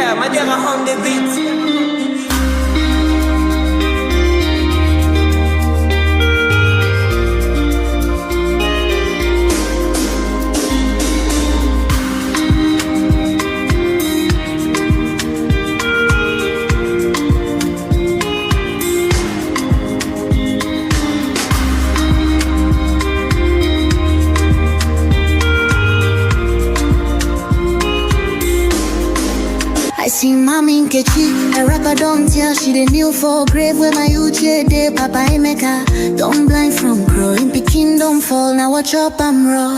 yeah, my dear on the beat. See mommy Nkechi, a rapper don't tell she the new for grave where my youth day Papa Emeka. Don't blind from growing, Peking don't fall, now watch up I'm raw.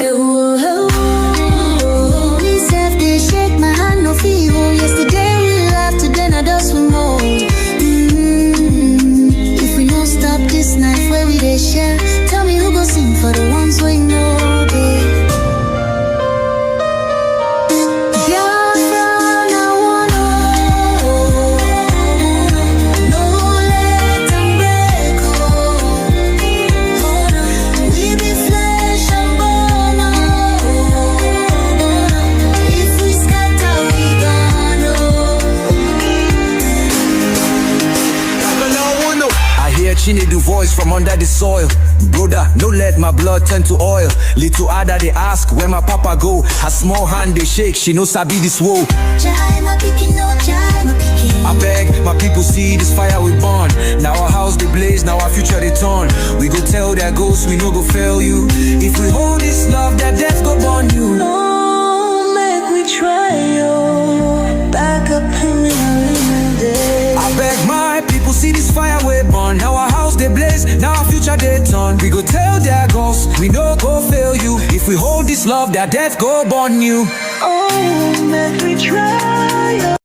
Me self they shake my hand no feel. Yesterday we laughed, today I just we more. If we don't stop this night where we they share, tell me who go sing for the ones we know they. She need the voice from under the soil. Brother, no let my blood turn to oil. Little Ada they ask where my papa go. Her small hand they shake, she no sabi this woe. I beg, my people see this fire we burn. Now our house they blaze, now our future they turn. We go tell their ghosts we no go fail you. If we hold this love, that death go burn you. No, make we try yo. Back up in the day. I beg my people see this fire we burn. Now our house they blaze, now our future they turn. We go tell their ghosts, we no go fail you. If we hold this love, that death go burn you. Oh, make we try.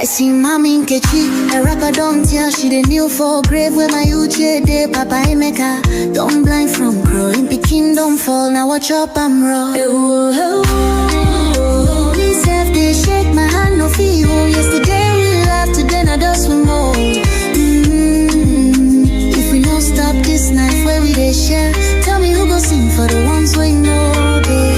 See mommy Nkechi, a rapper don't tell she the new for grave where my youth day Papa Emeka. Don't blind from growing, Peking don't fall, now watch up I'm raw. Me self they shake my hand no feel. Yesterday we laughed, today I just we more. If we don't stop this night where we they share, tell me who go sing for the ones we know they.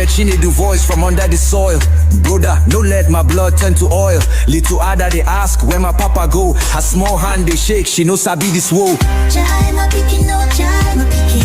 She need the voice from under the soil. Brother, no let my blood turn to oil. Little Ada they ask where my papa go. Her small hand they shake, she no sabi this woe.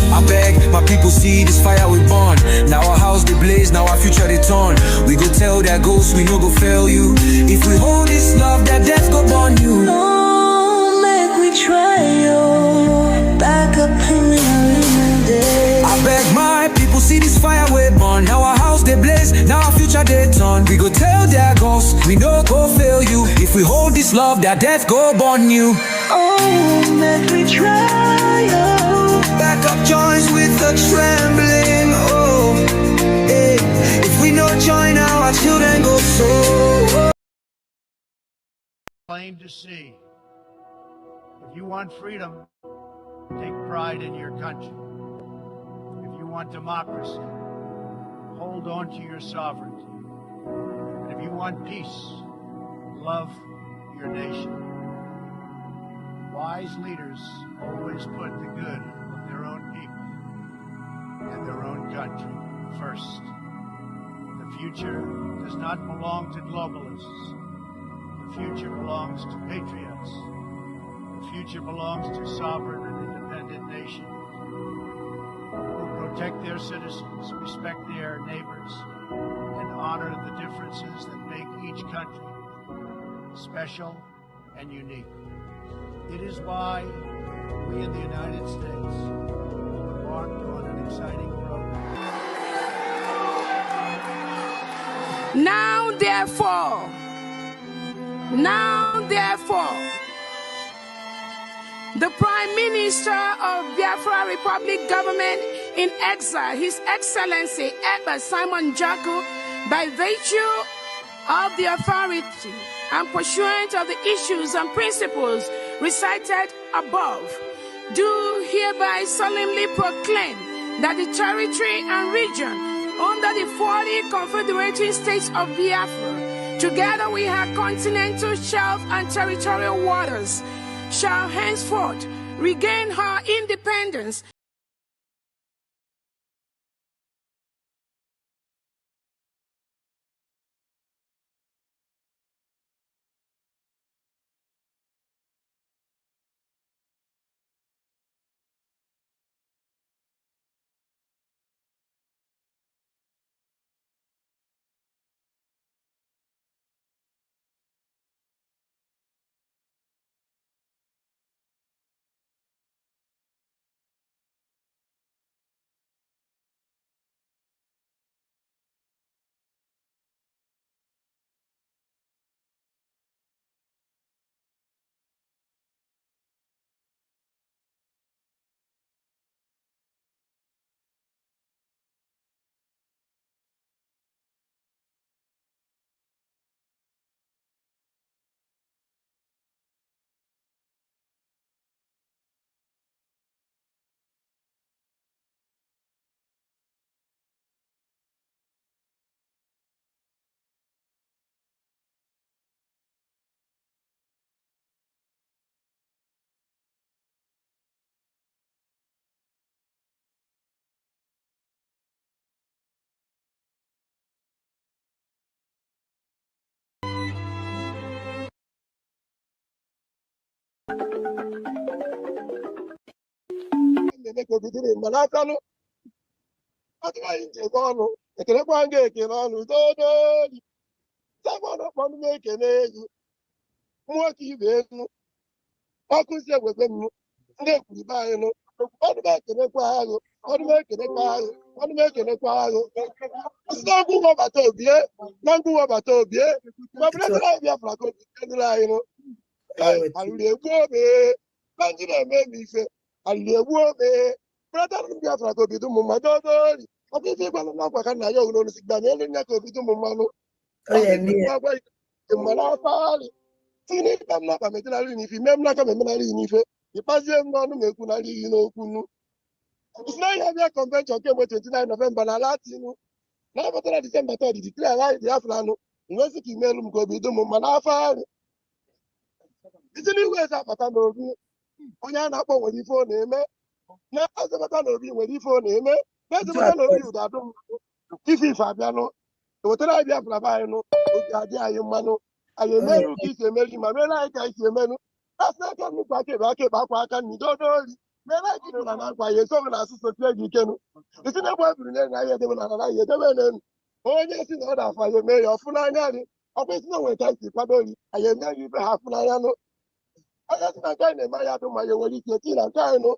I beg, my people see this fire we burn. Now our house they blaze, now our future they turn. We go tell their ghosts we no go fail you. If we hold this love, that death go burn you. No, make we try yo. Back up in the day. I beg my people see this fire we burn. Now our house they blaze, now our future they turn. We go tell their ghosts, we no go fail you. If we hold this love, that death go burn you. Oh, make we try yo. Back up joins with the trembling. Oh, hey. If we no join now, our children go so. Plain to see. If you want freedom, take pride in your country. If you want democracy, hold on to your sovereignty. And if you want peace, love your nation. Wise leaders always put the good of their own people and their own country first. The future does not belong to globalists. The future belongs to patriots. The future belongs to sovereign and independent nations who protect their citizens, respect their neighbors, and honor the differences that make each country special and unique. It is why we in the United States embarked on an exciting program. Now, therefore, Now, therefore, the Prime Minister of Biafra Republic Government in exile, His Excellency Ekpa Simon Njoku, by virtue of the authority and pursuant of the issues and principles recited above, do hereby solemnly proclaim that the territory and region under the 40 confederating states of Biafra, together with her continental shelf and territorial waters, shall henceforth regain her independence convention came 29 November na Latino. Na batara December 3rd declare right Biafran no. Nwesi ki melu mko bido mo mana afari. Itini weza apata n'obi. Onye a na-akpọ nwere ife ọ na-eme. Na azabata n'obi nwere ife ọ na-eme. Na azabata n'obi ụdadụ ife abịanụ. Ewetara anyị Biafra be anyị nụ. Oge adị anyị mmanụ. Anyị emerụ ka isi emeri ma mere anyị ka isi emenụ. Asị aka nnukwu akebe akwa aka n'idodo ori. Mere anyị kiri na nkwa ya esoghị na asụsụ tie gị ikenu. Isi na-egbe ebiri n'elu anyị edebe na ala anyị edebe n'elu. Onye si na ọ na-afọ anyị eme ya ọfụ n'anya anyị. Ọkwa isi na nwere ka isi kwado ori. Anyị eme ya ibe ha afụ n'anya nụ. Onye si na nke anyị na-eme ya dụ ma ya nwere ike tii na nke anyị nụ.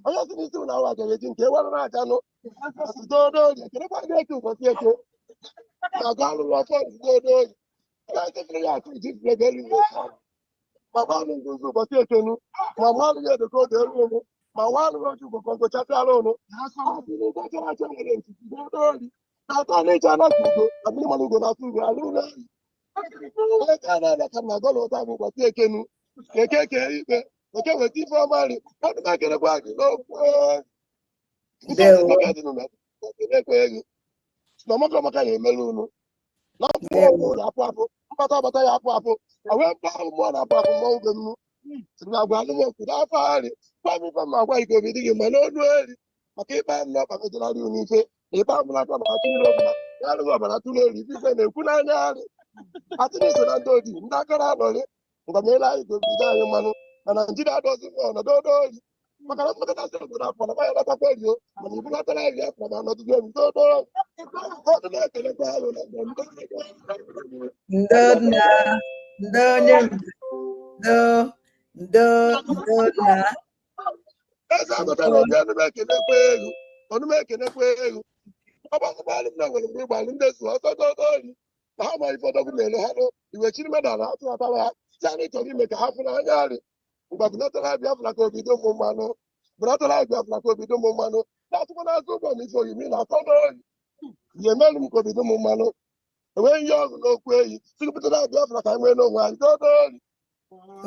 Onye si n'isi na ụwa gara eji nke ewerụ na-aja nụ. Dodo ori ekerekwa ndị eke ụbọchị eke. Na-aga alụrụ ọfọ dodo ori. Ga-etekere ya atụ iji fere elu iwe. Ma gbalụ nguzu ụbọchị ekenu. Ma mmadụ ya edoko oge elu ụmụ. Ma nwanụ oji ụbọkọ ngochasị alụ ụnụ. Ụbọchị na-acha nwere etiti dodo ori. Na-atọ n'ịcha anakụ ugo. Na mmiri mmanụ ugo na-atụ ugo alụ ụlọ ori. Onye ka na-ada ka na gọlụ ụta bụ ụbọchị ekenu. Eke kee ikpe. Eke weta ife ọma nri. Ọdụ m ekerekwa gị n'okwu. Ndị ọdịnaka dị n'ụlọ. Ekwe ego. Na ọmaka ya emelu ụnụ. Na ọmụmụ ya apụ apụ. Mkpata ya apụ apụ. Wee mkpa ahụ mmụọ na-apụ apụ mmụọ oge nnu. Na agwa anụmọkụ n'afọ arị. Kwamife ma agwa ike obi dị gị mgbe n'olu eri. Maka ịkpa m na ọkpa metụlarị unu ife. Ịkpa m n'aka ma atụ ire ọbụla. Ya arụghị ọbara tụrụ eri. Ife na-ekwu n'anya arị. Atụrụ iso na ndị odi. Ndị akara anọrị. Ngwamele anyị gobido anyị mmanụ. Na Naijiria adọzi mmanụ na dodo ori. Maka na mkpata sị obodo afọ na maya natakwa eri o. Mana ibu natara eri afọ na ọnọdụ eri dodo ori. Ọdụ na-ekelekwa alụ na eze agụtara obi ọnụmekenekwa ego ọgbakọgbalụ m na nwere mgbe ịgbalụ ndị zu ọsọ dodo ori na ha ma ife ọdọgwu na-elu ha iwe chiri medal atụlatara ya si anyị chọrọ ime ka ha fụrụ anya anyị mgbe bunatara Biafra ka obido ụmụ mmanụ bunatara Biafra ka obido ụmụ mmanụ na-atụkwa n'azụ ụgbọ m ife oyimi na atọ n'oyi ihe merụ m ka obido ụmụ mmanụ enweghị ihe ọgụ n'okwu eyi sigụpụtara Biafra ka anyị nwee n'onwe anyị dodo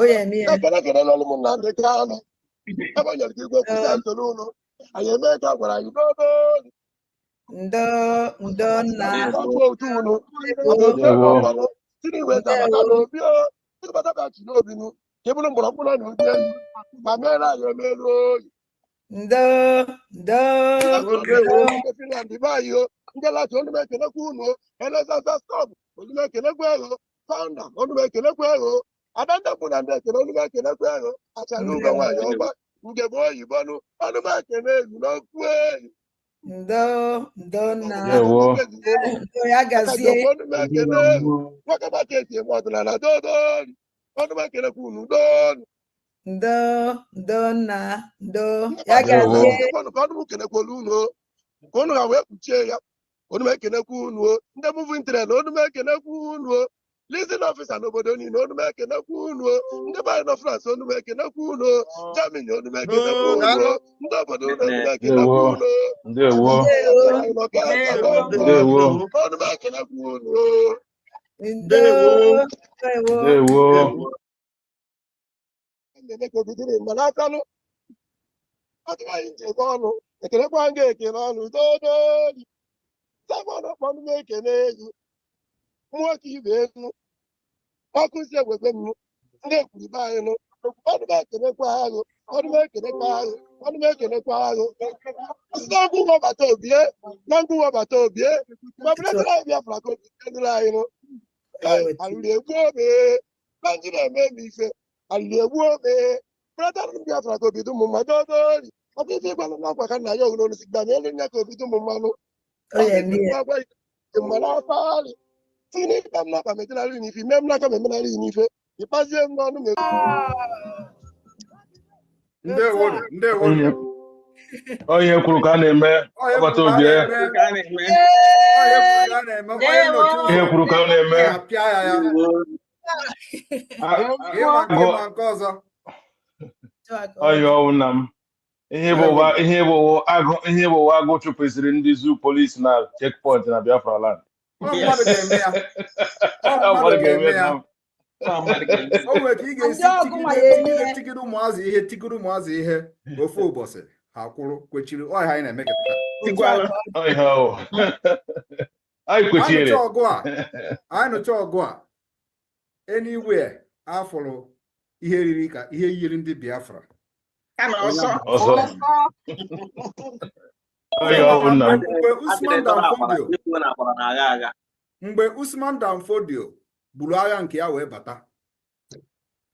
oyi ekele n'ọlụ m na ndị ka anọ ebe o nyere gị igwe kwụsị anyị soro ụlọ anyị eme ka gwara anyị dodo otu unu tiri wee zabata n'obi ịbata ka chi n'obi nụ ka ebụrụ mgbọrọgwụ na ụdị eyi ma meere anyị emerụ oyi Finland be anyị ndị lati onu m ekenekwa unu elezasa stọp onu m ekenekwa ego founder onu m ekenekwa ego adanda bụ na ndị ekene onu m ekenekwa ego achara ugo nwaanyị ọgba ngebe oyibo nụ onu m ekene elu n'okwu eyi onu m ekene elu nwakọbaka esi eme ọdịnala dodori onu m ekenekwa unu donu ka ọnụ m kenekwala unu ka unu ha wee kpuchie ya onu m ekenekwa unu ndị moving train onu m ekenekwa unu leasing officer n'obodo niile onu m ekenekwa unu ndị Biafrans onu m ekenekwa unu Germany onu m ekenekwa unu ndị obodo unu onu m ekenekwa unu onu m ekenekwa unu mana akanụ ọdịwaghị njem ọnụ ekelekwa nga ekele ọnụ dodori Simon Ekpa m ekele ego nwoke ibe enu ọkụzi egwebe m ndị ekwuribe anyị nụ ọnụ m ekelekwa agụ ọnụ m ekelekwa agụ ọnụ m ekelekwa agụ na ngwụ nwabata obie na ngwụ nwabata obie mabụletara anyị Biafra ka obi eduru anyị nụ alụrụ egbu ome na ndị na-eme m ife alụrụ egbu ome brother Biafra ka obido ụmụ mmadụ dodori ọbụ ife ịgbalụ n'akwa ka nna ya owu n'olu sigba na elu nya ka obido ụmụ mmanụ mmanụ afari tinye ịkpa m n'akpa metenarị n'ife ime m n'aka memenarị n'ife ịkpazie m n'ọnụ onye kwuru ka a na-eme ọgbata obi ihe kwuru ka a na-eme onye ọwụ nna m ihe bụ agụ chụpụsịrị ndị zoo polisi na checkpoint na Biafra land o nwere ka ị ga-esi tigide ụmụazị ihe ofe ụbọchị ha kwụrụ kwechiri ọhịa anyị na-eme anyị kwechiri anyị nụcha ọgụ a anywhere afọrọ ihe yiri ndị Biafra mgbe Usman Dan Fodio buru agha nke ya wee bata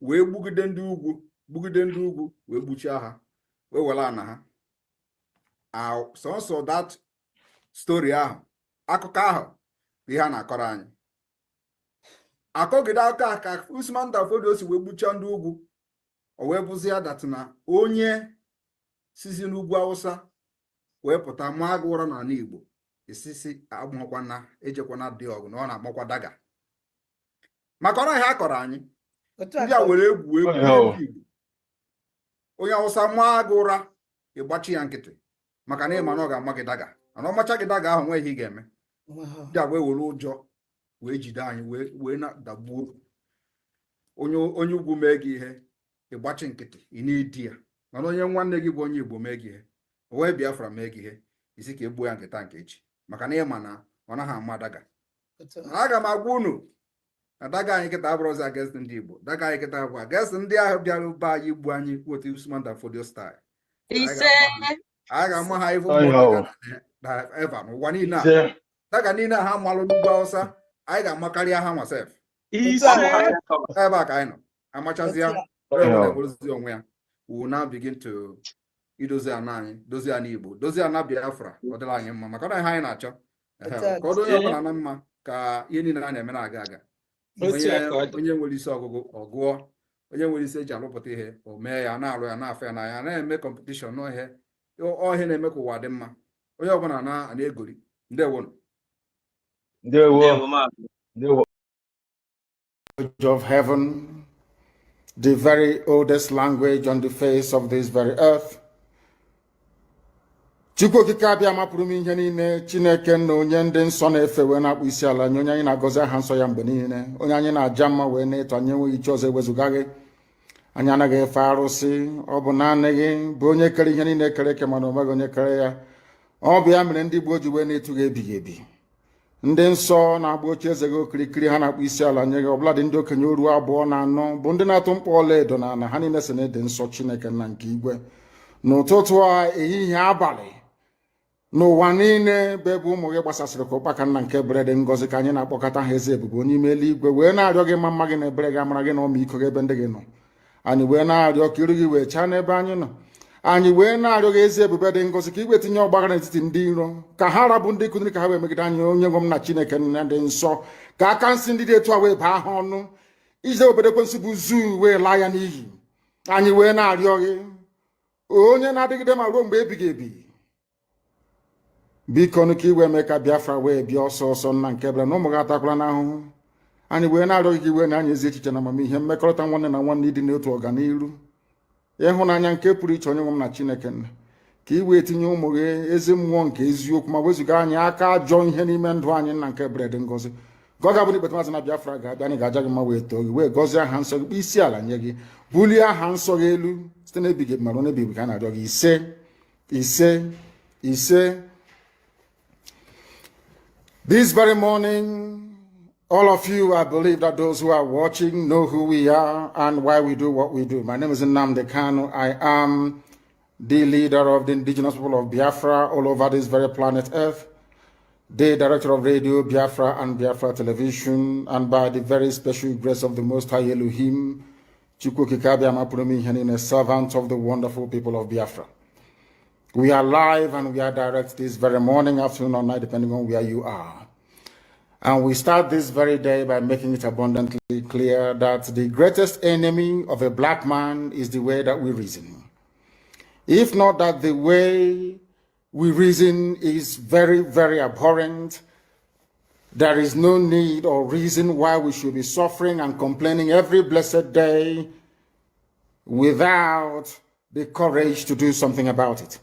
wee gbugide ndị ugwu wee gbuchie ha wee were ana ha sọnsọ that story ahụ akụkọ ahụ bụ ihe a na-akọrọ anyị akọgide aka ka Usman Dan Fodio si wee gbuchie ndị ugwu o wee bụzi ya datina onye sizi n'ugwu Awụsa wee pụta ma agụ ụra n'ala Igbo isisi agbakwana ejekwana dị ọgụ na ọ na-agbakwa daga maka ọrụ ihe a kọrọ anyị ndị a were egwu Igbo onye Awụsa ma agụ ụra ịgbachi ya nkịtị maka na ịma na ọ ga-ama gị daga mana ọ macha gị daga ahụ nwe ihe ị ga-eme ndị a wee were ụjọ wee jide anyị wee na-dagbuo onye ugwu mee gị ihe ịgbachi nkịtị ị na-edi ya mana onye nwanne gị bụ onye Igbo mee gị ihe o wee Biafra mee gị ihe isi ka egbuo ya nkịta nke echi maka na ịma na ọ naghị ama daga aga m agwa unu na daga anyị kịta abụrụzi against ndị Igbo daga anyị kịta bụ against ndị ahụ bịara ube anyị igbu anyị otu Usman Dan Fodio style anyị ga-ama ha ivu eva n'ụwa niile a daga niile ha malụ n'ugwu Awụsa anyị ga-amakarịa ha masef ebe a ka anyị nọ amachazi ya ewerezi onwe ya will now begin to idozi ana anyị dozie ana Igbo dozie ana Biafra ọ dịla anyị mma maka na ihe anyị na-achọ ka ọ dị onye ọbụla na mma ka ihe niile a na-eme na-aga aga onye nwere isi ọgụgụ ọ gụọ onye nwere isi eji alụpụta ihe o mee ya na-alụ ya na-afọ ya n'anya na-eme kọmpetishọn n'ọhịa na-eme ka ụwa dị mma onye ọbụla na-egori ndewo of heaven, the very oldest language on the face of this very earth. Chukwu okike abịa mapụrụ m ihe niile, Chineke na onye ndị nsọ na-efe wee na-akpụ isi ala nye onye anyị na-agọzi aha nsọ ya mgbe niile, onye anyị na-aja mma wee na-eto anyị enweghị iche ọzọ ewezuga gị. Anyị anaghị efe arụsị, ọ bụ naanị gị bụ onye kere ihe niile kere eke mana onweghị onye kere ya. Ọ bụ ya mere ndị Igbo ji wee na-etu gị ebighị ebi. Ndị nsọ na-agba oche eze gị okirikiri ha na-akpụ isi ala nye gị, ọbụladị ndị okenye oru 2 na 4 bụ ndị na-atụ mkpọ ọlaedo na ana ha niile si na ịdị nsọ Chineke nna nke igwe. N'ụtụtụ a, ehihie, abalị, n'ụwa niile bụ ebe ụmụ gị gbasasịrị ka ụkpaka nna nke ebere dị ngọzi ka anyị na-akpọkọta ha eze ebube onye ime eluigwe wee na-arịọ gị ma mma gị na ebere gị amara gị na ọmịiko gị ebe ndị gị nọ. Anyị wee na-arịọ ka iru gị wee chaa n'ebe anyị nọ. Anyị wee na-arịọ gị ezi ebube dị ngọzi ka igwe tinye ọgbaghara n'etiti ndị iro ka ha rabụ ndị kụziri ka ha wee megide anyị onye nwe m na Chineke nna dị nsọ ka aka nsị ndị dị etu a wee baa ha ọnụ ije obodo ekwensu bụ zuu wee laa ya n'iyi. Anyị wee na-arịọ gị onye na-adịgide ma ruo mgbe ebighị ebi, biko nụ ka iwe mee ka Biafra wee bịa ọsọ ọsọ nna nke ebere na ụmụ gị atakwala n'ahụhụ. Anyị wee na-arịọ gị ka iwe na anyị ezi echiche na amamihe mmekọrịta nwanne na nwanne ịdị n'otu ọganiru ịhụnanya nke pụrụ iche onye nwe m na Chineke nna ka i wee tinye ụmụ gị ezi mmụọ nke eziokwu ma wezuga anyị aka ajọ ihe n'ime ndụ anyị nna nke ebere dị ngọzi ka ọ ga-abụ na ikpeta maazị na Biafra ga-abịa anyị ga-aja gị mma wee too gị wee gọzie aha nsọ gị kpụ isi ala nye gị bulie aha nsọ gị elu site n'ebighị ebi ma ruo n'ebighị ebi ka a na-arịọ gị ise ise ise. This very morning, all of you, I believe that those who are watching know who we are and why we do what we do. My name is Nnamdi Kanu. I am the leader of the indigenous people of Biafra all over this very planet Earth, the director of Radio Biafra and Biafra Television, and by the very special grace of the Most High Elohim, Chukwu Kikabia Mapurumi Henine, servant of the wonderful people of Biafra. We are live and we are direct this very morning, afternoon, or night, depending on where you are. And we start this very day by making it abundantly clear that the greatest enemy of a black man is the way that we reason. If not that the way we reason is very, very abhorrent, there is no need or reason why we should be suffering and complaining every blessed day without the courage to do something about it.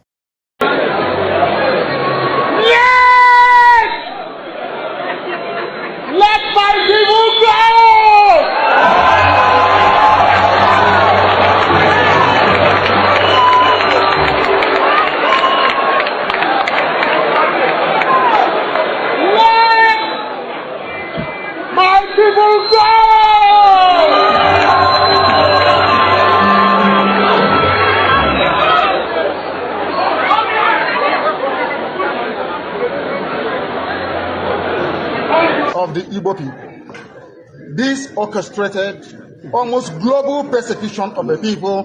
Of the Igbo people. This orchestrated, almost global persecution of the people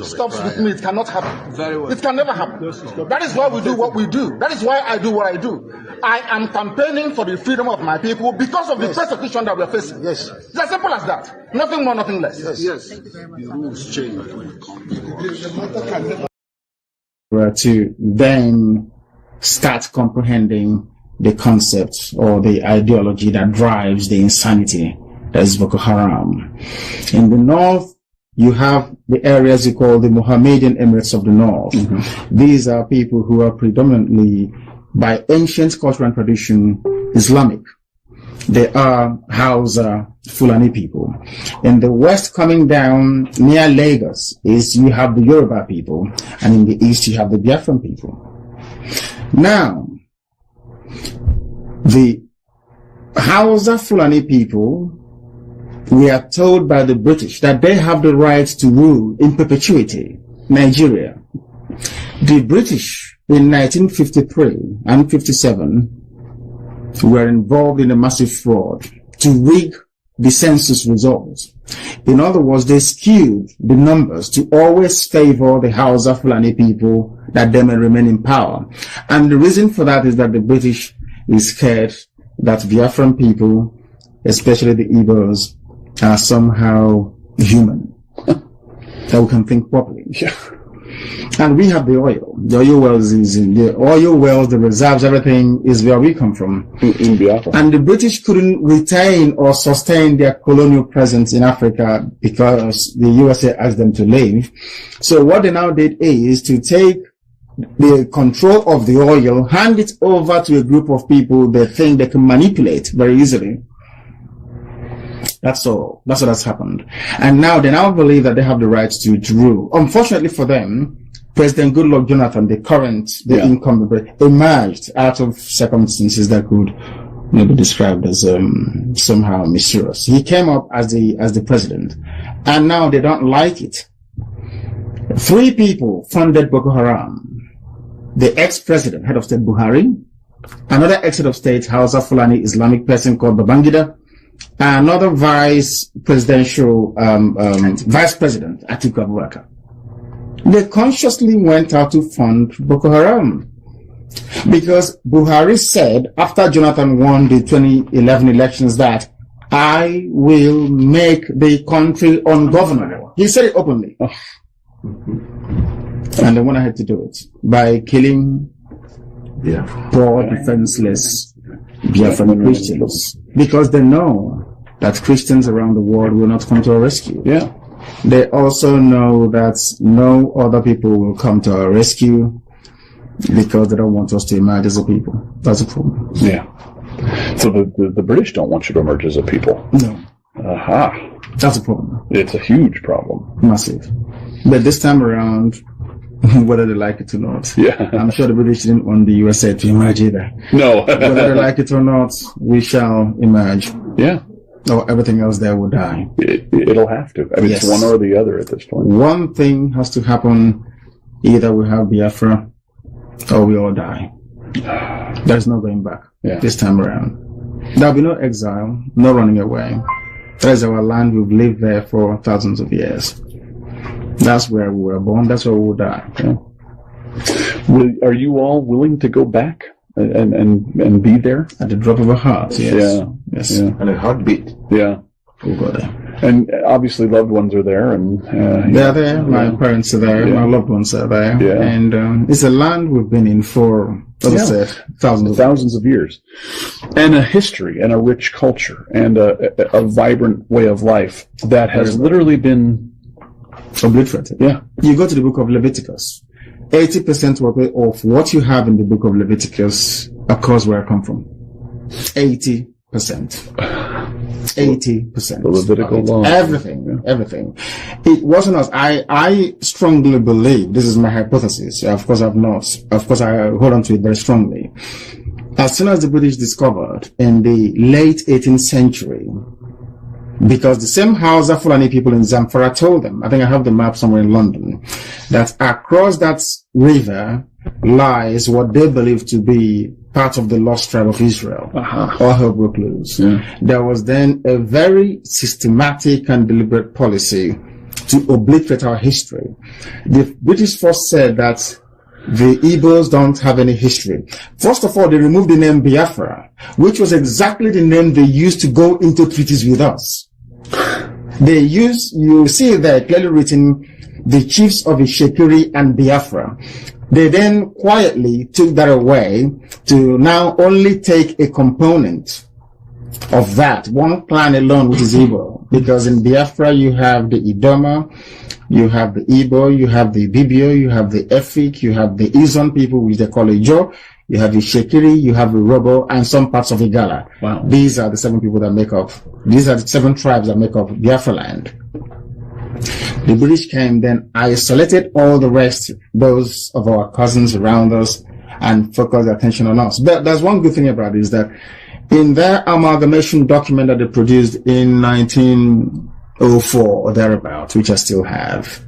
stops with me. It cannot happen. Very well. It can never happen. That is why we do what we do. That is why I do what I do. I am campaigning for the freedom of my people because of the persecution that we are facing. Yes. It's as simple as that. Nothing more, nothing less. Yes. The rules change. To then start comprehending the concept or the ideology that drives the insanity that is Boko Haram. In the north, you have the areas you call the Mohammedan Emirates of the North. These are people who are predominantly, by ancient culture and tradition, Islamic. They are Hausa, Fulani people. In the west, coming down near Lagos, is you have the Yoruba people, and in the east you have the Biafran people. Now, the Hausa Fulani people, we are told by the British that they have the right to rule in perpetuity Nigeria. The British in 1953 and 57 were involved in a massive fraud to rig the census results. In other words, they skewed the numbers to always favor the Hausa Fulani people that they may remain in power. And the reason for that is that the British is scared that Biafran people, especially the Igbos, are somehow human, that we can think properly. And we have the oil. The oil wells the reserves, everything is where we come from. In Biafra. And the British couldn't retain or sustain their colonial presence in Africa because the USA asked them to leave. So what they now did is to take the control of the oil, hand it over to a group of people they think they can manipulate very easily. That's all. That's what has happened. And now they now believe that they have the right to rule. Unfortunately for them, President Goodluck Jonathan, the incumbent, emerged out of circumstances that could maybe described as somehow mysterious. He came up as the president, and now they don't like it. 3 people funded Boko Haram. The ex-president, head of state Buhari, another ex-head of state, Hausa Fulani Islamic person called Babangida, another vice president, Atiku Abubakar. They consciously went out to fund Boko Haram because Buhari said after Jonathan won the 2011 elections that I will make the country ungovernable. He said it openly. And they went ahead to do it by killing poor, defenseless Biafran Christians because they know that Christians around the world will not come to our rescue. Yeah. They also know that no other people will come to our rescue because they don't want us to emerge as a people. That's a problem. Yeah. So the British don't want you to emerge as a people. No. Aha. That's a problem. It's a huge problem. Massive. But this time around, whether they like it or not, I'm sure the British didn't want the USA to emerge either. No. Whether they like it or not, we shall emerge. Yeah. Or everything else there will die. It'll have to. I mean, It's one or the other at this point. One thing has to happen. Either we have Biafra or we all die. There's no going back this time around. There'll be no exile, no running away. That is our land. We've lived there for thousands of years. That's where we were born. That's where we will die. Yeah. Are you all willing to go back and be there at the drop of a heart? Yes. Yes. Yeah. And a heartbeat. Yeah. We'll go there. And obviously, loved ones are there, and they're there. My parents are there. My loved ones are there. Yeah. And it's a land we've been in for, as I said, thousands of years, and a history, and a rich culture, and a vibrant way of life that has literally been obliterated. Yeah. You go to the book of Leviticus. 80% of what you have in the book of Leviticus occurs where I come from. 80%. 80%. The Levitical law. Everything. It wasn't us. I strongly believe, this is my hypothesis. Of course, I've not. Of course, I hold on to it very strongly. As soon as the British discovered in the late 18th century, because the same Hausa Fulani people in Zamfara told them, I think I have the map somewhere in London, that across that river lies what they believe to be part of the lost tribe of Israel. All hell broke loose. There was then a very systematic and deliberate policy to obliterate our history. The British first said that the Igbos don't have any history. First of all, they removed the name Biafra, which was exactly the name they used to go into treaties with us. They use, you see there clearly written, the chiefs of Ishekiri and Biafra. They then quietly took that away to now only take a component of that, one clan alone, which is Igbo. Because in Biafra, you have the Idoma, you have the Igbo, you have the Bibio, you have the Efik, you have the Izon people, which they call Ijo, you have the Shekiri, you have the Robo, and some parts of Igala. Wow. These are the 7 people that make up, these are the 7 tribes that make up Biafra land. The British came, then isolated all the rest, those of our cousins around us, and focused their attention on us. But there's one good thing about it, is that in their amalgamation document that they produced in 1904 or thereabout, which I still have,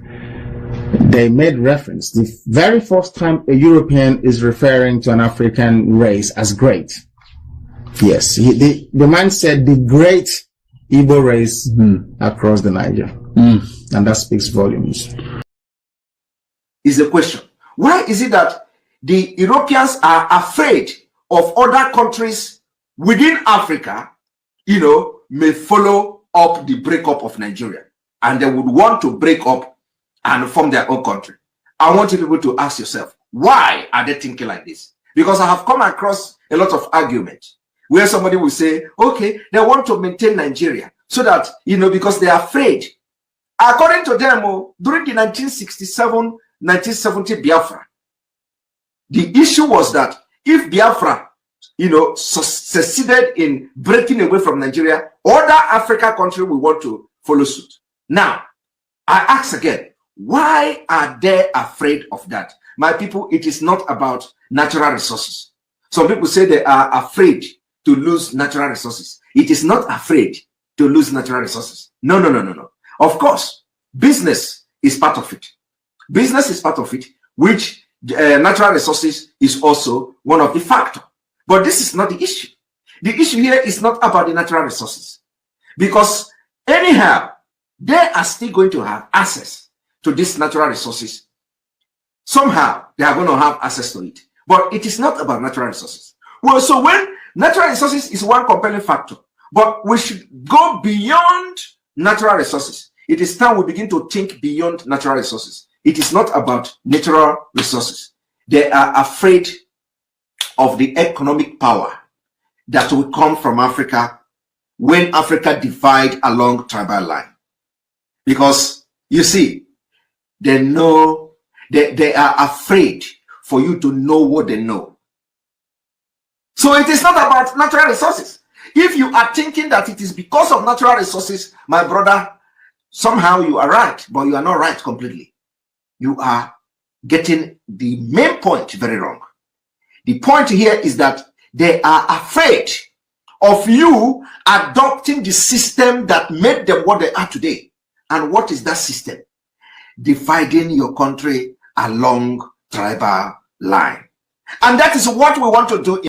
they made reference, the very first time a European is referring to an African race as great. Yes, the man said the great Igbo race across the Niger. And that speaks volumes. Is the question. Why is it that the Europeans are afraid of other countries within Africa, may follow up the breakup of Nigeria, and they would want to break up and form their own country? I want you people to ask yourself, why are they thinking like this? Because I have come across a lot of arguments where somebody will say, okay, they want to maintain Nigeria so that, because they are afraid. According to them, during the 1967-1970 Biafra, the issue was that if Biafra, succeeded in breaking away from Nigeria, other African countries will want to follow suit. Now, I ask again, why are they afraid of that? My people, it is not about natural resources. Some people say they are afraid to lose natural resources. It is not afraid to lose natural resources. No. Of course, business is part of it. Business is part of it, which natural resources is also one of the factors. But this is not the issue. The issue here is not about the natural resources. Because anyhow, they are still going to have access to these natural resources. Somehow, they are going to have access to it. But it is not about natural resources. Well, so when natural resources is one compelling factor, but we should go beyond natural resources. It is time we begin to think beyond natural resources. It is not about natural resources. They are afraid of the economic power that will come from Africa when Africa divide along tribal line. Because, you see, they know, they are afraid for you to know what they know. So it is not about natural resources. If you are thinking that it is because of natural resources, my brother, somehow you are right, but you are not right completely. You are getting the main point very wrong. The point here is that they are afraid of you adopting the system that made them what they are today. And what is that system? Dividing your country along tribal line. And that is what we want to do.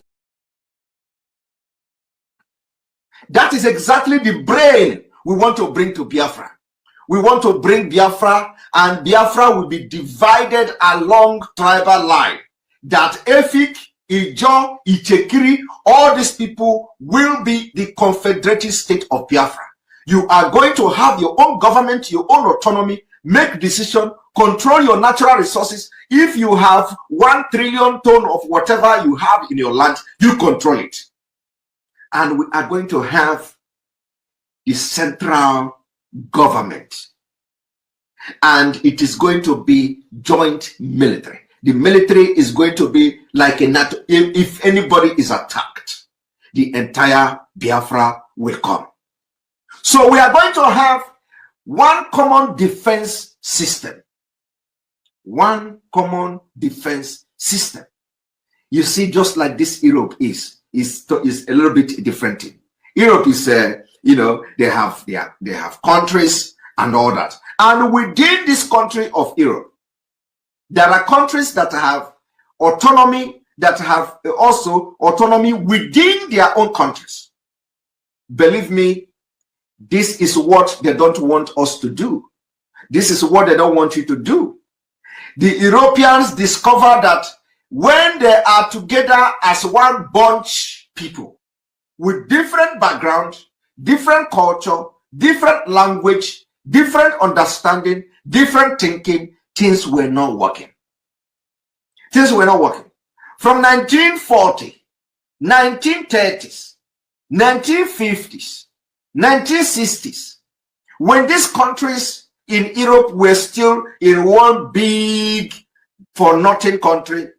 That is exactly the brain we want to bring to Biafra. We want to bring Biafra, and Biafra will be divided along tribal line. That Efik, Ijo, Ichekiri, all these people will be the confederated state of Biafra. You are going to have your own government, your own autonomy, make decision, control your natural resources. If you have 1 trillion ton of whatever you have in your land, you control it. And we are going to have the central government. And it is going to be joint military. The military is going to be like a NATO. If anybody is attacked, the entire Biafra will come. So we are going to have one common defense system. One common defense system. You see, just like this Europe is a little bit different. Europe is, they have countries and all that. And within this country of Europe, there are countries that have autonomy, that have also autonomy within their own countries. Believe me, this is what they don't want us to do. This is what they don't want you to do. The Europeans discover that when they are together as one bunch people with different background, different culture, different language, different understanding, different thinking, things were not working. Things were not working. From 1940, 1930s, 1950s, 1960s, when these countries in Europe were still in one big for nothing country,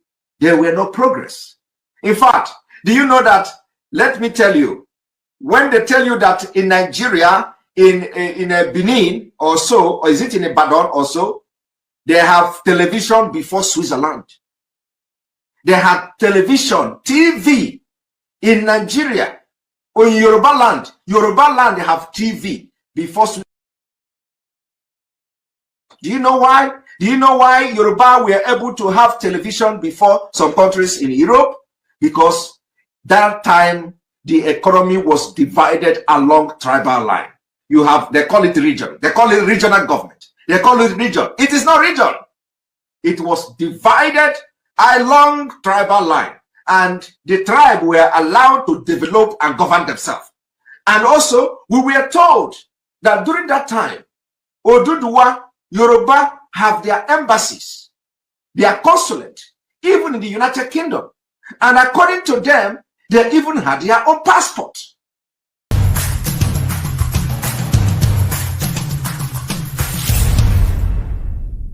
there were no progress. In fact, do you know that, let me tell you, when they tell you that in Nigeria, in a Benin or so, or is it in Ibadan or so, they have television before Switzerland. They had television, TV in Nigeria. Or in Yoruba land, they have TV before. Do you know why? Do you know why Yoruba were able to have television before some countries in Europe? Because that time the economy was divided along tribal line. You have, they call it region. They call it regional government. They call it region. It is not region. It was divided along tribal line. And the tribe were allowed to develop and govern themselves. And also, we were told that during that time, Oduduwa, Yoruba have their embassies their consulate, even in the United Kingdom. And according to them, they even had their own passport.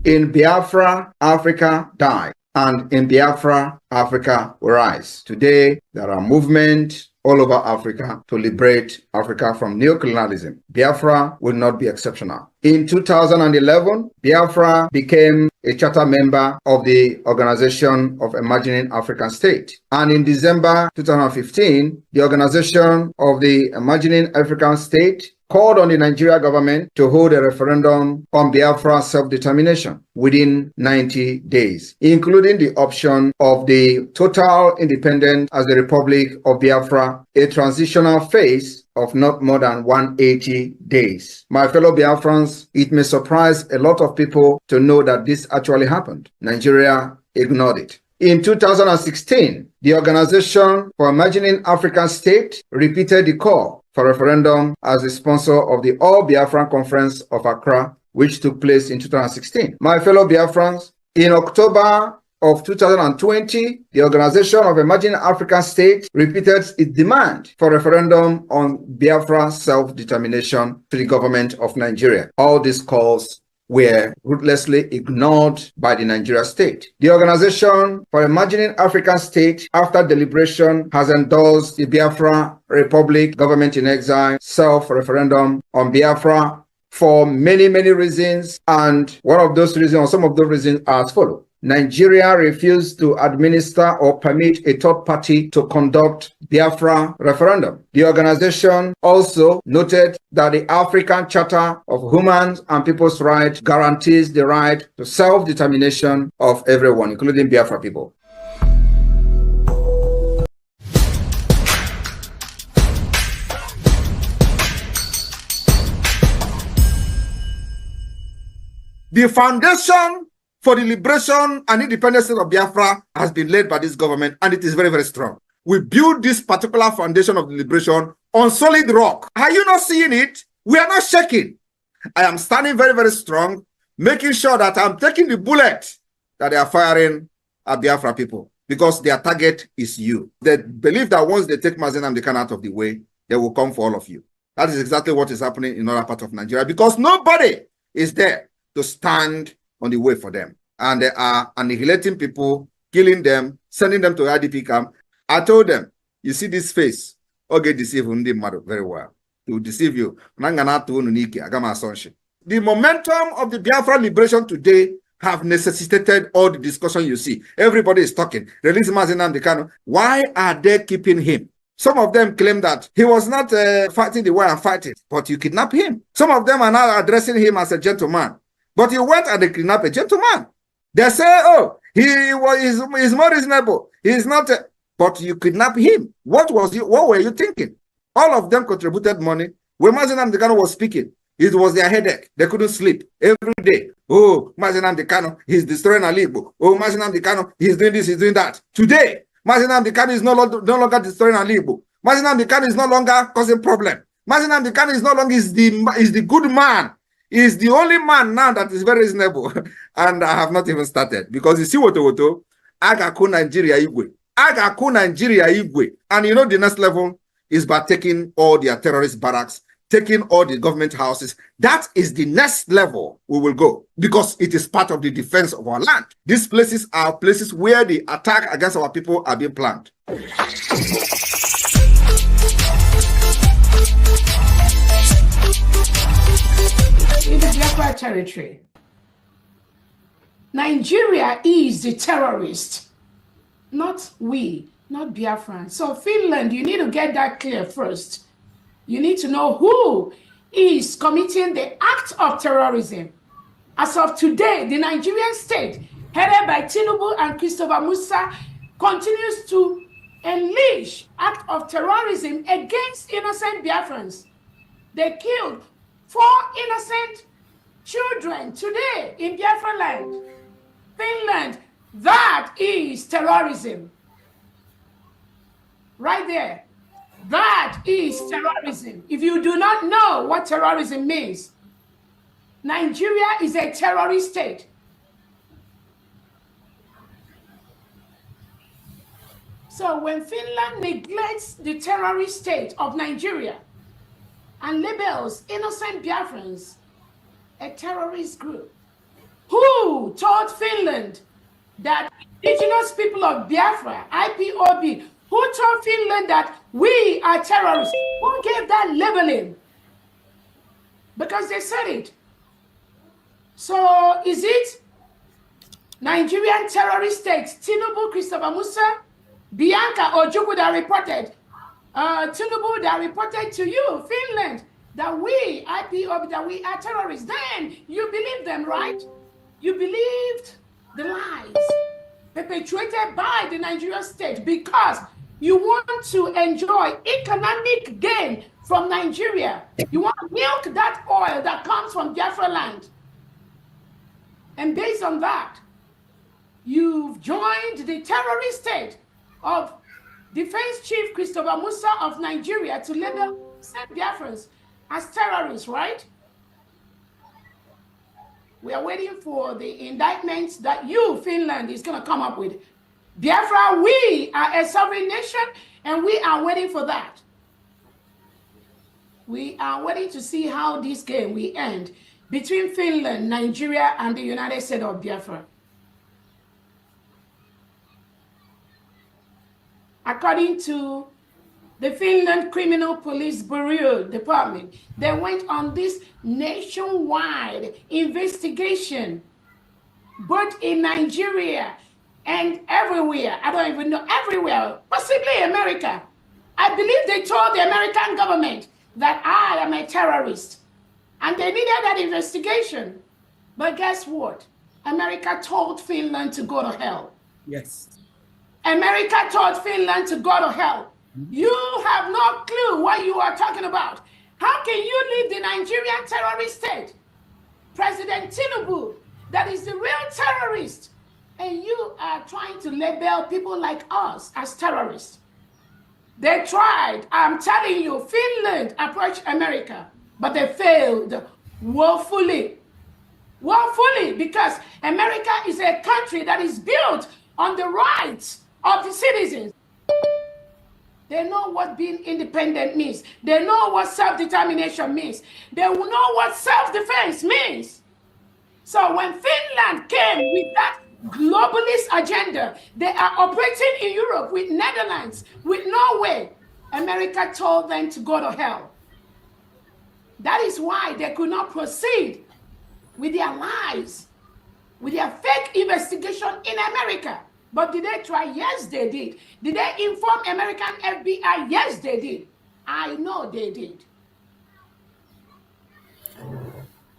In Biafra, Africa died. And in Biafra, Africa will rise. Today, there are movements all over Africa to liberate Africa from neocolonialism. Biafra will not be exceptional. In 2011, Biafra became a charter member of the Organization of Imagining African State. And in December 2015, the Organization of the Imagining African State called on the Nigeria government to hold a referendum on Biafra self-determination within 90 days, including the option of the total independence as the Republic of Biafra, a transitional phase of not more than 180 days. My fellow Biafrans, it may surprise a lot of people to know that this actually happened. Nigeria ignored it. In 2016, the Organization for Imagining African State repeated the call for referendum as the sponsor of the All Biafran Conference of Accra, which took place in 2016. My fellow Biafrans, in October of 2020, the Organization of Imagining African State repeated its demand for referendum on Biafra self-determination to the government of Nigeria. All these calls were ruthlessly ignored by the Nigeria state. The Organization for Imagining African State, after deliberation, has endorsed the Biafra Republic Government in Exile self-referendum on Biafra for many, many reasons. And one of those reasons, or some of those reasons, are as follows. Nigeria refused to administer or permit a third party to conduct Biafra referendum. The organization also noted that the African Charter of Human and People's Rights guarantees the right to self-determination of everyone, including Biafra people. The foundation for the liberation and independence of Biafra has been led by this government, and it is very, very strong. We build this particular foundation of the liberation on solid rock. Are you not seeing it? We are not shaking. I am standing very, very strong, making sure that I'm taking the bullet that they are firing at Biafra people, because their target is you. They believe that once they take Mazi Nnamdi Kanu out of the way, they will come for all of you. That is exactly what is happening in other parts of Nigeria, because nobody is there to stand on the way for them. And they are annihilating people, killing them, sending them to IDP camp. I told them, you see this face, okay, deceive very well. To deceive you. The momentum of the Biafra liberation today have necessitated all the discussion you see. Everybody is talking. Release Mazi Nnamdi Kanu. Why are they keeping him? Some of them claim that he was not fighting the way I'm fighting, but you kidnap him. Some of them are now addressing him as a gentleman. But you went and kidnapped a gentleman. They say, oh, he's more reasonable. He's not, but you kidnapped him. What were you thinking? All of them contributed money. When Mazi Nnamdi Kanu was speaking, it was their headache. They couldn't sleep every day. Oh, Mazi Nnamdi Kanu, he's destroying Ali Igbo. Oh, Mazi Nnamdi Kanu, he's doing this, he's doing that. Today, Mazi Nnamdi Kanu is no longer destroying Ali Igbo. Mazi Nnamdi Kanu is no longer causing problem. Mazi Nnamdi Kanu is no longer is the good man. Is the only man now that is very reasonable. And I have not even started. Because you see what Agaku Nigeria Igwe. Agaku Nigeria Igwe. And you know the next level is by taking all their terrorist barracks, taking all the government houses. That is the next level we will go. Because it is part of the defense of our land. These places are places where the attack against our people are being planned. In the Biafra territory, Nigeria is the terrorist, not we, not Biafran. So Finland, you need to get that clear first. You need to know who is committing the act of terrorism. As of today, the Nigerian state, headed by Tinubu and Christopher Musa, continues to unleash act of terrorism against innocent Biafrans. They killed 4 innocent children today in Biafra land, Finland. That is terrorism. Right there. That is terrorism. If you do not know what terrorism means, Nigeria is a terrorist state. So when Finland neglects the terrorist state of Nigeria and labels innocent Biafrans a terrorist group, who told Finland that indigenous people of Biafra, IPOB, who told Finland that we are terrorists? Who gave that labeling? Because they said it. So is it Nigerian terrorist states, Tinubu, Christopher Musa, Bianca Ojukwu that reported, Tinubu that reported to you, Finland, that we, IPOB, that we are terrorists? Then you believe them, right? You believed the lies perpetuated by the Nigerian state because you want to enjoy economic gain from Nigeria. You want to milk that oil that comes from Biafra land. And based on that, you've joined the terrorist state of Defense Chief Christopher Musa of Nigeria to label Biafrans as terrorists, right? We are waiting for the indictments that you, Finland, is going to come up with. Biafra, we are a sovereign nation, and we are waiting for that. We are waiting to see how this game will end between Finland, Nigeria, and the United States of Biafra. According to the Finland Criminal Police Bureau Department, they went on this nationwide investigation, both in Nigeria and everywhere. I don't even know, everywhere, possibly America. I believe they told the American government that I am a terrorist, and they needed that investigation. But guess what? America told Finland to go to hell. Yes. America told Finland to go to hell. You have no clue what you are talking about. How can you leave the Nigerian terrorist state? President Tinubu, that is the real terrorist, and you are trying to label people like us as terrorists. They tried, I'm telling you, Finland approached America, but they failed woefully. Woefully, because America is a country that is built on the rights of the citizens. They know what being independent means. They know what self-determination means. They know what self-defense means. So when Finland came with that globalist agenda, they are operating in Europe with Netherlands, with Norway. America told them to go to hell. That is why they could not proceed with their lies, with their fake investigation in America. But did they try? Yes, they did. Did they inform American FBI? Yes, they did. I know they did.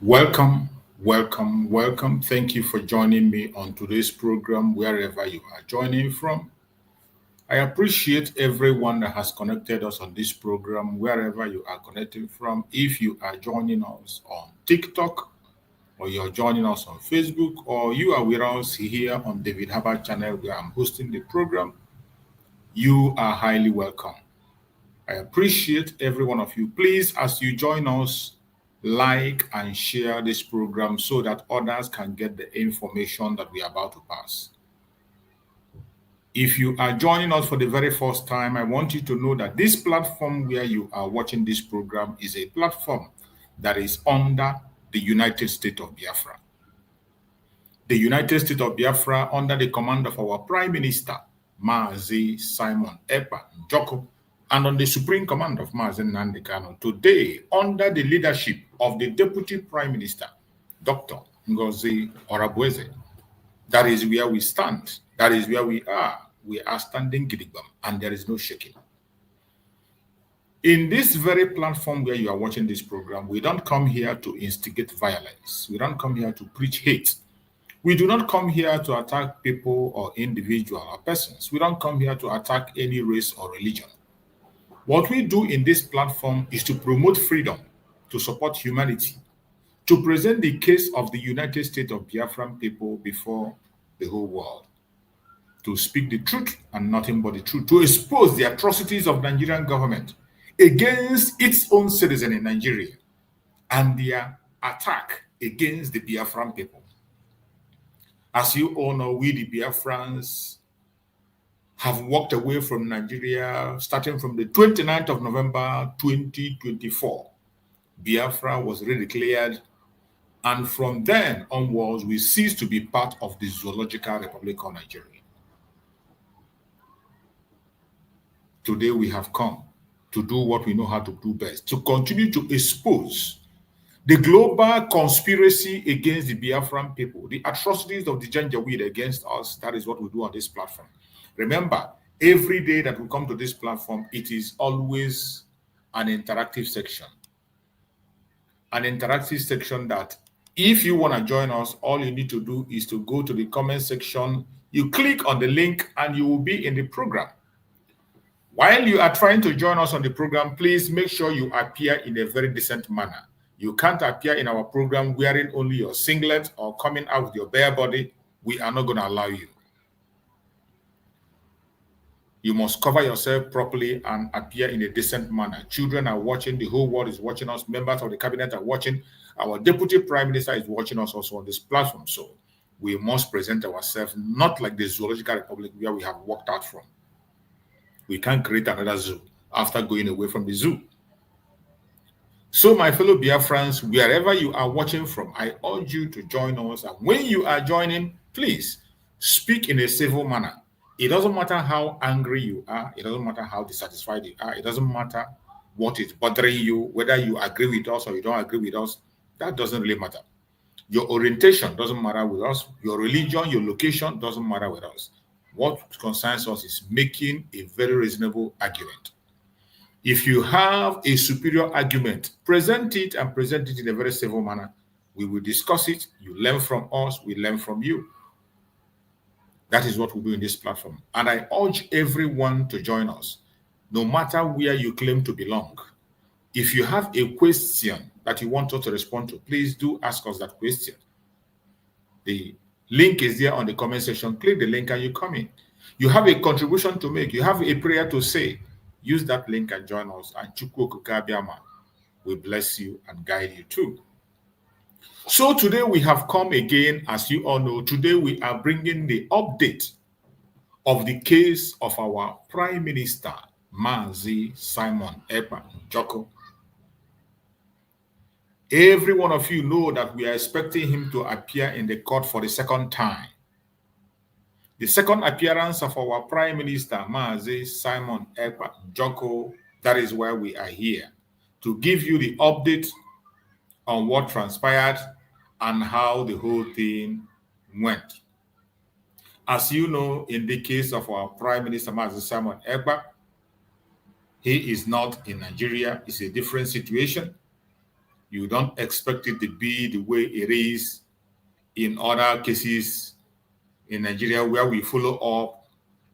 Welcome, welcome, welcome. Thank you for joining me on today's program, wherever you are joining from. I appreciate everyone that has connected us on this program, wherever you are connecting from. If you are joining us on TikTok, or you're joining us on Facebook, or you are with us here on David Harbour channel where I'm hosting the program, you are highly welcome. I appreciate every one of you. Please, as you join us, like and share this program so that others can get the information that we are about to pass. If you are joining us for the very first time, I want you to know that this platform where you are watching this program is a platform that is under the United States of Biafra. The United States of Biafra, under the command of our Prime Minister, Mazi Simon Ekpa Njoku, and on the supreme command of Mazi Nnamdi Kanu, today, under the leadership of the Deputy Prime Minister, Dr. Ngozi Orabueze. That is where we stand. That is where we are. We are standing gidigbam, and there is no shaking. In this very platform where you are watching this program, we don't come here to instigate violence. We don't come here to preach hate. We do not come here to attack people or individual or persons. We don't come here to attack any race or religion. What we do in this platform is to promote freedom, to support humanity, to present the case of the United States of Biafran people before the whole world, to speak the truth and nothing but the truth, to expose the atrocities of Nigerian government against its own citizen in Nigeria and their attack against the Biafran people. As you all know, we the Biafrans have walked away from Nigeria starting from the 29th of November 2024. Biafra was redeclared, and from then onwards, we ceased to be part of the Zoological Republic of Nigeria. Today, we have come to do what we know how to do best, to continue to expose the global conspiracy against the Biafran people, the atrocities of the Janjaweed against us. That is what we do on this platform. Remember, every day that we come to this platform, it is always an interactive section. An interactive section that if you want to join us, all you need to do is to go to the comment section. You click on the link and you will be in the program. While you are trying to join us on the program, please make sure you appear in a very decent manner. You can't appear in our program wearing only your singlet or coming out with your bare body. We are not going to allow you. You must cover yourself properly and appear in a decent manner. Children are watching. The whole world is watching us. Members of the cabinet are watching. Our deputy prime minister is watching us also on this platform. So we must present ourselves not like the Zoological Republic where we have walked out from. We can't create another zoo after going away from the zoo. So my fellow Biafrans, wherever you are watching from, I urge you to join us. And when you are joining, please speak in a civil manner. It doesn't matter how angry you are. It doesn't matter how dissatisfied you are. It doesn't matter what is bothering you, whether you agree with us or you don't agree with us. That doesn't really matter. Your orientation doesn't matter with us. Your religion, your location doesn't matter with us. What concerns us is making a very reasonable argument. If you have a superior argument, present it and present it in a very civil manner. We will discuss it. You learn from us. We learn from you. That is what we do in this platform. And I urge everyone to join us, no matter where you claim to belong. If you have a question that you want us to respond to, please do ask us that question. The link is there on the comment section. Click the link and you come in. You have a contribution to make. You have a prayer to say. Use that link and join us. And Chukwu Kukabiama will bless you and guide you too. So today we have come again, as you all know. Today we are bringing the update of the case of our Prime Minister, Mazi Simon Ekpa Njoku. Every one of you know that we are expecting him to appear in the court for the second time. The second appearance of our Prime Minister, Mazi Simon Ekpa Njoku, that is why we are here, to give you the update on what transpired and how the whole thing went. As you know, in the case of our Prime Minister, Mazi Simon Ekpa, he is not in Nigeria. It's a different situation. You don't expect it to be the way it is in other cases in Nigeria where we follow up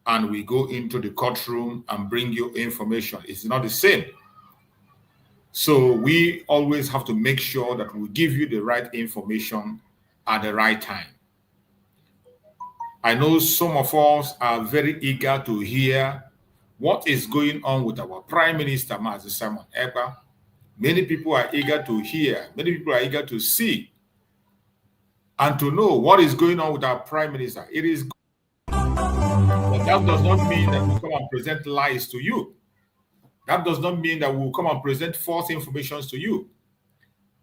and we go into the courtroom and bring you information. It's not the same. So we always have to make sure that we give you the right information at the right time. I know some of us are very eager to hear what is going on with our Prime Minister, Mazi Simon Ekpa. Many people are eager to hear, many people are eager to see and to know what is going on with our Prime Minister. It is good. But that does not mean that we come and present lies to you. That does not mean that we will come and present false information to you.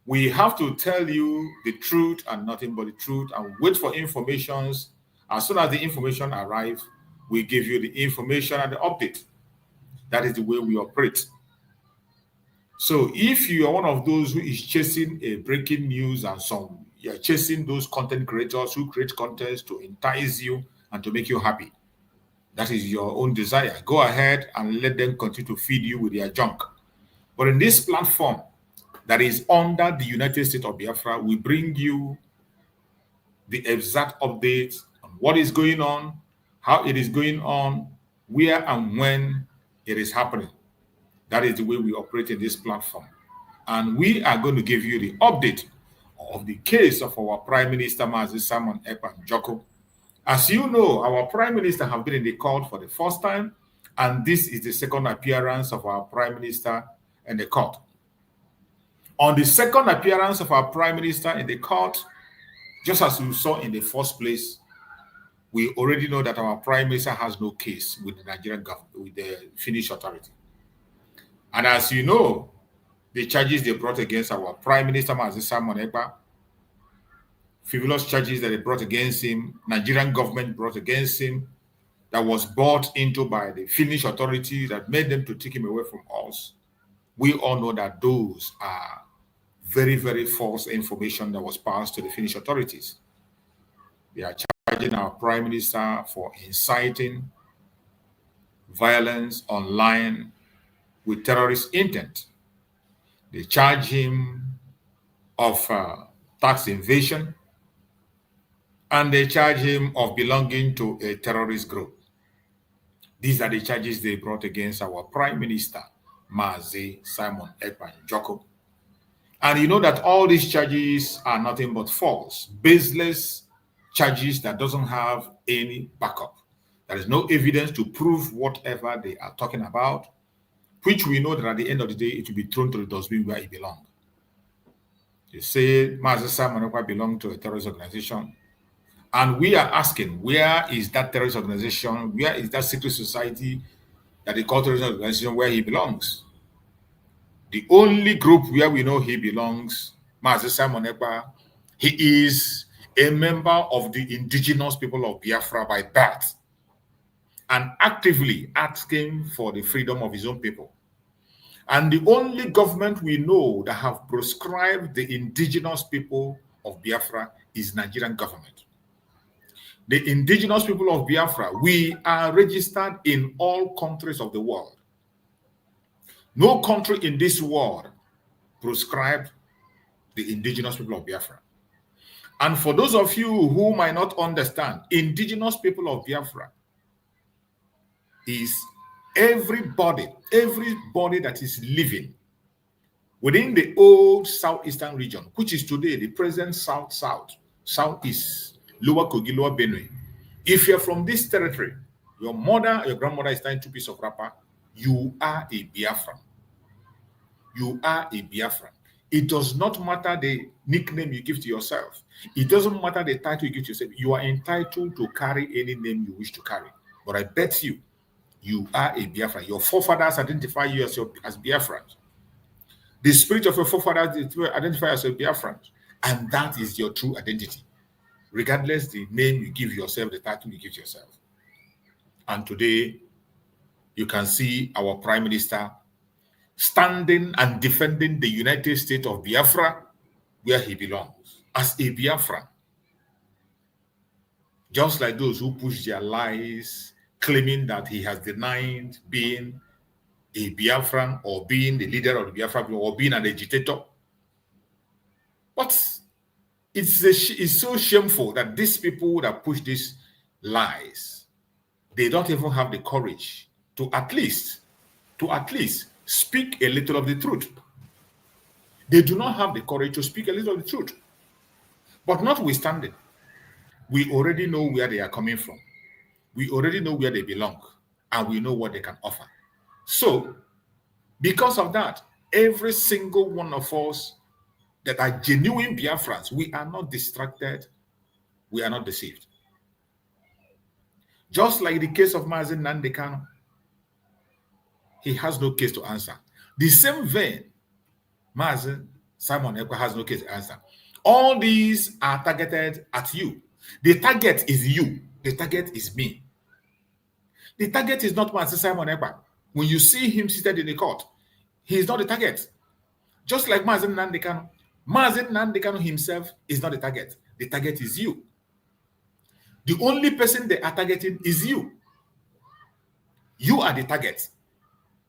We have to tell you the truth and nothing but the truth and wait for informations. As soon as the information arrives, we give you the information and the update. That is the way we operate. So if you are one of those who is chasing a breaking news and you're chasing those content creators who create content to entice you and to make you happy, that is your own desire. Go ahead and let them continue to feed you with their junk. But in this platform that is under the United States of Biafra, we bring you the exact updates on what is going on, how it is going on, where and when it is happening. That is the way we operate in this platform. And we are going to give you the update of the case of our Prime Minister, Mazi Simon Ekpa Njoku. As you know, our Prime Minister has been in the court for the first time, and this is the second appearance of our Prime Minister in the court. On the second appearance of our Prime Minister in the court, just as you saw in the first place, we already know that our prime minister has no case with the Nigerian government, with the Finnish authority. And as you know, the charges they brought against our prime minister, Simon Ekpa, frivolous charges that they brought against him, Nigerian government brought against him, that was bought into by the Finnish authority that made them to take him away from us. We all know that those are very, very false information that was passed to the Finnish authorities. They are charging our prime minister for inciting violence online with terrorist intent. They charge him of tax evasion, and they charge him of belonging to a terrorist group. These are the charges they brought against our prime minister, Simon Ekpa Njoku. And you know that all these charges are nothing but false, baseless charges that doesn't have any backup. There is no evidence to prove whatever they are talking about, which we know that at the end of the day, it will be thrown to the dustbin where it belongs. They say Simon Ekpa belongs to a terrorist organization. And we are asking, where is that terrorist organization? Where is that secret society that they call terrorist organization where he belongs? The only group where we know he belongs, Simon Ekpa, he is a member of the indigenous people of Biafra by birth and actively asking for the freedom of his own people. And the only government we know that have proscribed the indigenous people of Biafra is Nigerian government. The indigenous people of Biafra, we are registered in all countries of the world. No country in this world proscribed the indigenous people of Biafra. And for those of you who might not understand, indigenous people of Biafra is everybody that is living within the old southeastern region, which is today the present southeast, Lower Kogi, Lower Benue. If you're from this territory, your mother, your grandmother is tying two pieces of wrapper, you are a Biafran. You are a Biafran. It does not matter the nickname you give to yourself. It doesn't matter the title you give to yourself. You are entitled to carry any name you wish to carry. But I bet you, you are a Biafran. Your forefathers identify you as Biafrans. The spirit of your forefathers identify as a Biafran. And that is your true identity, regardless the name you give yourself, the title you give yourself. And today, you can see our Prime Minister standing and defending the United States of Biafra where he belongs, as a Biafran. Just like those who push their lies, claiming that he has denied being a Biafran or being the leader of the Biafra or being an agitator. But it's so shameful that these people that push these lies, they don't even have the courage to at least speak a little of the truth. They do not have the courage to speak a little of the truth. But notwithstanding, we already know where they are coming from. We already know where they belong, and we know what they can offer. So, because of that, every single one of us that are genuine Biafrans, we are not distracted, we are not deceived. Just like the case of Mazen Nandekano, he has no case to answer. The same vein, Mazen Simon Ekpa has no case to answer. All these are targeted at you. The target is you. The target is me. The target is not Mazen Simon Ekpa. When you see him seated in the court, he is not the target. Just like Mazen Nandekano himself is not the target. The target is you. The only person they are targeting is you. You are the target,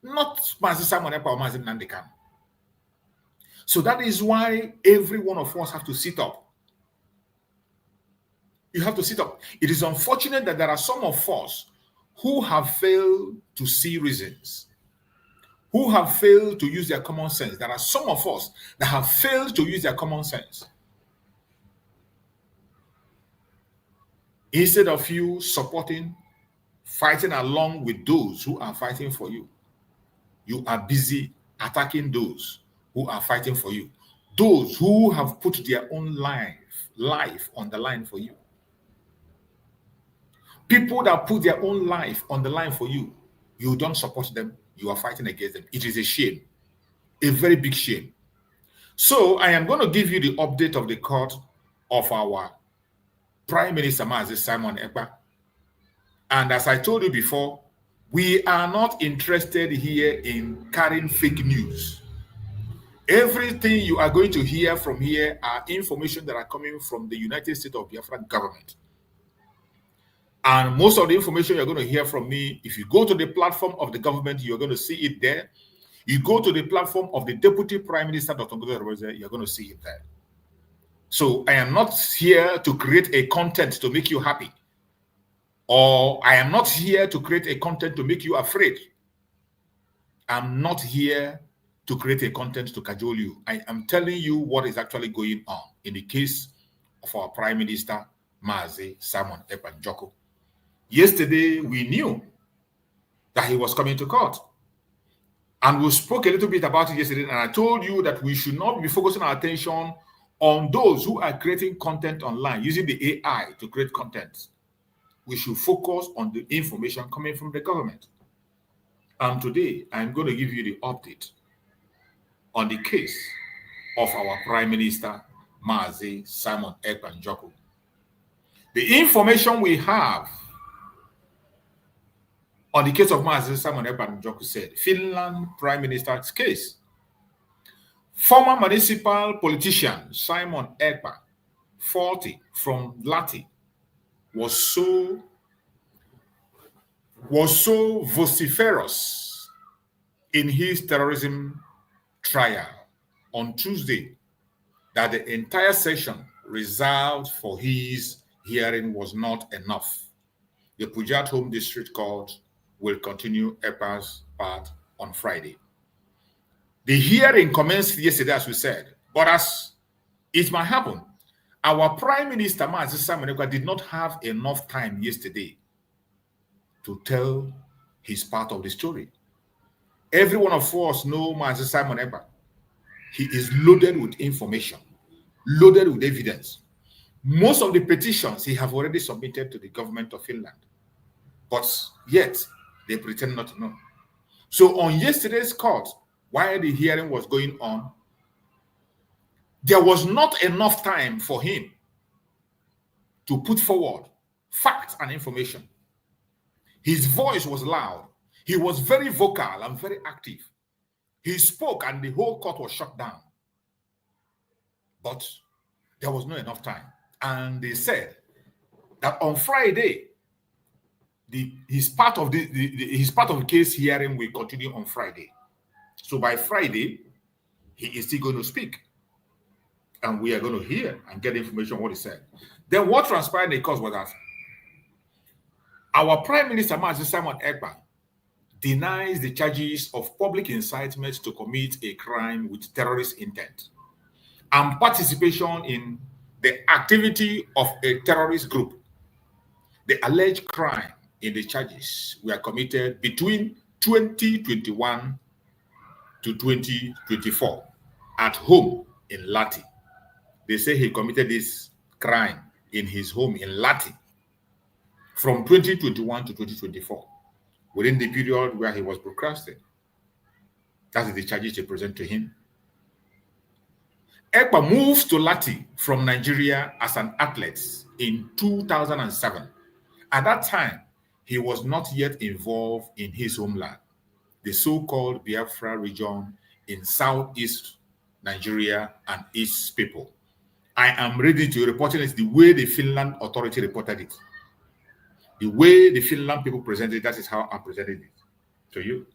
not Mazen Simon Ekpa or Mazen Nandekano. So that is why every one of us have to sit up. You have to sit up. It is unfortunate that there are some of us who have failed to see reasons, who have failed to use their common sense. There are some of us that have failed to use their common sense. Instead of you supporting, fighting along with those who are fighting for you, you are busy attacking those who are fighting for you, those who have put their own life on the line for you. People that put their own life on the line for you, you don't support them, you are fighting against them. It is a shame, a very big shame. So I am going to give you the update of the court of our Prime Minister Simon Ekpa. And as I told you before, we are not interested here in carrying fake news. Everything you are going to hear from here are information that are coming from the United States of Biafra government. And most of the information you're going to hear from me, if you go to the platform of the government, you're going to see it there. You go to the platform of the Deputy Prime Minister, Dr. Ngozi, you're going to see it there. So I am not here to create a content to make you happy. Or I am not here to create a content to make you afraid. I'm not here to create a content to cajole you. I am telling you what is actually going on in the case of our Prime Minister, Simon Ekpa Njoku. Yesterday, we knew that he was coming to court. And we spoke a little bit about it yesterday, and I told you that we should not be focusing our attention on those who are creating content online, using the AI to create content. We should focus on the information coming from the government. And today, I'm going to give you the update on the case of our Prime Minister, Simon Ekpa Njoku. The information we have on the case of Simon Ekpa Njoku said, Finland Prime Minister's case. Former municipal politician Simon Ekpa, 40, from Lati, was so vociferous in his terrorism trial on Tuesday that the entire session reserved for his hearing was not enough. The Pujat Home District Court will continue Ekpa's part on Friday. The hearing commenced yesterday, as we said, but as it might happen, our Prime Minister, Simon Ekpa, did not have enough time yesterday to tell his part of the story. Every one of us knows Simon Ekpa. He is loaded with information, loaded with evidence. Most of the petitions he have already submitted to the government of Finland, but yet they pretend not to know. So on yesterday's court, while the hearing was going on, there was not enough time for him to put forward facts and information. His voice was loud. He was very vocal and very active. He spoke and the whole court was shut down. But there was not enough time. And they said that on Friday, his part of the case hearing will continue on Friday. So by Friday, he is still going to speak. And we are going to hear and get information on what he said. Then what transpired in the court was that our Prime Minister, Simon Ekpa, denies the charges of public incitement to commit a crime with terrorist intent and participation in the activity of a terrorist group. The alleged crime in the charges were committed between 2021 to 2024 at home in Lati. They say he committed this crime in his home in Lati from 2021 to 2024, within the period where he was broadcasting. That is the charges they present to him. Ekpa moves to Lati from Nigeria as an athlete in 2007. At that time, he was not yet involved in his homeland, the so-called Biafra region in southeast Nigeria and its people. I am ready to report it the way the Finland authority reported it. The way the Finland people presented it, that is how I presented it to you.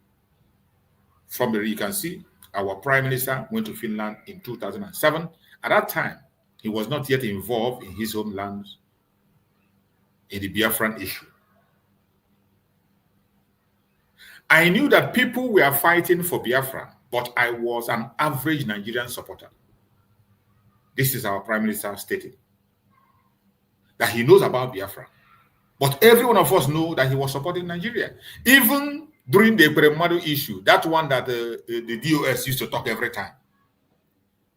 From there, you can see our Prime Minister went to Finland in 2007. At that time, he was not yet involved in his homeland in the Biafran issue. I knew that people were fighting for Biafra, but I was an average Nigerian supporter. This is our Prime Minister stating that he knows about Biafra. But every one of us know that he was supporting Nigeria. Even during the Ekpa issue, that one that the DOS used to talk every time,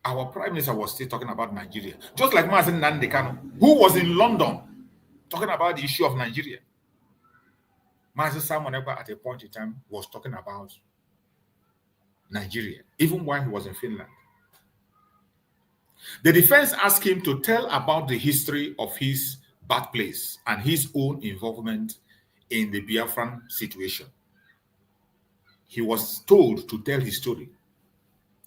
our Prime Minister was still talking about Nigeria. Just like Mazen Nandekano, who was in London talking about the issue of Nigeria. Master Simon Ekpa at a point in time was talking about Nigeria, even while he was in Finland. The defense asked him to tell about the history of his birthplace and his own involvement in the Biafran situation. He was told to tell his story.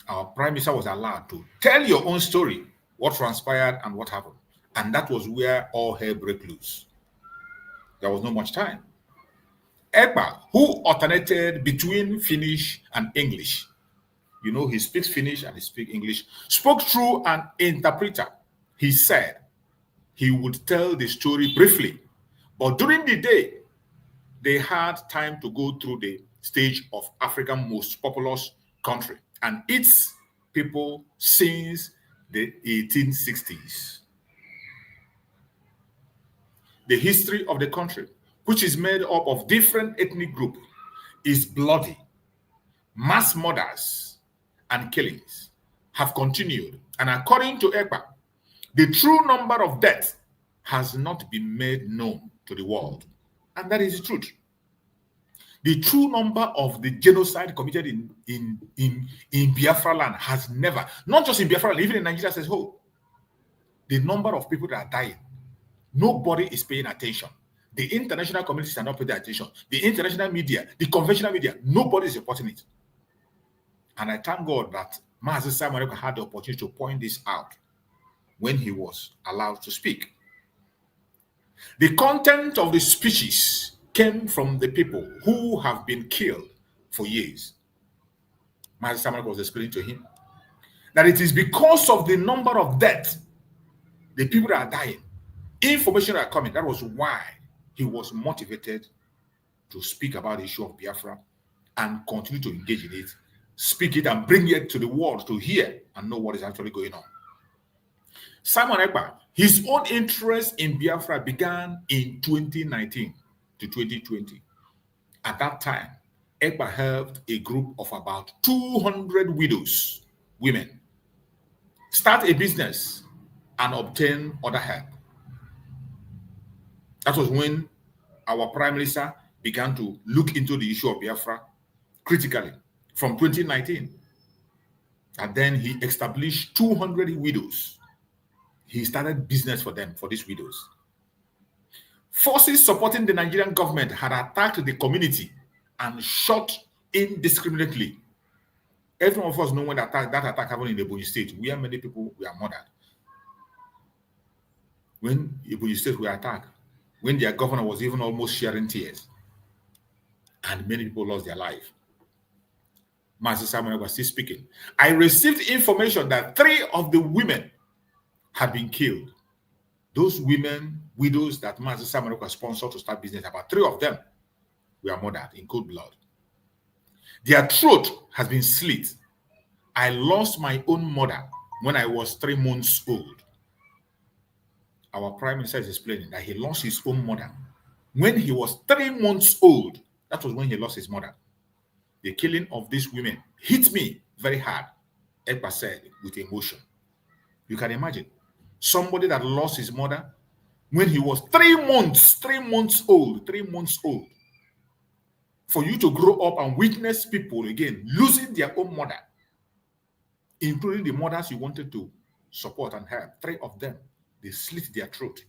Our prime minister was allowed to tell your own story, what transpired and what happened. And that was where all hell broke loose. There was not much time. Ekpa, who alternated between Finnish and English, you know, he speaks Finnish and he speaks English, spoke through an interpreter. He said he would tell the story briefly, but during the day, they had time to go through the stage of Africa's most populous country and its people since the 1860s. The history of the country, which is made up of different ethnic groups, is bloody. Mass murders and killings have continued, and according to Ekpa, the true number of deaths has not been made known to the world, and that is the truth. The true number of the genocide committed in Biafra land has never, not just in Biafra land, even in Nigeria as a whole, the number of people that are dying, nobody is paying attention. The international communities are not paying attention. The international media, the conventional media, nobody is reporting it. And I thank God that Master Simon Ekpa had the opportunity to point this out when he was allowed to speak. The content of the speeches came from the people who have been killed for years. Master Simon Ekpa was explaining to him that it is because of the number of deaths, the people that are dying, information that are coming. That was why he was motivated to speak about the issue of Biafra and continue to engage in it, speak it and bring it to the world to hear and know what is actually going on. Simon Ekpa, his own interest in Biafra began in 2019 to 2020. At that time, Ekpa helped a group of about 200 widows, women, start a business and obtain other help. That was when our prime minister began to look into the issue of Biafra critically from 2019. And then he established 200 widows. He started business for them, for these widows. Forces supporting the Nigerian government had attacked the community and shot indiscriminately. Every one of us know when that attack happened in the Ebonyi state, where many people were murdered. When Ebonyi state were attacked, when their governor was even almost shedding tears, and many people lost their life. Master Simon Ekpa was still speaking. I received information that 3 of the women had been killed. Those women, widows that Master Simon Ekpa sponsored to start business, about 3 of them were murdered in cold blood. Their throat has been slit. I lost my own mother when I was 3 months old. Our prime minister is explaining that he lost his own mother when he was 3 months old. That was when he lost his mother. The killing of these women hit me very hard, Ekpa said with emotion. You can imagine somebody that lost his mother when he was 3 months old. For you to grow up and witness people again losing their own mother, including the mothers you wanted to support and help. 3 of them, they slit their throat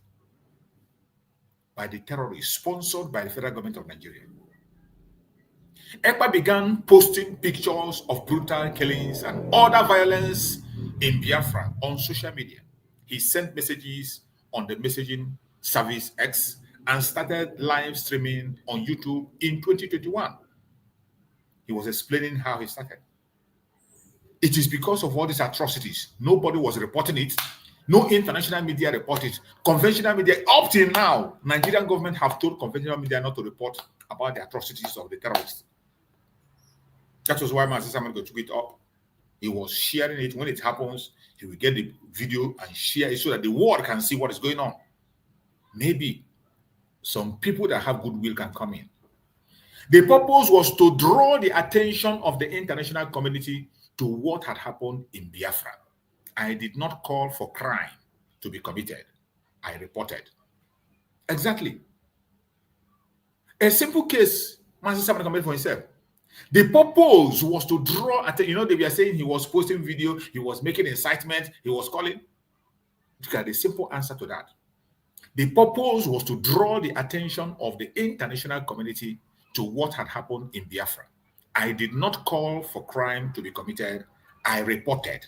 by the terrorists sponsored by the federal government of Nigeria. Ekpa began posting pictures of brutal killings and other violence in Biafra on social media. He sent messages on the messaging service X and started live streaming on YouTube in 2021. He was explaining how he started. It is because of all these atrocities. Nobody was reporting it. No international media reported it. Conventional media, up till now, Nigerian government have told conventional media not to report about the atrocities of the terrorists. That was why Master Simon took it up. He was sharing it. When it happens, he will get the video and share it so that the world can see what is going on. Maybe some people that have goodwill can come in. The purpose was to draw the attention of the international community to what had happened in Biafra. I did not call for crime to be committed. I reported. Exactly. A simple case, Master Simon can make for himself. The purpose was to draw attention. You know, they were saying he was posting video, he was making incitement, he was calling. Look at the simple answer to that. The purpose was to draw the attention of the international community to what had happened in Biafra. I did not call for crime to be committed. I reported.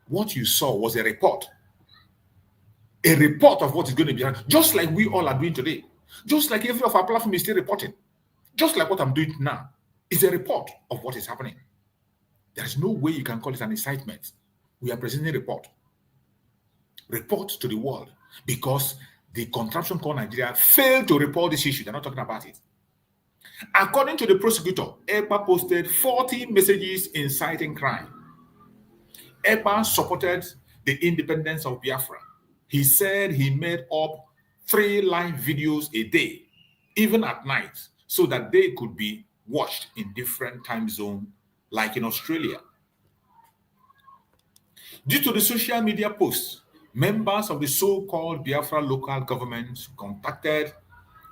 What you saw was a report. A report of what is going to be done, just like we all are doing today. Just like every of our platform is still reporting. Just like what I'm doing now. It's a report of what is happening. There's no way you can call it an incitement. We are presenting a report. Report to the world. Because the contraption called Nigeria failed to report this issue. They're not talking about it. According to the prosecutor, Ekpa posted 40 messages inciting crime. Ekpa supported the independence of Biafra. He said he made up 3 live videos a day, even at night, so that they could be watched in different time zones, like in Australia. Due to the social media posts, members of the so-called Biafra local government contacted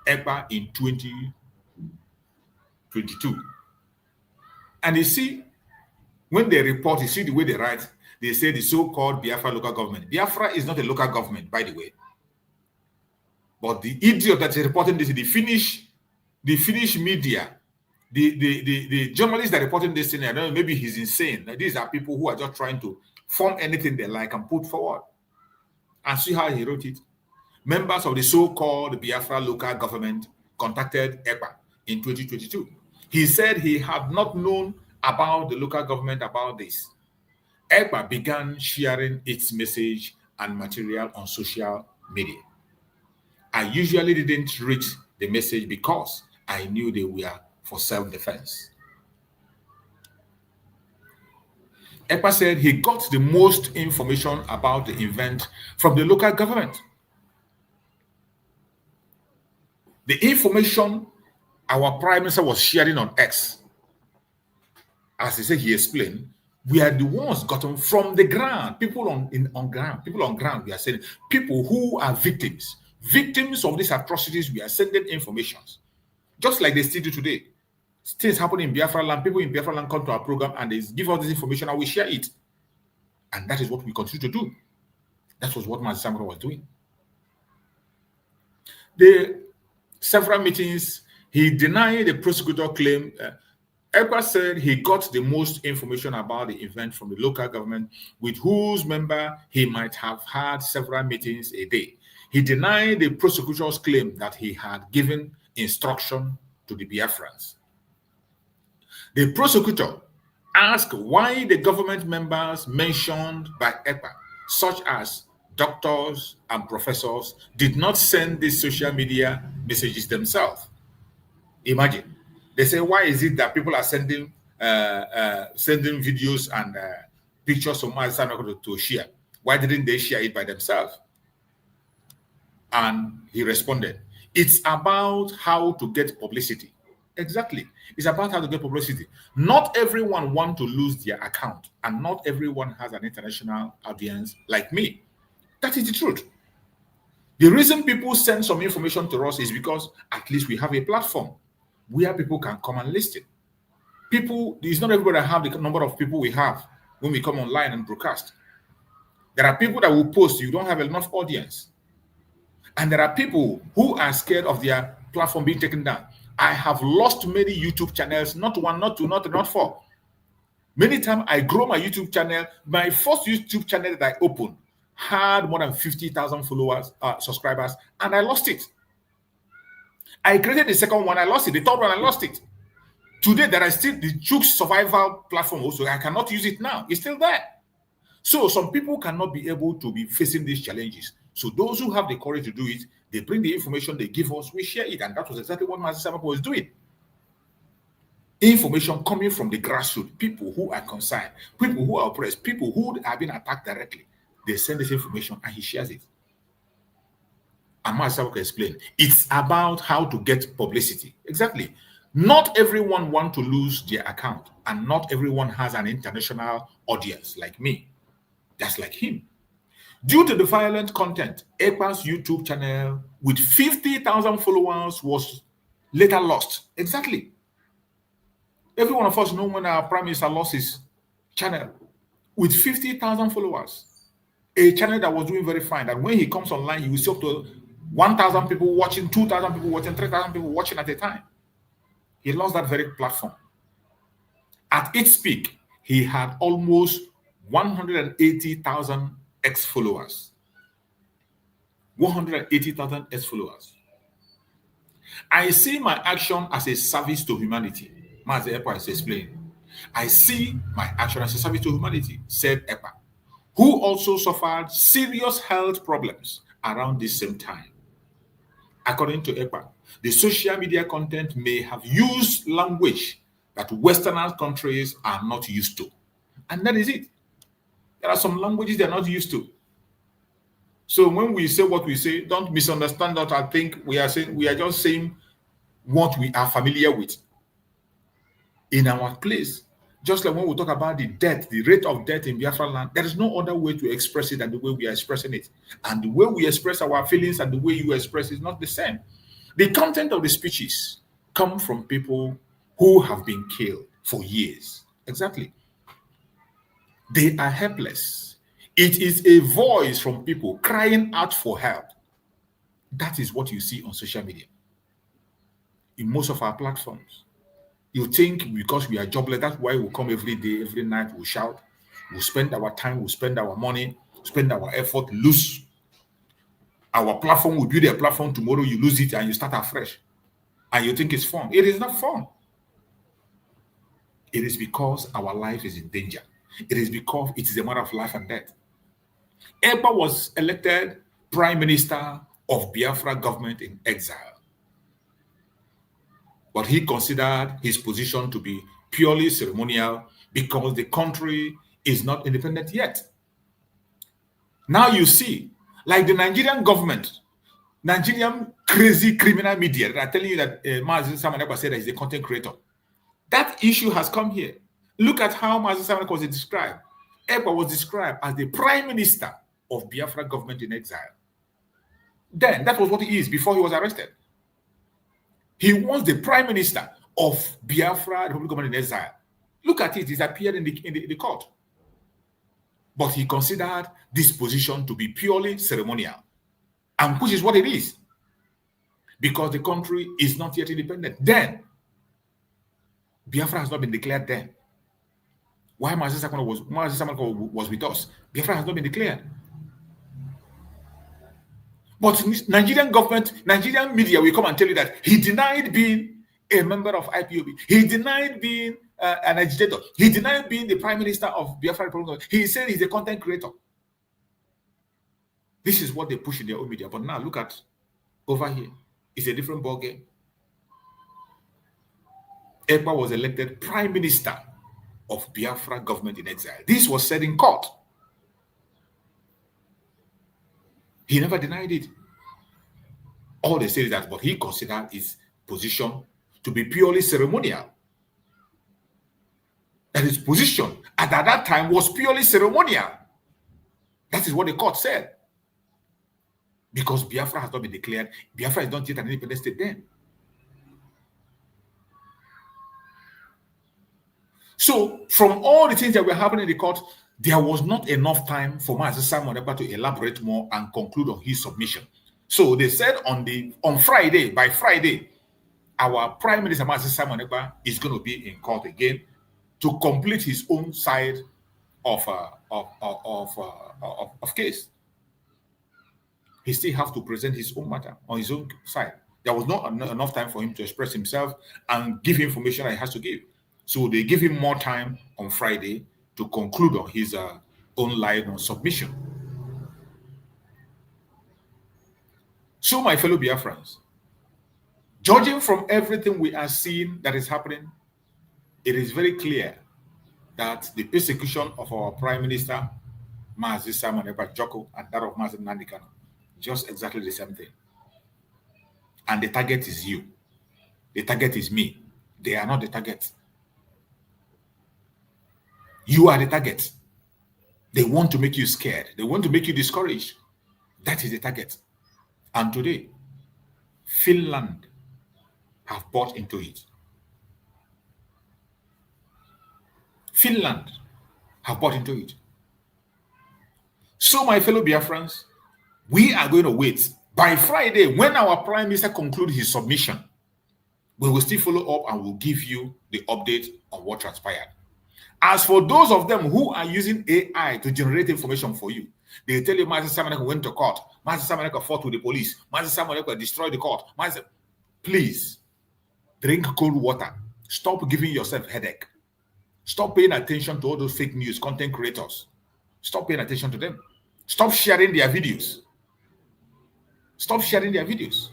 Ekpa in 2022. And you see, when they report, you see the way they write, they say the so-called Biafra local government. Biafra is not a local government, by the way. But the idiot that is reporting this, the Finnish media, the journalists that are reporting this thing, I don't know, maybe he's insane. These are people who are just trying to form anything they like and put forward. And see how he wrote it. Members of the so-called Biafra local government contacted Ekpa in 2022. He said he had not known about the local government about this. Ekpa began sharing its message and material on social media. I usually didn't read the message because I knew they were for self-defense. Ekpa said he got the most information about the event from the local government. The information our Prime Minister was sharing on X, as he said, he explained, we are the ones gotten from the ground. People on ground, we are saying, people who are victims of these atrocities, we are sending informations. Just like they still do today. Things happen in Biafra land, people in Biafra land come to our program and they give us this information and we share it. And that is what we continue to do. That was what Mazi Samra was doing. The several meetings, he denied the prosecutor claim. Ekpa said he got the most information about the event from the local government, with whose member he might have had several meetings a day. He denied the prosecutor's claim that he had given instruction to the Biafrans. The prosecutor asked why the government members mentioned by Ekpa, such as doctors and professors, did not send these social media messages themselves. Imagine. They say, why is it that people are sending videos and pictures of Mazi to share? Why didn't they share it by themselves? And he responded, it's about how to get publicity. Exactly. It's about how to get publicity. Not everyone wants to lose their account, and not everyone has an international audience like me. That is the truth. The reason people send some information to us is because at least we have a platform where people can come and listen. People, it's not everybody that have the number of people we have when we come online and broadcast. There are people that will post, you don't have enough audience. And there are people who are scared of their platform being taken down. I have lost many YouTube channels, not one, not two, not four. Many times I grow my YouTube channel. My first YouTube channel that I opened had more than 50,000 followers, subscribers, and I lost it. I created the second one, I lost it. The third one, I lost it. Today, there are still the Juke survival platform also. I cannot use it now. It's still there. So some people cannot be able to be facing these challenges. So those who have the courage to do it, they bring the information, they give us, we share it. And that was exactly what Mazi Samra was doing. Information coming from the grassroots, people who are concerned, people who are oppressed, people who have been attacked directly. They send this information and he shares it. And Mazi Samra explained, it's about how to get publicity. Exactly. Not everyone wants to lose their account, and not everyone has an international audience like me. That's like him. Due to the violent content, Ekpa's YouTube channel with 50,000 followers was later lost. Exactly. Every one of us know when our prime minister lost his channel with 50,000 followers, a channel that was doing very fine. And when he comes online, you will see up to 1,000 people watching, 2,000 people watching, 3,000 people watching at a time. He lost that very platform. At its peak, he had almost 180,000 ex-followers. 180,000 ex-followers. I see my action as a service to humanity. Mazi Ekpa is explaining. I see my action as a service to humanity, said Ekpa, who also suffered serious health problems around the same time. According to Ekpa, the social media content may have used language that Western countries are not used to. And that is it. There are some languages they're not used to. So when we say what we say, don't misunderstand that. I think we are just saying what we are familiar with in our place. Just like when we talk about the death, the rate of death in Biafran land, there is no other way to express it than the way we are expressing it. And the way we express our feelings and the way you express is not the same. The content of the speeches come from people who have been killed for years. Exactly. They are helpless. It is a voice from people crying out for help. That is what you see on social media. In most of our platforms. You think because we are jobless, that's why we come every day, every night, we shout, we spend our time, we spend our money, spend our effort, lose. Our platform, we build a platform, tomorrow you lose it and you start afresh. And you think it's fun. It is not fun. It is because our life is in danger. It is because it is a matter of life and death. Ekpa was elected Prime Minister of Biafra government in exile. But he considered his position to be purely ceremonial because the country is not independent yet. Now you see, like the Nigerian government, Nigerian crazy criminal media that are telling you that Simon Ekpa said that he's a content creator. That issue has come here. Look at how Simon Ekpa was described. Ekpa was described as the Prime Minister of Biafra government in exile. Then that was what he is before he was arrested. He was the Prime Minister of Biafra Republic government in exile. Look at it, it appeared in the court. But he considered this position to be purely ceremonial, and which is what it is. Because the country is not yet independent. Then, Biafra has not been declared then. Why Simon Ekpa was with us? Biafra has not been declared. But Nigerian government, Nigerian media will come and tell you that he denied being a member of IPOB. He denied being an agitator. He denied being the Prime Minister of Biafra Republic. He said he's a content creator. This is what they push in their own media. But now look at over here. It's a different ballgame. Ekpa was elected Prime Minister of Biafra government in exile. This was said in court. He never denied it. All they say is that what he considered his position to be purely ceremonial. That his position at that time was purely ceremonial. That is what the court said. Because Biafra has not been declared. Biafra is not yet an independent state then. So, from all the things that were happening in the court, there was not enough time for Simon Ekpa to elaborate more and conclude on his submission. So they said on Friday, by Friday, our Prime Minister Simon Ekpa is going to be in court again to complete his own side of case. He still has to present his own matter on his own side. There was not enough time for him to express himself and give information that he has to give. So they give him more time on Friday to conclude on his own line on submission. So, my fellow Biafrans, judging from everything we are seeing that is happening, it is very clear that the persecution of our Prime Minister, Simon Ekpa, and that of Nnamdi Kanu, just exactly the same thing. And the target is you. The target is me. They are not the target. You are the target. They want to make you scared. They want to make you discouraged. That is the target. And today, Finland have bought into it. Finland have bought into it. So, my fellow Biafrans, we are going to wait. By Friday, when our Prime Minister concludes his submission, we will still follow up and we'll give you the update on what transpired. As for those of them who are using AI to generate information for you, they tell you Mazi Simon Ekpa went to court, Mazi Simon Ekpa fought with the police, Mazi Simon Ekpa destroyed the court. Please, drink cold water. Stop giving yourself headache. Stop paying attention to all those fake news content creators. Stop paying attention to them. Stop sharing their videos. Stop sharing their videos.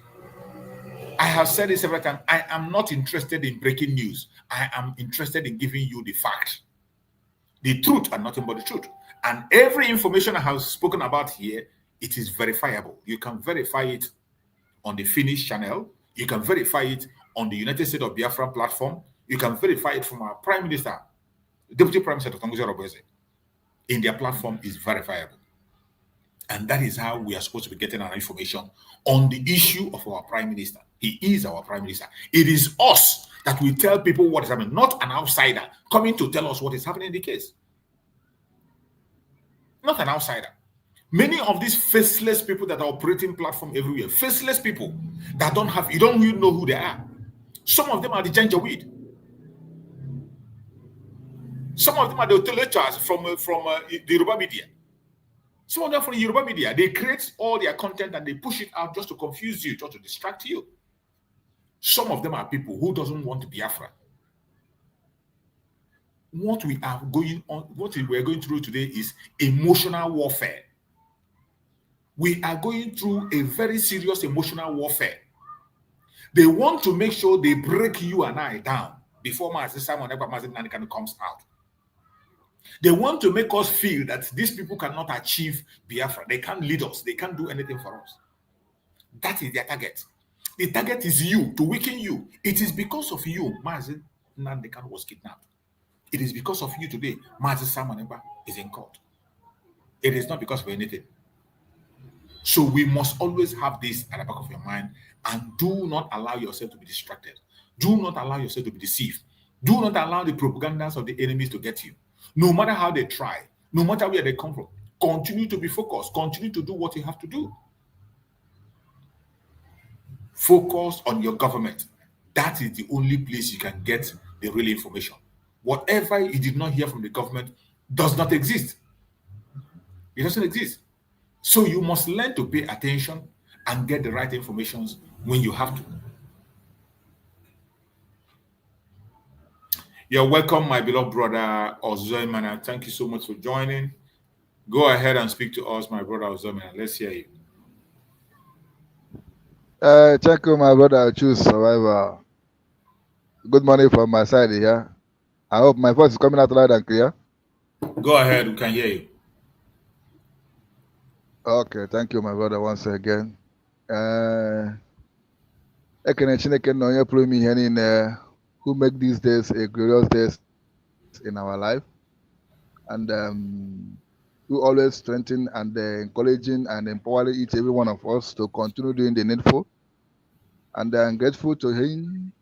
I have said this several times. I am not interested in breaking news. I am interested in giving you the facts, the truth, and nothing but the truth. And every information I have spoken about here, it is verifiable. You can verify it on the Finnish channel. You can verify it on the United States of Biafra platform. You can verify it from our Prime Minister, Deputy Prime Minister Tonguzi Robeze. In their platform is verifiable. And that is how we are supposed to be getting our information on the issue of our Prime Minister. He is our Prime Minister. It is us that will tell people what is happening, not an outsider coming to tell us what is happening in the case. Not an outsider. Many of these faceless people that are operating platform everywhere, faceless people that you don't even know who they are. Some of them are the Janjaweed. Some of them are the intellectuals from the Yoruba media. Some of them from the Yoruba media, they create all their content and they push it out just to confuse you, just to distract you. Some of them are people who doesn't want Biafra. What we are going through today is emotional warfare. We are going through a very serious emotional warfare. They want to make sure they break you and I down before Simon Ekpa comes out. They want to make us feel that these people cannot achieve Biafra. They can't lead us. They can't do anything for us. That is their target. The target is you, to weaken you. It is because of you Mazi Nandekan was kidnapped. It is because of you today Mazi Simon Ekpa is in court. It is not because of anything. So we must always have this at the back of your mind and do not allow yourself to be distracted. Do not allow yourself to be deceived. Do not allow the propagandas of the enemies to get you. No matter how they try, no matter where they come from, continue to be focused. Continue to do what you have to do. Focus on your government. That is the only place you can get the real information. Whatever you did not hear from the government does not exist. It doesn't exist. So you must learn to pay attention and get the right information when you have to. You're welcome, my beloved brother Ozoimana. Thank you so much for joining. Go ahead and speak to us, my brother Ozoimana. Let's hear you. Thank you, my brother. Choose survivor. Good morning from my side here. I hope my voice is coming out loud and clear. Go ahead, we can hear you. Okay, thank you, my brother, once again. Who make these days a glorious days in our life, and who always strengthen and encouraging and empowering each every one of us to continue doing the needful. And I'm grateful to him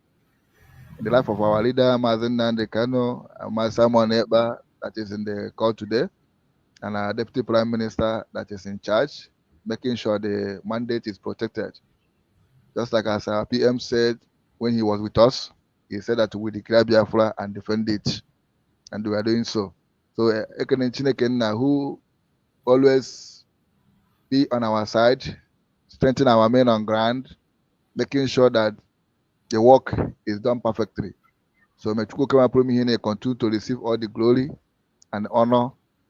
in the life of our leader, Mazi Nandekano, and Simon Ekpa, that is in the call today, and our Deputy Prime Minister that is in charge, making sure the mandate is protected. Just like as our PM said when he was with us, he said that we declare Biafra and defend it, and we are doing so. So Ekene Chineke, who always be on our side, strengthen our men on ground, making sure that the work is done perfectly. So Mechuku Kema Promi continue to receive all the glory and honor,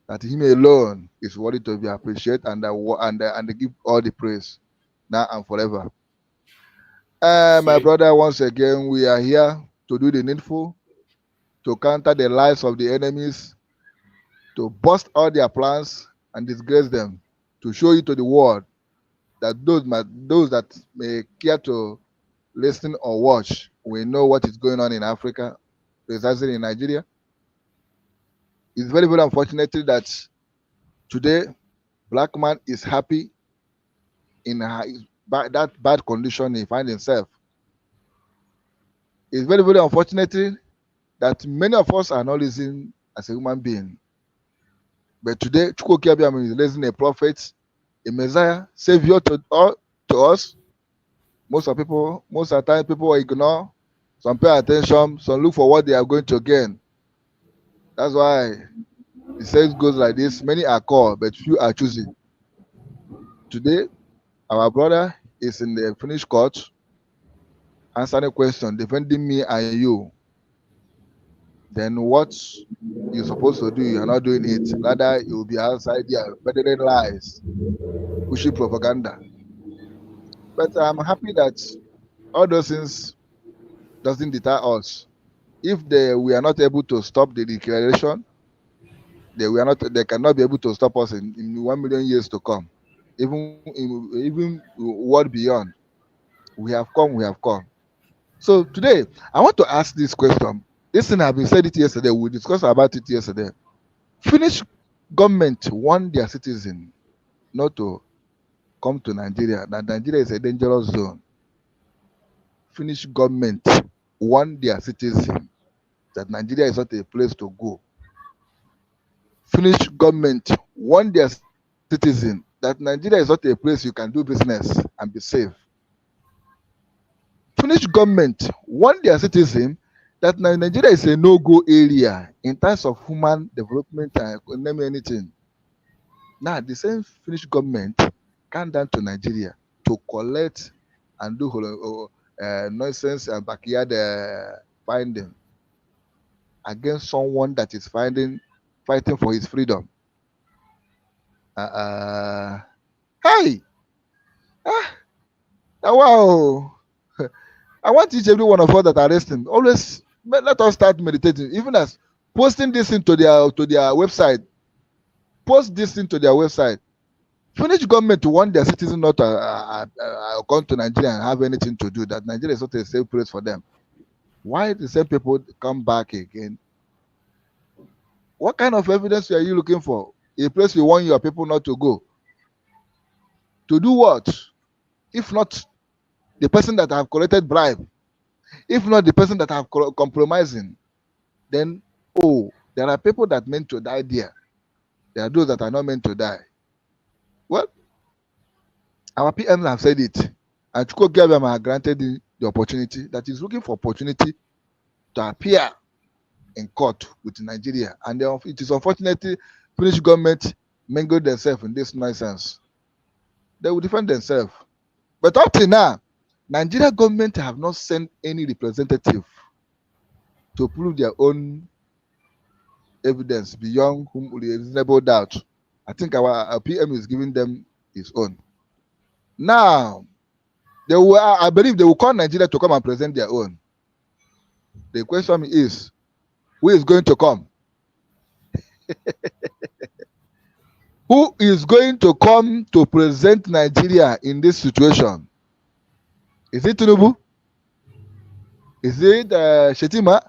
that him alone is worthy to be appreciated and give all the praise now and forever. My brother, once again, we are here to do the needful, to counter the lies of the enemies, to bust all their plans and disgrace them, to show it to the world that those that may care to listen or watch, we know what is going on in Africa, precisely in Nigeria. It's very, very unfortunate that today, black man is happy in that bad condition he finds himself. It's very, very unfortunate that many of us are not listening as a human being. But today, Chukwukabiam is raising a prophet, a Messiah, Savior to us. Most of the time, people ignore. Some pay attention. Some look for what they are going to gain. That's why the saying goes like this: many are called, but few are choosing. Today, our brother is in the finished court, answering a question, defending me and you. Then what you're supposed to do, you're not doing it. Rather, you'll be outside there, peddling lies, pushing propaganda. But I'm happy that all those things doesn't deter us. If we are not able to stop the declaration, they cannot be able to stop us in 1 million years to come. Even world beyond. We have come. So today, I want to ask this question. This thing I've been said it yesterday. We discussed about it yesterday. Finnish government want their citizen not to come to Nigeria. That Nigeria is a dangerous zone. Finnish government want their citizen that Nigeria is not a place to go. Finnish government want their citizen that Nigeria is not a place you can do business and be safe. Finnish government want their citizen that Nigeria is a no-go area in terms of human development and name anything. Now, the same Finnish government come down to Nigeria to collect and do nonsense and backyard finding against someone that is fighting for his freedom. Hey! Wow! I want each every one of us that are listening, always let us start meditating, even as posting this into their website. Post this into their website. Finnish government want their citizens not to come to Nigeria and have anything to do. That Nigeria is not a safe place for them. Why the same people come back again? What kind of evidence are you looking for? A place you want your people not to go. To do what? If not the person that have collected bribe, if not the person that have compromising, then there are people that meant to die there. There are those that are not meant to die. Well, our PM have said it, and Chukwukabiam have granted the opportunity that is looking for opportunity to appear in court with Nigeria, and it is unfortunately Finnish government mingled themselves in this nonsense. They will defend themselves, but up till now, Nigeria government have not sent any representative to prove their own evidence beyond whom reasonable doubt. I think our PM is giving them his own. Now, I believe they will call Nigeria to come and present their own. The question is, who is going to come? Who is going to come to present Nigeria in this situation? Is it Tinubu? Is it Shetima?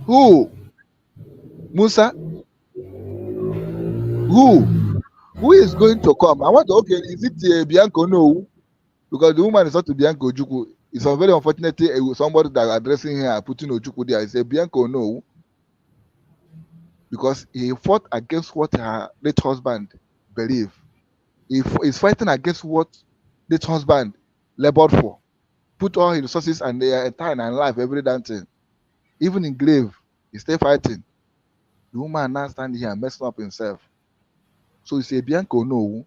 Who? Musa? Who? Who is going to come? I want to, is it Bianco? No, because the woman is not Bianco Ojukwu. It's very unfortunate somebody that addressing her putting Ojukwu there. It's a Bianco no, because he fought against what her late husband believed. He's fighting against what late husband labored for. Put all his resources and their time and life, every damn thing. Even in grave, he's still fighting. The woman now standing here messing up himself. So it's a Bianco no.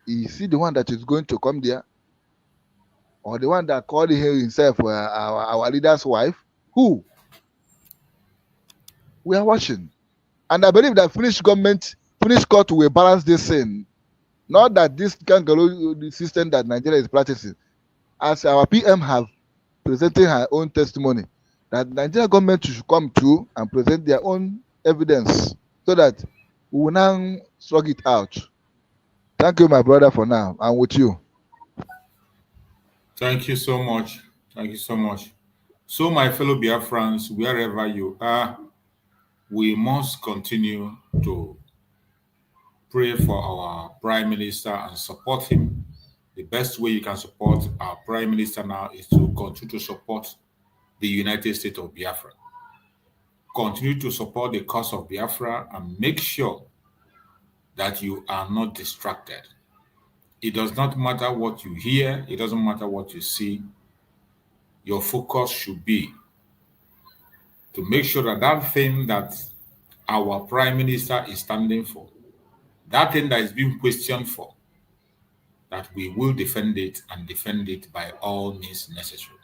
Is he the one that is going to come there? Or the one that called himself our leader's wife? Who? We are watching. And I believe that Finnish court will balance this thing. Not that this kangaroo system that Nigeria is practicing. As our PM have presented her own testimony, that Nigeria government should come through and present their own evidence so that we will now slug it out. Thank you, my brother, for now. I'm with you. Thank you so much. Thank you so much. So, my fellow Biafrans, wherever you are, we must continue to pray for our Prime Minister and support him the best way you can support our Prime Minister now is to continue to support the United States of Biafra. Continue to support the cause of Biafra and make sure that you are not distracted. It does not matter what you hear, it doesn't matter what you see. Your focus should be to make sure that that thing that our Prime Minister is standing for, that thing that is being questioned for, that we will defend it and defend it by all means necessary.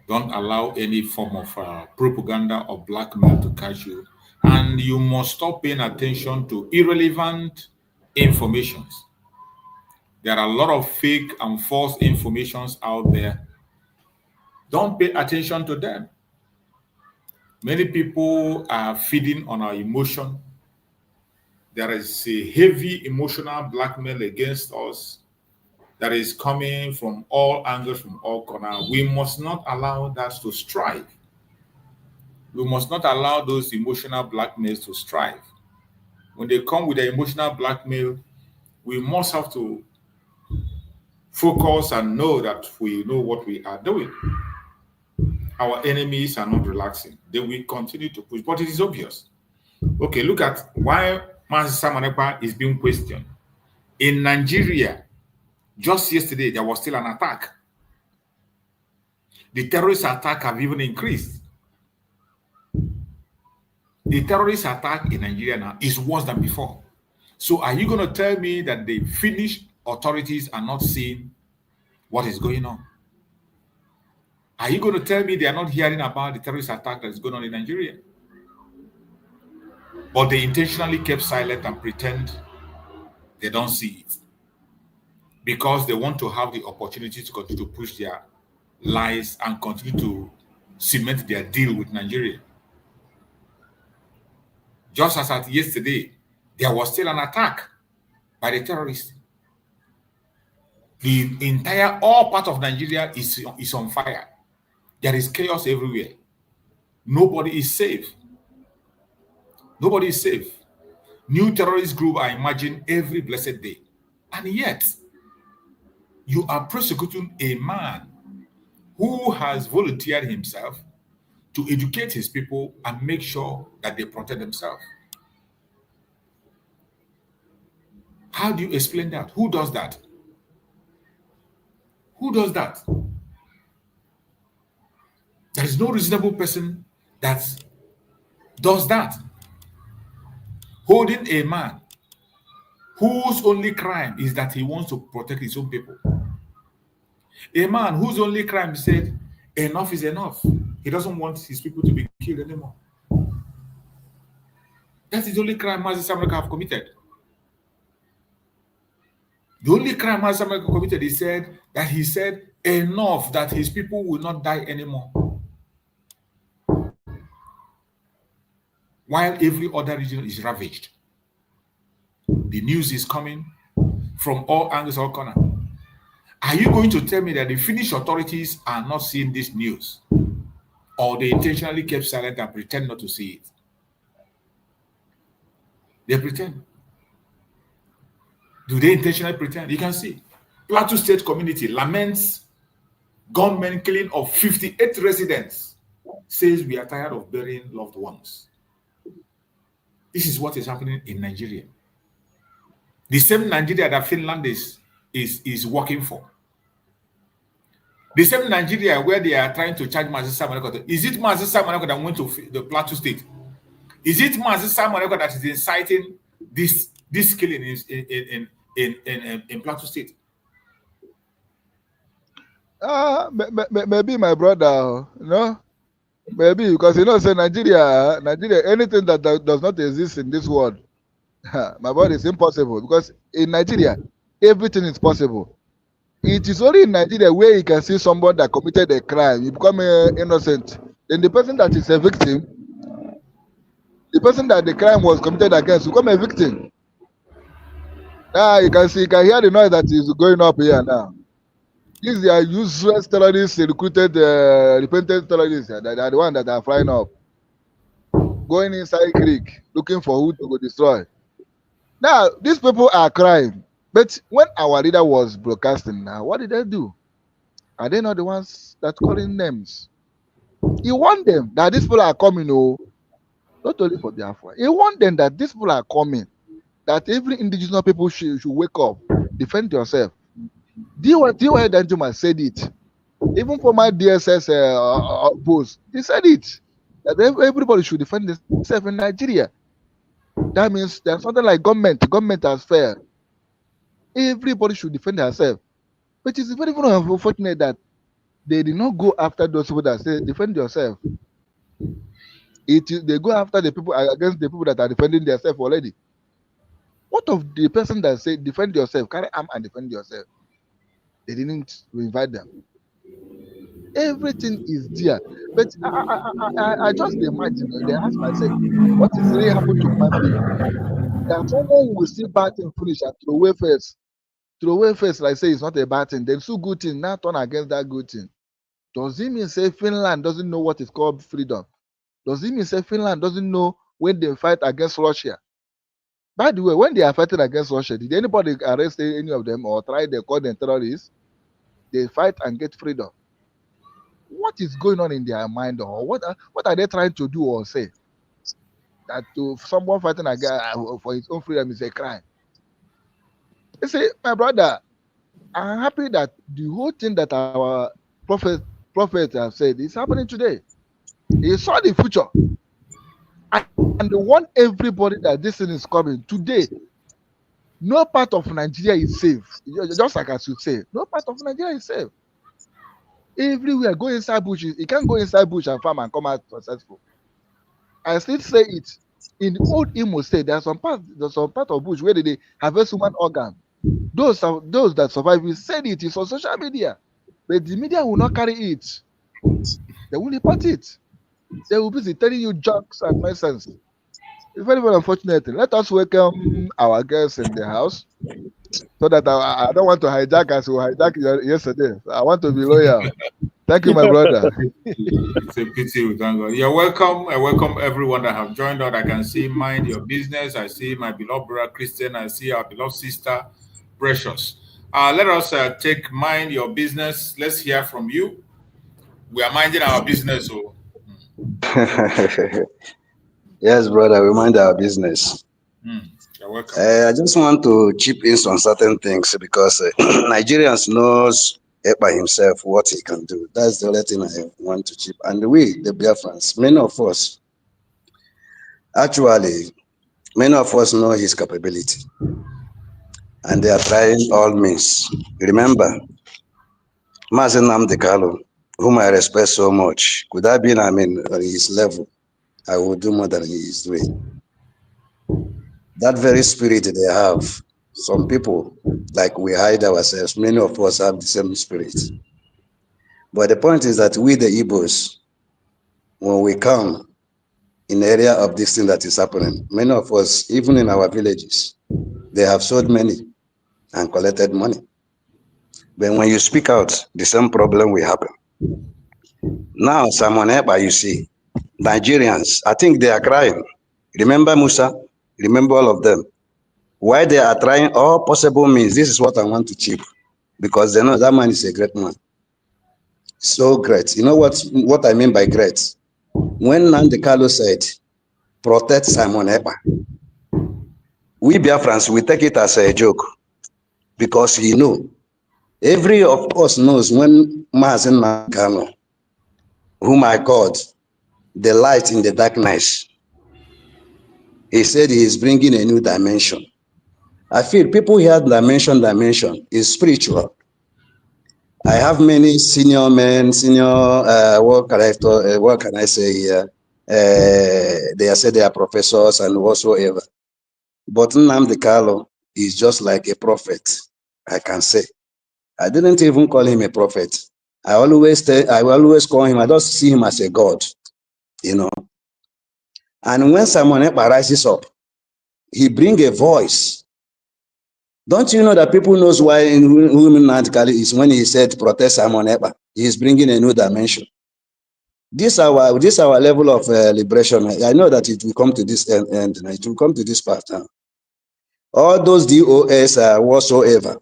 Don't allow any form of propaganda or blackmail to catch you. And you must stop paying attention to irrelevant informations. There are a lot of fake and false informations out there. Don't pay attention to them. Many people are feeding on our emotion. There is a heavy emotional blackmail against us that is coming from all angles, from all corners. We must not allow that to strive. We must not allow those emotional blackmails to strive. When they come with the emotional blackmail, we must have to focus and know that we know what we are doing. Our enemies are not relaxing. They will continue to push, but it is obvious. Okay, look at why Master Simon Ekpa is being questioned. In Nigeria, just yesterday, there was still an attack. The terrorist attack have even increased. The terrorist attack in Nigeria now is worse than before. So are you going to tell me that the Finnish authorities are not seeing what is going on? Are you going to tell me they are not hearing about the terrorist attack that is going on in Nigeria? But they intentionally kept silent and pretend they don't see it, because they want to have the opportunity to continue to push their lies and continue to cement their deal with Nigeria. Just as at yesterday, there was still an attack by the terrorists. The entire, all part of Nigeria is on fire. There is chaos everywhere. Nobody is safe. Nobody is safe. New terrorist group are emerging every blessed day. And yet, you are prosecuting a man who has volunteered himself to educate his people and make sure that they protect themselves. How do you explain that? Who does that? Who does that? There is no reasonable person that does that. Holding a man whose only crime is that he wants to protect his own people. A man whose only crime said, enough is enough. He doesn't want his people to be killed anymore. That is the only crime Mazi Simon Ekpa have committed. The only crime Mazi Simon Ekpa committed is that he said enough, that his people will not die anymore. While every other region is ravaged. The news is coming from all angles, all corners. Are you going to tell me that the Finnish authorities are not seeing this news? Or they intentionally kept silent and pretend not to see it? They pretend. Do they intentionally pretend? You can see. Plateau State community laments gunmen killing of 58 residents. Says we are tired of burying loved ones. This is what is happening in Nigeria. The same Nigeria that Finland is working for. The same Nigeria where they are trying to charge Mazi Simon Ekpa. Is it Mazi Simon Ekpa that went to the Plateau State? Is it Mazi Simon Ekpa that is inciting this killing in Plateau State? Maybe my brother, maybe, because say Nigeria, anything that does not exist in this world, my brother, is impossible, because in Nigeria, everything is possible. It is only in Nigeria where you can see someone that committed a crime, you become innocent. Then the person that is a victim, the person that the crime was committed against, become a victim. Now you can hear the noise that is going up here now. These are useless terrorists, recruited, repentant terrorists. They are the ones that are flying up, going inside Greek, looking for who to go destroy. Now, these people are crying. But when our leader was broadcasting now, what did they do? Are they not the ones that calling names? He warned them that these people are coming, oh, not only for Biafra. He warned them that these people are coming, that every indigenous people should wake up, defend yourself. DY Danjuma said it. Even for my DSS post, he said it. That everybody should defend themselves in Nigeria. That means there's something like government. Government has failed. Everybody should defend themselves. Which is very, very unfortunate that they did not go after those people that say defend yourself. They go after the people against the people that are defending themselves already. What of the person that say defend yourself, carry arm and defend yourself? They didn't invite them. Everything is there, but I just imagine. They ask myself, what is really happened to human being? That someone will see bad thing finish and throw away first, like say it's not a bad thing. Then do good thing, now turn against that good thing. Does it mean say Finland doesn't know what is called freedom? Does it mean say Finland doesn't know when they fight against Russia? By the way, when they are fighting against Russia, did anybody arrest any of them or try they call them terrorists? They fight and get freedom. What is going on in their mind, or what are they trying to do or say? That to someone fighting against for his own freedom is a crime. You see, my brother, I'm happy that the whole thing that our prophet have said is happening today. He saw the future and they want everybody that this thing is coming today. No part of Nigeria is safe. Just like I should say, no part of Nigeria is safe. Everywhere, go inside bush. You can't go inside bush and farm and come out successful. I still say it. In the old Imo State, there's some part of bush where they harvest human organ. Those that survive will say it is on social media, but the media will not carry it. They will report it. They will be telling you jokes and nonsense. It's very, very unfortunate. Let us welcome our guests in the house, so that I don't want to hijack as we hijacked yesterday. I want to be loyal. Thank you, my brother. It's a pity we can't go. You're welcome. I welcome everyone that have joined us. I can see Mind Your Business. I see my beloved brother Christian. I see our beloved sister Precious. Let us take Mind Your Business. Let's hear from you. We are minding our business. So. Yes, brother, we mind our business. You're welcome. I just want to chip in on certain things because Nigerians knows Ekpa himself what he can do. That's the only thing I want to chip. And we, the Biafrans, many of us know his capability. And they are trying all means. Remember, Mazen Nnamdi Kanu, whom I respect so much, could have been, on his level, I would do more than he is doing. That very spirit they have, some people, like we hide ourselves, many of us have the same spirit. But the point is that we, the Igbos, when we come in the area of this thing that is happening, many of us, even in our villages, they have sold many and collected money. But when you speak out, the same problem will happen. Now, Simon Ekpa, you see, Nigerians, I think they are crying. Remember Musa? Remember all of them. Why they are trying all possible means, this is what I want to chip. Because they know that man is a great man. So great. You know what I mean by great? When Nnamdi Kanu said, protect Simon Ekpa, we Biafrans, we take it as a joke. Because he know. Every of us knows when Mazen Nnamdi Kanu, whom I called the light in the darkness, he said he is bringing a new dimension. I feel people hear dimension is spiritual. I have many senior men, what can I say here? They say they are professors and whatsoever. But Nnamdi Kanu is just like a prophet, I can say. I didn't even call him a prophet. I always call him, I just see him as a God, you know. And when Simon Ekpa rises up, he brings a voice. Don't you know that people knows why whom Nnamdi Kanu is when he said protest Simon Ekpa? He is bringing a new dimension. This our level of liberation. I know that it will come to this end. It will come to this part now. All those DOS whatsoever,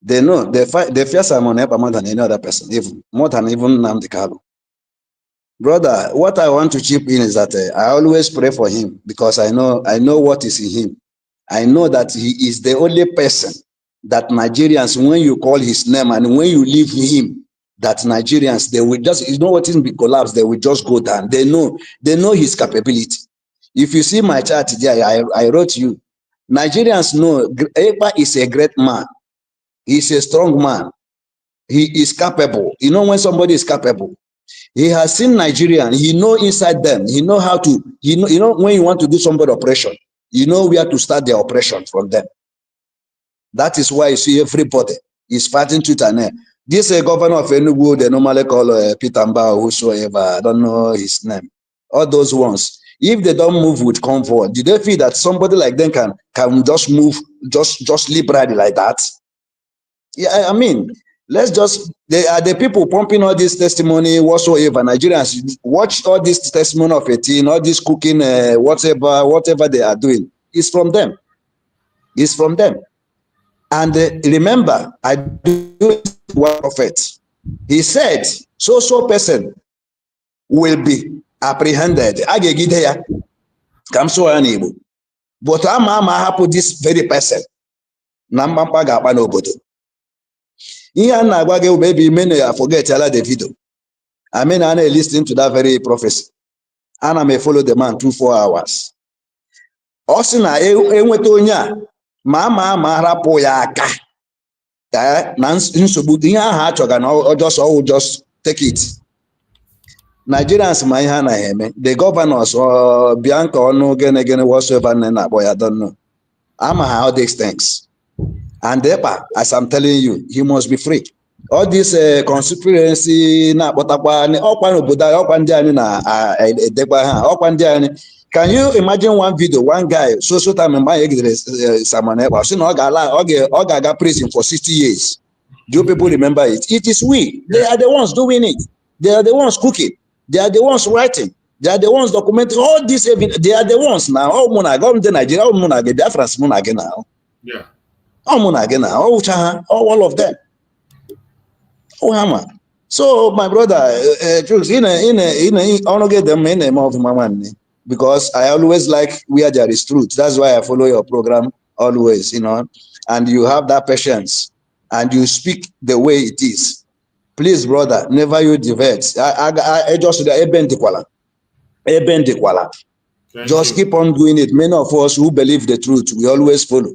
they know they fear Simon Ekpa more than any other person, even more than even Nnamdi Kanu. Brother, what I want to chip in is that I always pray for him because I know what is in him. I know that he is the only person that Nigerians, when you call his name and when you leave him, that Nigerians, they will just, you know what is be collapse, they will just go down. They know his capability. If you see my chart there, I wrote you, Nigerians know Ekpa is a great man. He's a strong man. He is capable. You know when somebody is capable, he has seen Nigerian. He know inside them. He know how to. You know when you want to do somebody operation, you know where to start the operation from them. That is why you see everybody is fighting tooth and nail. This governor of Enugu, they normally call Peter Mbao, whosoever. I don't know his name. All those ones. If they don't move with convoy, do they feel that somebody like them can just move just liberally like that? Yeah, I mean, let's just, they are the people pumping all this testimony whatsoever. Nigerians watch all this testimony of 18, all this cooking, whatever they are doing. It's from them. It's from them. And remember, I do one prophet. He said, so person will be apprehended. But I'm happy this very person. Nambampa ga n'obodo. Ihe a na-agwa gị maybe many forget ala the video. I mean, I listening to that very prophecy. And I follow the man 2-4 hours. Ọ sị na enweta onye a ma harapụ ya aka. Na nsogbu ihe ahụ achọga na just take it. Nigerians ma ihe na eme. The governors or Bianca ọnụ gene whatsoever na-akpọ ya, don't know. Ama how these things. And Ekpa, as I'm telling you, he must be free. All this conspiracy na botakwa ọkwa n'obodo ọkwa ndị anyị na edekwa ha ọkwa ndị anyị. Can you imagine one video, one guy so time mgbe anyị egidere Simon Ekpa sị na ọ ga-aga prison for 60 years. Do you people remember it? It is we. They are the ones doing it. They are the ones cooking. They are the ones writing. They are the ones documenting all this evidence. They are the ones now. All muna go to Nigeria. All muna get Biafrans muna get now. Yeah. All muna get now. All of them. Oh, hammer. So my brother, I get them in the of my money because I always like where there is truth. That's why I follow your program always, and you have that patience and you speak the way it is. Please, brother, never you divert. I just just keep on doing it. Many of us who believe the truth, we always follow.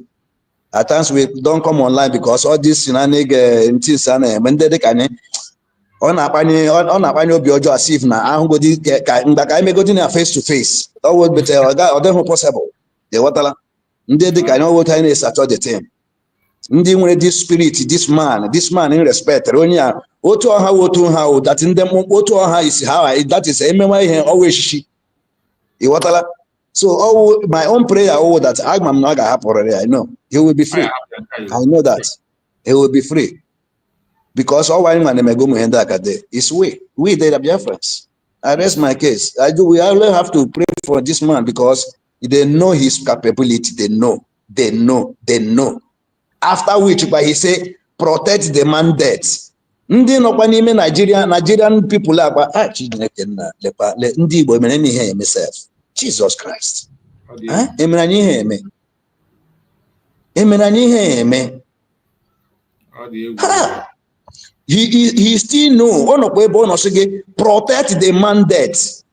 At times we don't come online because all this things on obi as if na face to face. That would be possible. The watala. The thing. This spirit, this man in respect. That in them is how that is always she. So my own prayer that I'm not gonna happen already. I know he will be free. I know that he will be free because all I is we they are Biafrans. I rest my case. We only have to pray for this man because they know his capability. They know. After which, but he say protect the mandate. Nigerian people are Jesus Christ. He still know protect the mandate.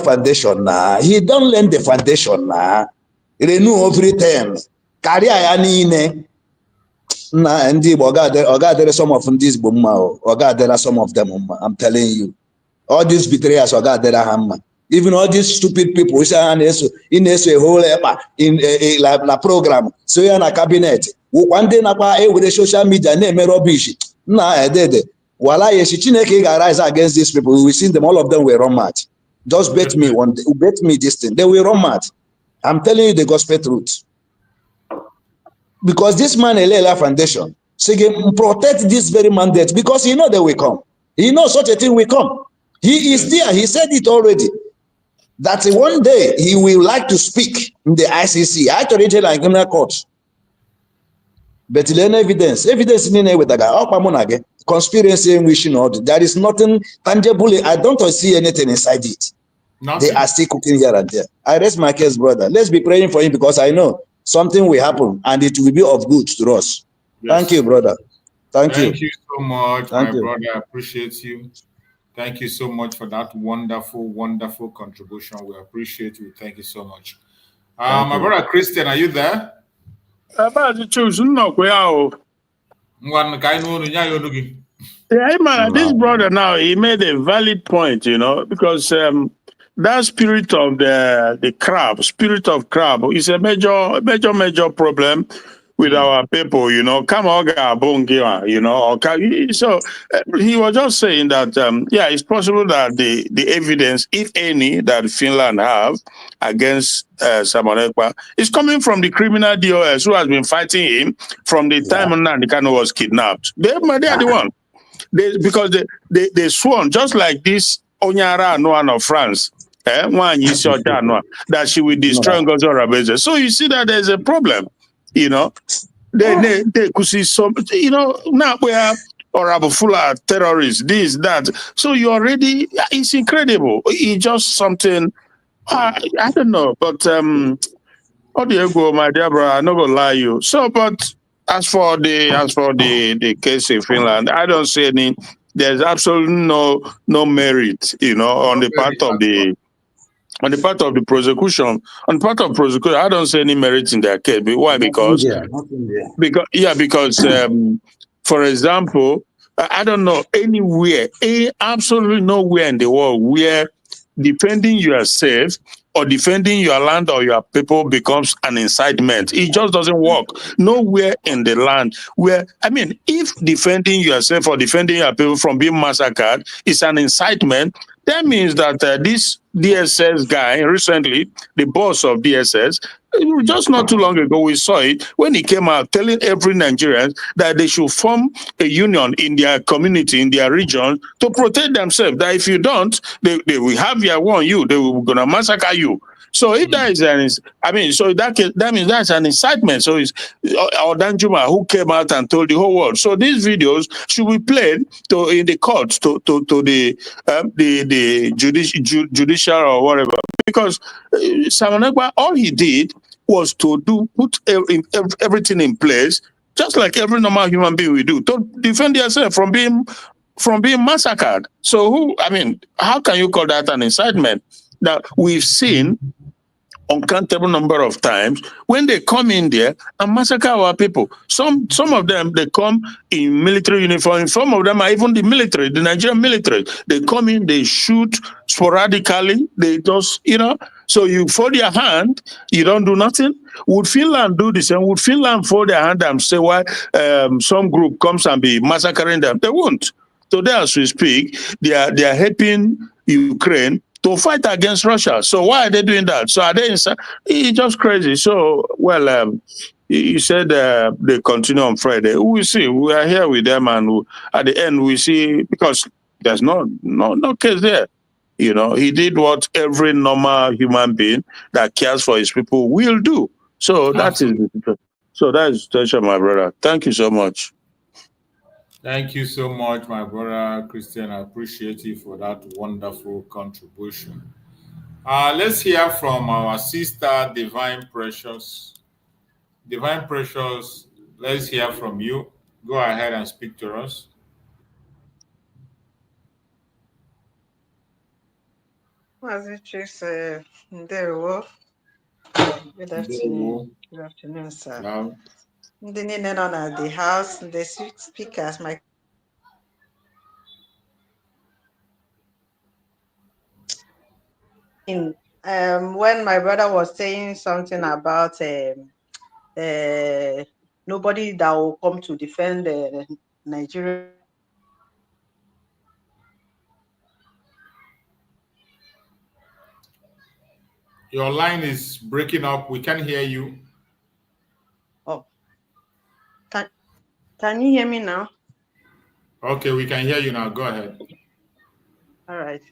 Foundation now. He don't learn the foundation now. Renew everything. Career na ndi oga some of these bomma oga some of them. I'm telling you. All these betrayers hammer. Even all these stupid people who say in a whole in a program, so in a cabinet. One day with the social media name rubbish. Nah, Wala Chineke rise against these people. We seen them, all of them were run mad. Just bet me one day, bet me this thing. They will run mad. I'm telling you the gospel truth. Because this man Elela Foundation, so protect this very mandate because he know they will come. He knows such a thing will come. He is there. He said it already. that one day he will like to speak in the ICC. Actually, tell like criminal court. But then evidence in with the guy. Conspiracy wishing all. There is nothing tangible. I don't see anything inside it. Nothing. They are still cooking here and there. I rest my case, brother. Let's be praying for him because I know something will happen and it will be of good to us. Yes. Thank you, brother. Thank you. Thank you so much, Thank my you. brother. I appreciate you. Thank you so much for that wonderful, wonderful contribution. We appreciate you. Thank you so much. My brother Christian, are you there? Yeah, man, this brother now, he made a valid point, you know, because that spirit of the crab, spirit of crab is a major problem with our people, you know. Come on, you know. So he was just saying that, yeah, it's possible that the evidence, if any, that Finland have against Simon Ekpa is coming from the criminal DOS who has been fighting him from the time Nnamdi was kidnapped. They are the one. Because they sworn, just like this Onyara Anoa of France, that she will destroy Ngozi Orazabeze. So you see that there's a problem, you know. They could see some, you know, now we have Orabufula terrorists, this, that. So you already, it's incredible. It's just something, I don't know, but how do you go, my dear brother? I'm not gonna lie you. So, but as for the case in Finland, I don't see any. There's absolutely no merit, you know, on the part of the prosecution. On the part of prosecution, I don't see any merit in their case. Why? Because for example, I don't know anywhere, absolutely nowhere in the world where defending yourself or defending your land or your people becomes an incitement. It just doesn't work. Nowhere in the land where, I mean, if defending yourself or defending your people from being massacred is an incitement, that means that this DSS guy, recently, the boss of DSS, just not too long ago, we saw it when he came out telling every Nigerian that they should form a union in their community, in their region, to protect themselves. That if you don't, they will have their one you. They will gonna massacre you. So if that is so that means that's an incitement. So it's Danjuma who came out and told the whole world. So these videos should be played in the courts to the judicial or whatever, because Simon Ekpa, all he did was to put everything in place, just like every normal human being will do, to defend yourself from being massacred. So how can you call that an incitement? That we've seen uncountable number of times when they come in there and massacre our people. Some of them, they come in military uniform. Some of them are even the military, the Nigerian military. They come in, they shoot sporadically. They just, so you fold your hand, you don't do nothing. Would Finland do the same? Would Finland fold their hand and say, why some group comes and be massacring them? They won't. Today, as we speak, they are helping Ukraine to fight against Russia. So why are they doing that? So are they inside? It's just crazy. So, you said they continue on Friday. We will see. We are here with them, and at the end, we see, because there's no case there. He did what every normal human being that cares for his people will do. So that is the situation, my brother. Thank you so much. Thank you so much, my brother Christian. I appreciate you for that wonderful contribution. Let's hear from our sister, Divine Precious. Divine Precious, let's hear from you. Go ahead and speak to us. Good afternoon. Good afternoon, sir. Hello. The house, the speakers, when my brother was saying something about nobody that will come to defend Nigeria. Your line is breaking up. We can't hear you. Oh, can you hear me now? Okay, we can hear you now. Go ahead. All right.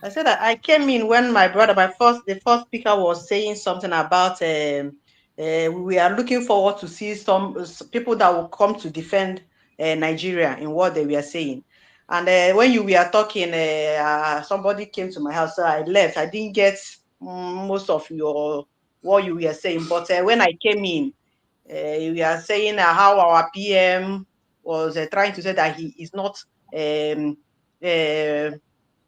I said that I came in when the first speaker was saying something about we are looking forward to see some people that will come to defend Nigeria in what they were saying. And when you were talking, somebody came to my house, so I left. I didn't get most of what you were saying, but when I came in, we are saying how our PM was trying to say that he is not.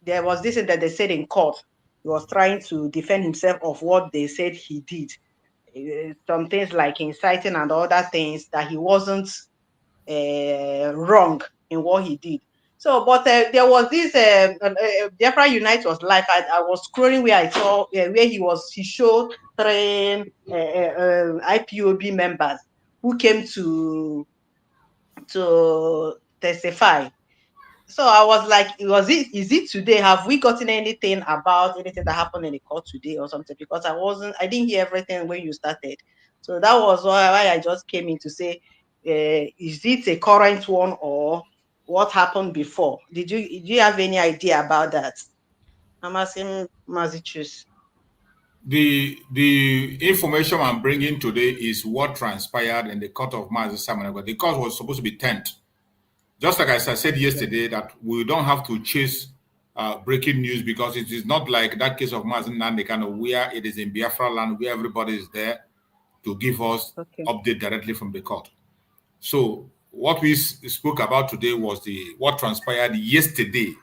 There was this thing that they said in court. He was trying to defend himself of what they said he did. Some things like inciting and other things that he wasn't wrong in what he did. So, but there was this Biafra Unite was live. I was scrolling where I saw where he showed 3 IPOB members who came to testify. So I was like, is it today? Have we gotten anything about anything that happened in the court today or something? Because I didn't hear everything when you started. So that was why I just came in to say, is it a current one or what happened before? Do you have any idea about that? I'm asking Mazichus. The information I'm bringing today is what transpired in the court of Simon Ekpa. The court was supposed to be 10th. Just like as I said yesterday, that we don't have to chase breaking news, because it is not like that case of Mazen Nandekano, where it is in Biafra land, where everybody is there to give us update directly from the court. So what we spoke about today was what transpired yesterday.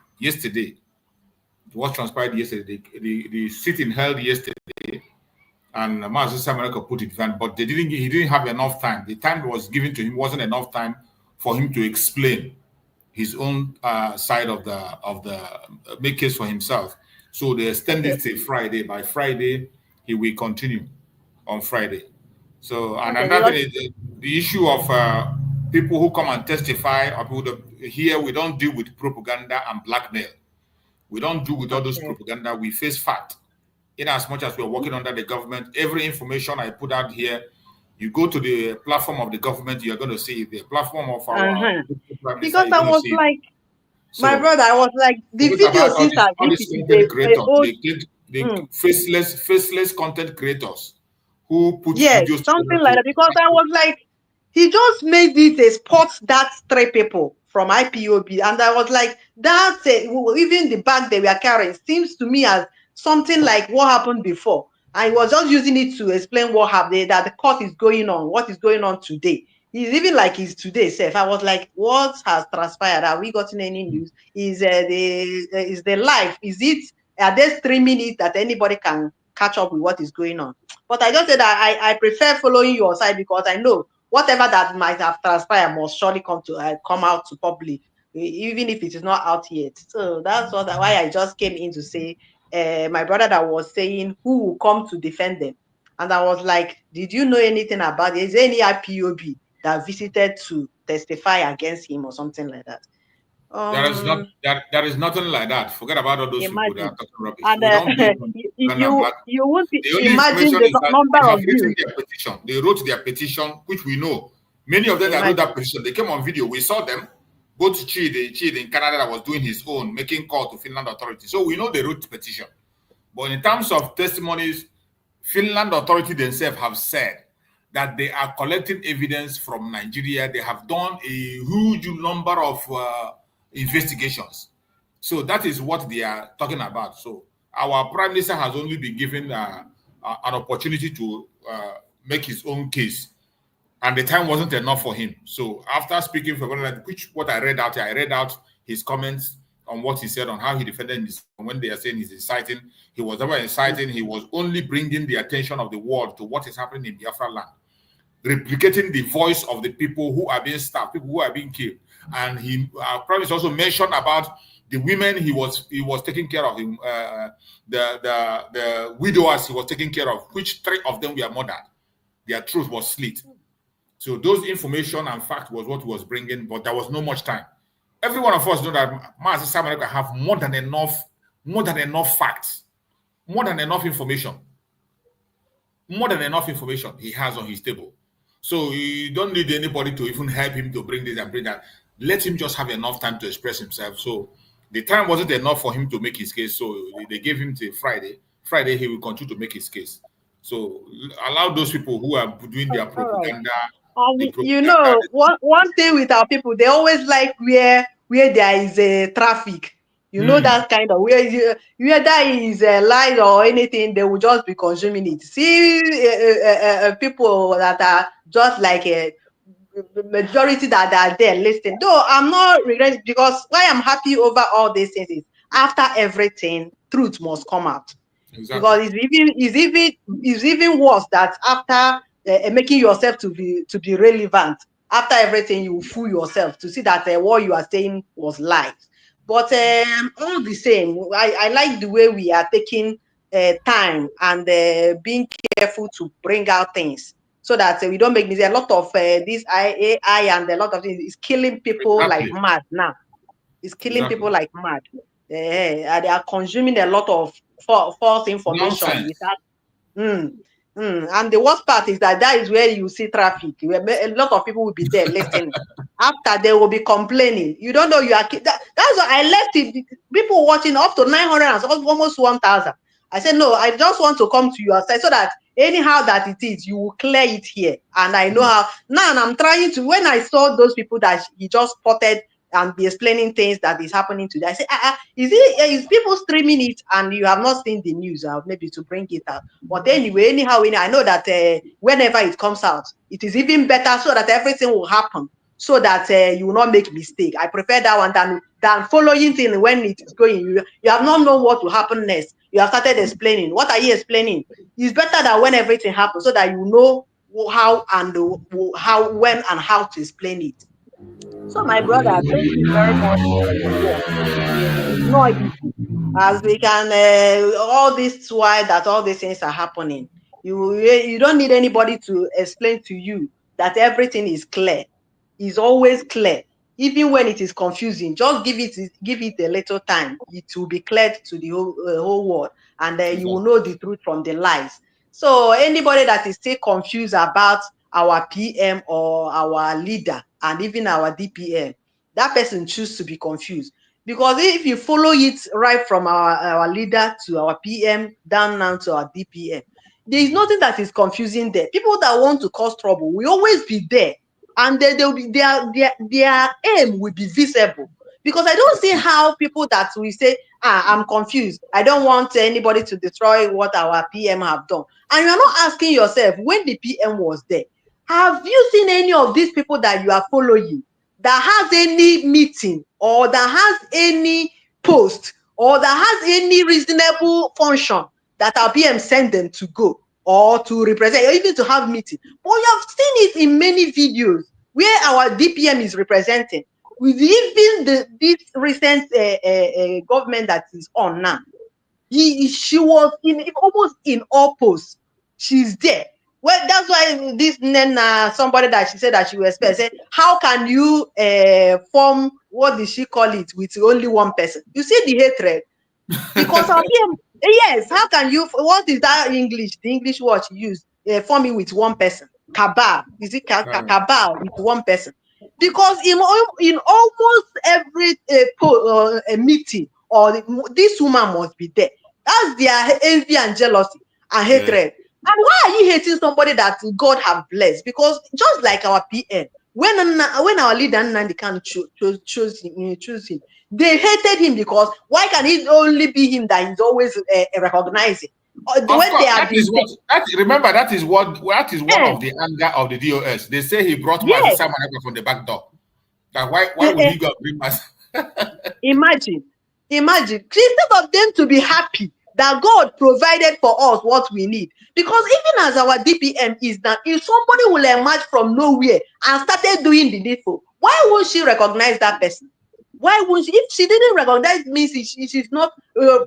What transpired yesterday, the sitting held yesterday, and Mazen Simon Ekpa put it down, but he didn't have enough time. The time that was given to him wasn't enough time for him to explain his own side of the make case for himself. So they extended it till Friday. By Friday, he will continue on Friday. So, and another thing is the issue of people who come and testify, or people here, we don't deal with propaganda and blackmail. We don't do with all those propaganda. We face fact. In as much as we're working under the government, every information I put out here, you go to the platform of the government, you're going to see it. The platform of our because I was like, my brother, I was like, the video seems as if the faceless content creators who put videos something like that. Because I was like, he just made it a spot that 3 people from IPOB, and I was like, that even the bag they were carrying seems to me as something like what happened before. I was just using it to explain what happened, that the court is going on, what is going on today. He's even like he's today safe. I was like, what has transpired? Have we gotten any news? Is the live? Are they streaming it that anybody can catch up with what is going on? But I just said that I prefer following your side, because I know whatever that might have transpired must surely come out to public, even if it is not out yet. So that's why I just came in to say, my brother that was saying who will come to defend them. And I was like, did you know anything about it? Is there any IPOB that visited to testify against him or something like that? There is nothing like that. Forget about all those people that are talking rubbish. And we don't deal on you won't the only imagine the number of views. their petition. They wrote their petition, which we know. Many of them that wrote that petition, they came on video. We saw them. Both Chidi in Canada that was doing his own, making call to Finland authorities. So we know they wrote the petition. But in terms of testimonies, Finland authority themselves have said that they are collecting evidence from Nigeria. They have done a huge number of investigations. So that is what they are talking about. So our prime minister has only been given an opportunity to make his own case, and the time wasn't enough for him. So after speaking for what I read out his comments on what he said on how he defended his, when they are saying he's inciting. He was never inciting. He was only bringing the attention of the world to what is happening in Biafra land, replicating the voice of the people who are being stabbed, people who are being killed. And he promised also mentioned about the women he was taking care of, the widowers he was taking care of, which 3 of them were murdered. Their throat was slit. So those information and fact was what he was bringing, but there was no much time. Every one of us know that Master Simon Ekpa have more than enough facts, more than enough information he has on his table. So you don't need anybody to even help him to bring this and bring that. Let him just have enough time to express himself. So The time wasn't enough for him to make his case, so they gave him till Friday. Friday, he will continue to make his case. So allow those people who are doing their All right. propaganda. You know, one thing with our people, they always like where there is a traffic. You know that kind of where there is a light or anything, they will just be consuming it. See, people that are just like a majority that are there listening. Though I'm not regretting, because why I'm happy over all these things is after everything, truth must come out. Exactly. Because it's even worse that after making yourself to be relevant, after everything you fool yourself to see that what you are saying was lies. But all the same, I like the way we are taking time and being careful to bring out things so that we don't make mistakes. A lot of this AI and a lot of things is killing people like mad now. It's killing people like mad. They are consuming a lot of false information without. And the worst part is that is where you see traffic. A lot of people will be there listening. After they will be complaining. You don't know you are. That's why I left it. People watching up to 900 and almost 1,000. I said no. I just want to come to your side so that anyhow that it is, you will clear it here. And I know how. Now I'm trying to. When I saw those people that he just spotted and be explaining things that is happening today, I say, is people streaming it and you have not seen the news, maybe to bring it out. But anyway, anyhow, I know that whenever it comes out, it is even better so that everything will happen, so that you will not make mistake. I prefer that one than following thing when it is going. You have not known what will happen next. You have started explaining. What are you explaining? It's better that when everything happens, so that you know how and when and how to explain it. So, my brother, thank you very much for your work. It's not easy. As we can, all this while that all these things are happening, you don't need anybody to explain to you that everything is clear. It's always clear. Even when it is confusing, just give it a little time. It will be cleared to the whole world, and you will know the truth from the lies. So anybody that is still confused about our PM or our leader and even our DPM, that person choose to be confused. Because if you follow it right from our leader to our PM down now to our DPM, there is nothing that is confusing there. People that want to cause trouble will always be there, and they'll be their aim will be visible. Because I don't see how people that will say, I'm confused, I don't want anybody to destroy what our PM have done. And you're not asking yourself, when the PM was there, have you seen any of these people that you are following that has any meeting or that has any post or that has any reasonable function that our PM sent them to go or to represent or even to have meeting? But you have seen it in many videos where our DPM is representing with even this recent government that is on now. She was almost in all posts. She's there. Well, that's why this Nena, somebody that she said that she was expect, said, how can you form, what did she call it, with only one person? You see the hatred. Because of him, yes, how can you, what is that English, the English word she used, forming with one person? Cabal. Is it cabal with one person? Because in almost every meeting, or this woman must be there. That's their envy and jealousy and hatred. And why are you hating somebody that God have blessed? Because just like our PM, when our leader Nnamdi Kanu chose him, they hated him because why can it only be him that is always recognizing? Remember, that is one of the anger of the DOS. They say he brought Simon Ekpa from the back door. That why would he go bring us? Imagine. Instead of them to be happy that God provided for us what we need. Because even as our DPM is now, if somebody will emerge from nowhere and started doing the needful, why won't she recognize that person? Why won't she? If she didn't recognize, means she's not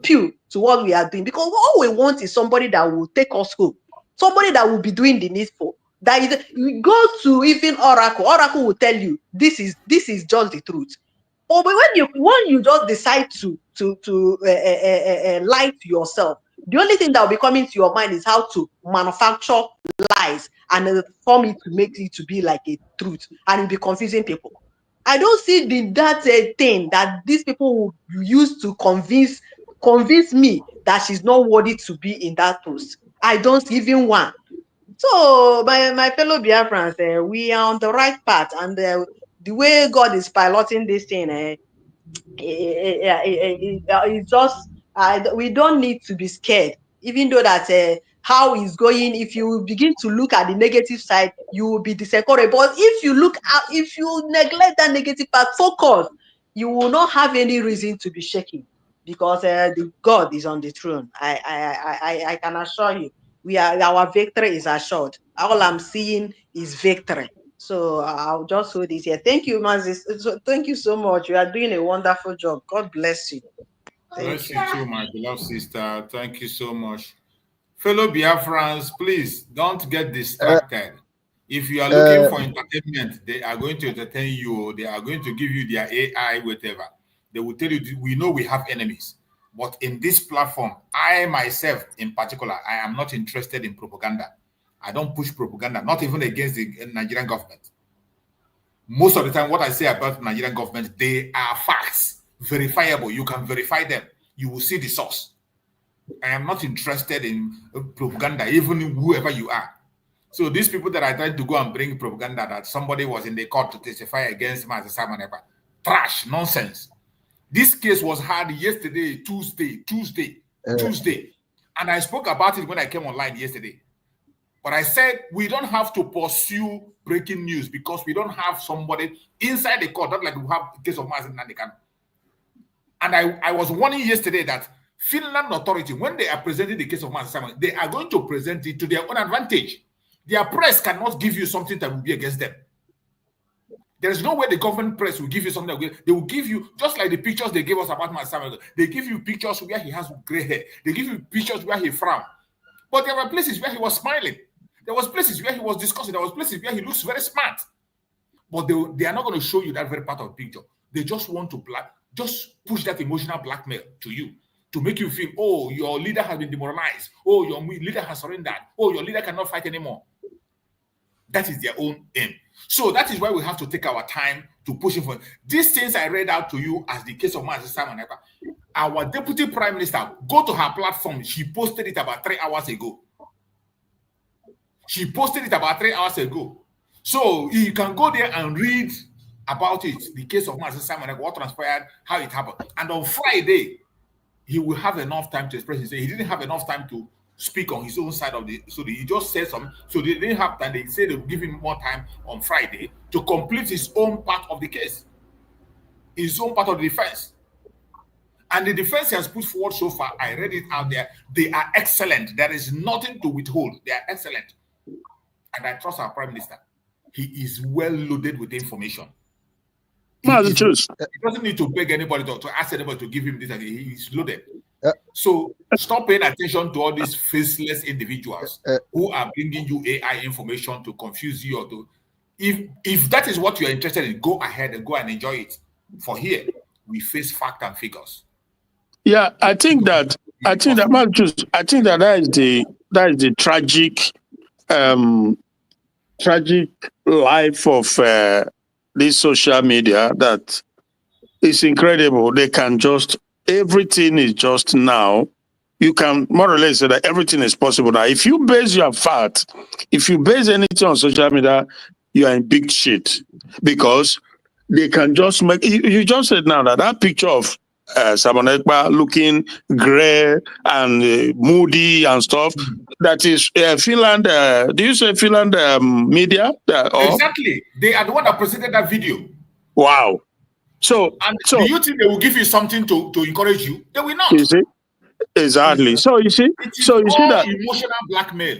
pure to what we are doing. Because all we want is somebody that will take us home, somebody that will be doing the needful. That is, you go to even Oracle. Oracle will tell you this is just the truth. But when you just decide to lie to yourself, the only thing that will be coming to your mind is how to manufacture lies and form it to make it to be like a truth, and it'll be confusing people. I don't see that thing that these people will use to convince me that she's not worthy to be in that post. I don't see even one. So, my fellow Biafrans, we are on the right path, and the way God is piloting this thing, it's just we don't need to be scared, even though that how it's going. If you begin to look at the negative side, you will be disappointed. But if you look at, if you neglect that negative part, focus, you will not have any reason to be shaking, because the God is on the throne. I can assure you, our victory is assured. All I'm seeing is victory. So I'll just hold this here. Thank you, Mazis. Thank you so much. You are doing a wonderful job. God bless you. Bless you too, my beloved sister. Thank you so much. Fellow Biafrans, please don't get distracted. If you are looking for entertainment, they are going to entertain you. They are going to give you their AI, whatever. They will tell you, we know we have enemies. But in this platform, I myself in particular, I am not interested in propaganda. I don't push propaganda, not even against the Nigerian government. Most of the time, what I say about the Nigerian government, they are facts, verifiable. You can verify them. You will see the source. I am not interested in propaganda, even whoever you are. So these people that are trying to go and bring propaganda that somebody was in the court to testify against Simon Ekpa, trash, nonsense. This case was heard yesterday, Tuesday. And I spoke about it when I came online yesterday. But I said we don't have to pursue breaking news because we don't have somebody inside the court, not like we have the case of Mazen Nandekan. And I was warning yesterday that Finland authority, when they are presenting the case of Mazen Simon, they are going to present it to their own advantage. Their press cannot give you something that will be against them. There is no way the government press will give you something. They will give you, just like the pictures they gave us about Mazen Simon, they give you pictures where he has gray hair. They give you pictures where he frowns. But there were places where he was smiling. There was places where he was discussing. There was places where he looks very smart. But they are not going to show you that very part of the picture. They just want to just push that emotional blackmail to you to make you feel, oh, your leader has been demoralized. Oh, your leader has surrendered. Oh, your leader cannot fight anymore. That is their own aim. So that is why we have to take our time to push it for these things I read out to you as the case of Mazen Simon Ekpa. Our deputy prime minister, go to her platform. She posted it about 3 hours ago. So you can go there and read about it, the case of Mazen Simon Ekpa, what transpired, how it happened. And on Friday, he will have enough time to express himself. He didn't have enough time to speak on his own side of the, so he just said something. So they didn't have time. They said they'll give him more time on Friday to complete his own part of the case, his own part of the defense. And the defense has put forward so far, I read it out there, they are excellent. There is nothing to withhold. They are excellent. And I trust our prime minister. He is well loaded with information. He doesn't need to beg anybody to ask anybody to give him this. He is loaded. So stop paying attention to all these faceless individuals who are bringing you AI information to confuse you or to. If that is what you are interested in, go ahead and go and enjoy it. For here, we face fact and figures. Yeah, I think that is the tragic life of this social media, that is incredible. They can just, everything is just now. You can more or less say that everything is possible now. If you base your fact, if you base anything on social media, you are in big shit, because they can just make, you just said now that picture of Simon Ekpa looking gray and moody and stuff, that is Finland, do you say Finland media? Exactly. They are the one that presented that video. Wow. So do you think they will give you something to encourage you? They will not. You see? Exactly. So you see, that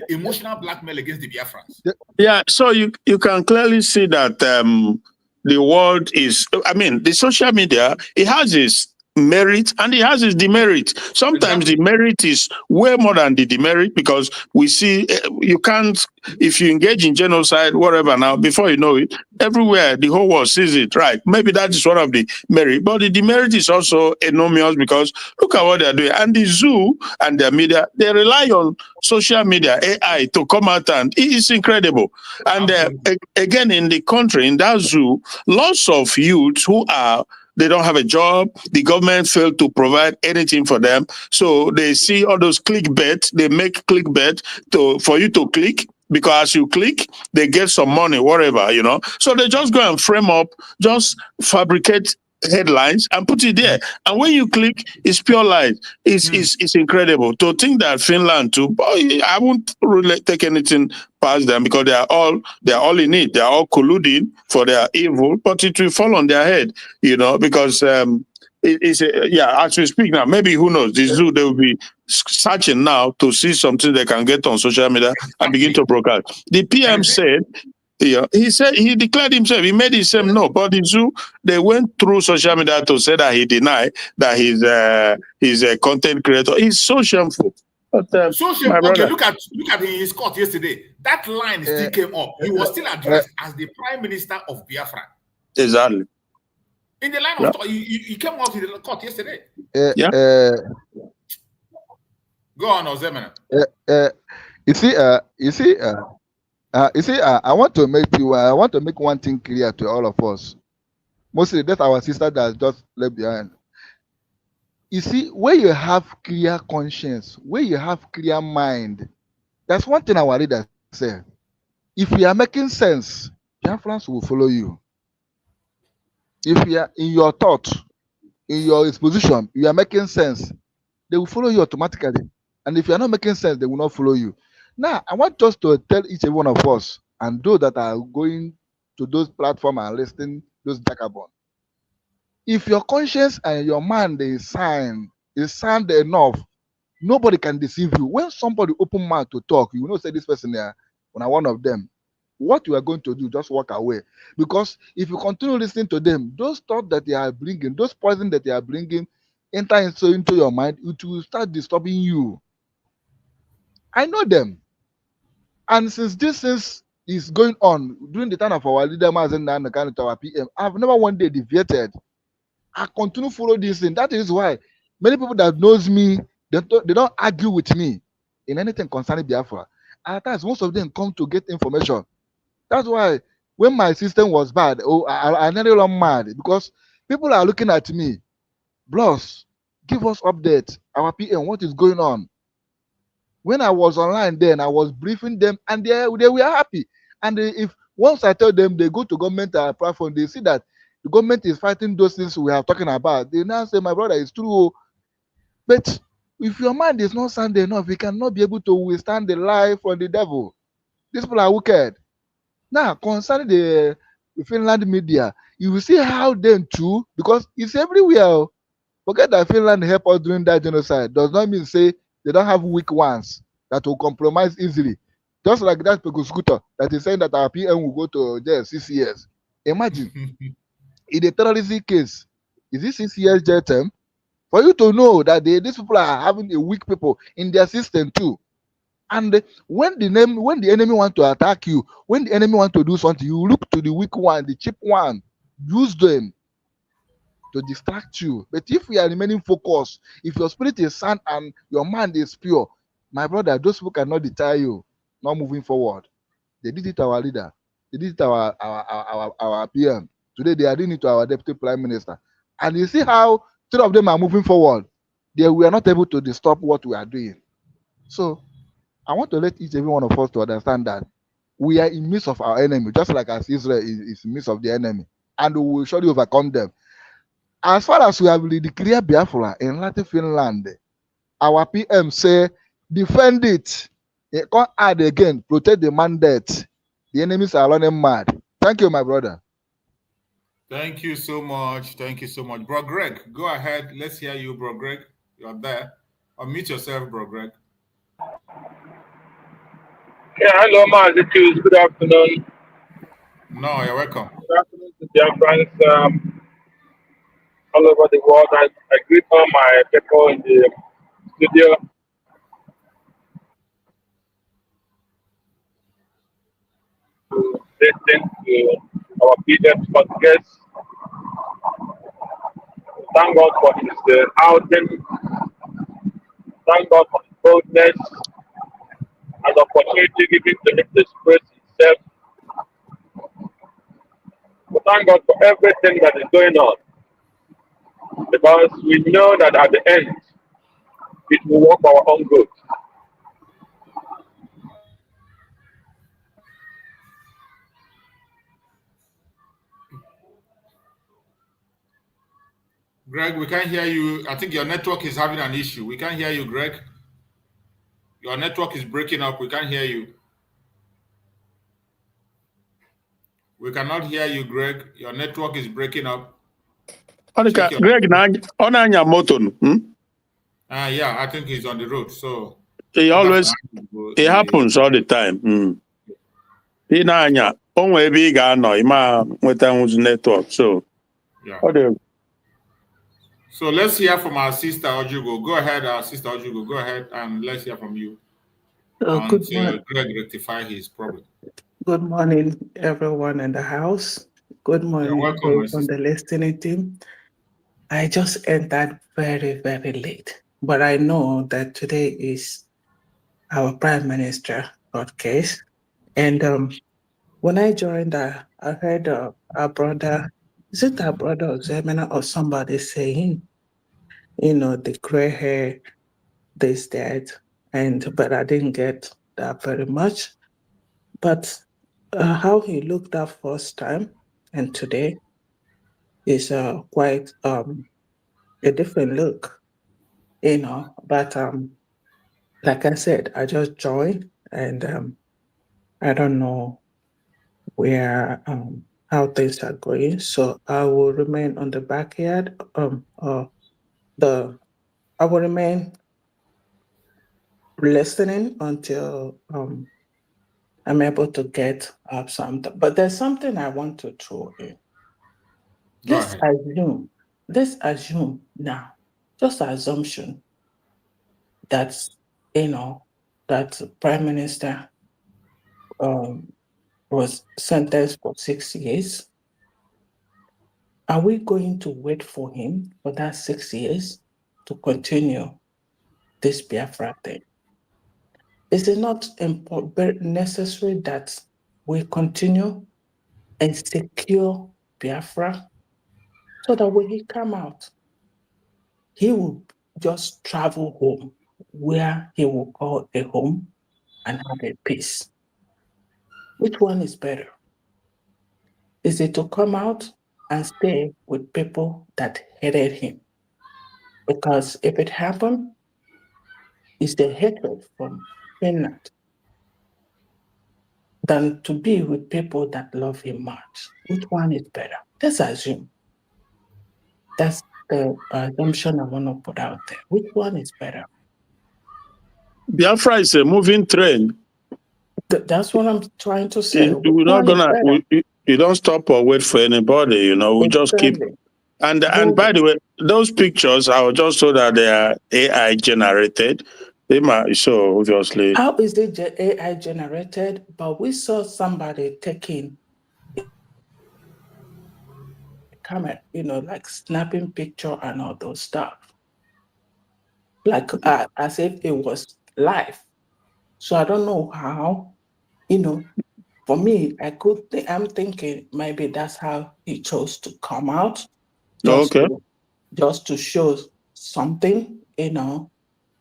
emotional blackmail against the Biafrans. Yeah. So you can clearly see that the world is, I mean, the social media, it has its merit and he has his demerit. Sometimes the merit is way more than the demerit, because we see you can't, if you engage in genocide, whatever, now before you know it, everywhere the whole world sees it, right? Maybe that is one of the merit, but the demerit is also enormous, because look at what they're doing. And the zoo and their media, they rely on social media, AI, to come out, and it's incredible. And again, in the country, in that zoo, lots of youths who are, they don't have a job. The government failed to provide anything for them. So they see all those clickbait. They make clickbait for you to click, because as you click, they get some money, whatever, you know. So they just go and frame up, just fabricate headlines and put it there. And when you click, it's pure lies. It's incredible. To think that Finland too, boy, I won't really take anything past them, because they are all in it. They are all colluding for their evil, but it will fall on their head, you know, because as we speak now, maybe who knows, the zoo, they will be searching now to see something they can get on social media and begin to broadcast. The PM said, he declared himself, he made himself no, but the zoo, they went through social media to say that he denied that he's a content creator. He's so shameful. But, so shameful. Okay, look at his court yesterday. That line still came up. He was still addressed as the Prime Minister of Biafra. Exactly. In the line of thought, he came out in the court yesterday. Go on, Ozemena. I want to make one thing clear to all of us. Mostly that's our sister that just left behind. You see, where you have clear conscience, where you have clear mind, that's one thing our leaders say. If you are making sense, Biafrans will follow you. If you are in your thought, in your exposition, you are making sense, they will follow you automatically. And if you are not making sense, they will not follow you. Now, I want just to tell each and one of us, and those that are going to those platforms and listening, those jackaborn, if your conscience and your mind is sound enough, nobody can deceive you. When somebody open mouth to talk, you will not say this person there, when I one of them. What you are going to do, just walk away. Because if you continue listening to them, those thoughts that they are bringing, those poison that they are bringing, enter into your mind, it will start disturbing you. I know them. And since this is going on during the time of our leader, Mazen and the kind of our PM, I've never one day deviated. I continue to follow this thing. That is why many people that knows me, they don't argue with me in anything concerning Biafra. At times, most of them come to get information. That's why when my system was bad, I nearly run mad, because people are looking at me. Bloss, give us update. Our PM, what is going on? When I was online then, I was briefing them, and they were happy. And if once I tell them they go to government platform, they see that the government is fighting those things we are talking about, they now say, my brother, it's true. But if your mind is not sound enough, you cannot be able to withstand the lie from the devil. These people are wicked. Now, concerning the Finland media, you will see how them too, because it's everywhere. Forget that Finland helped us during that genocide. Does not mean say they don't have weak ones that will compromise easily. Just like that Peko Scooter that is saying that our PM will go to jail 6 years. Imagine, in a terrorism case, is this 6 years jail term? For you to know that these people are having a weak people in their system too. And when the enemy want to attack you, when the enemy want to do something, you look to the weak one, the cheap one, use them to distract you. But if we are remaining focused, if your spirit is sound and your mind is pure, my brother, those people cannot deter you not moving forward. They did it to our leader. They did it to our PM. Today they are doing it to our deputy prime minister. And you see how 3 of them are moving forward. We are not able to disturb what we are doing. So I want to let each and every one of us to understand that we are in midst of our enemy, just like as Israel is in midst of the enemy, and we will surely overcome them. As far as we have declared Biafra in Latin Finland, our PM say, defend it. They can't add again, protect the mandate. The enemies are running mad. Thank you, my brother. Thank you so much. Thank you so much. Bro Greg, go ahead. Let's hear you, Bro Greg. You're there. Unmute yourself, Bro Greg. Yeah, hello, Mazitus. Good afternoon. No, you're welcome. Good afternoon to Biafrans. all over the world. I greet all my people in the studio. Listen to our biggest podcast. Thank God for his outing. Thank God for his boldness and opportunity given to him to express himself. But thank God for everything that is going on. Because we know that at the end, it will work for our own good. Greg, we can't hear you. I think your network is having an issue. We can't hear you, Greg. Your network is breaking up. We can't hear you. We cannot hear you, Greg. Your network is breaking up. Check your Greg, on anya moto. yeah, I think he's on the road. So it happens all the time. Ị na-anya, o nwere ebe ị ga-anọ, ị ma nweta network. So, yeah. So let's hear from our sister Ojugo. Go ahead, our sister Ojugo. Go ahead and let's hear from you. Until Greg rectify his problem. Good morning, everyone in the house. Good morning, on the listening team. I just entered very, very late, but I know that today is our Prime Minister broadcast. And when I joined, I heard our brother, is it our brother or Zemina or somebody saying, the gray hair, this, that, but I didn't get that very much. But how he looked that first time and today is quite a different look, But like I said, I just joined and I don't know where how things are going, so I will remain on the backyard. I will remain listening until I'm able to get up something. But there's something I want to throw in. Let's assume now, just assumption that that Prime Minister was sentenced for 6 years. Are we going to wait for him for that 6 years to continue this Biafra thing? Is it not very necessary that we continue and secure Biafra so that when he come out, he will just travel home where he will call a home and have a peace? Which one is better? Is it to come out and stay with people that hated him? Because if it happened, it's the hatred from Finland than to be with people that love him much. Which one is better? Let's assume. That's the assumption I want to put out there. Which one is better? Biafra is a moving train. That's what I'm trying to say. We're not you don't stop or wait for anybody, we just keep. And by the way, those pictures, I was just told that they are AI generated. They might, so obviously. How is it AI generated? But we saw somebody taking a camera, like snapping picture and all those stuff, like as if it was live. So I don't know how, for me, I'm thinking maybe that's how he chose to come out. Just to show something,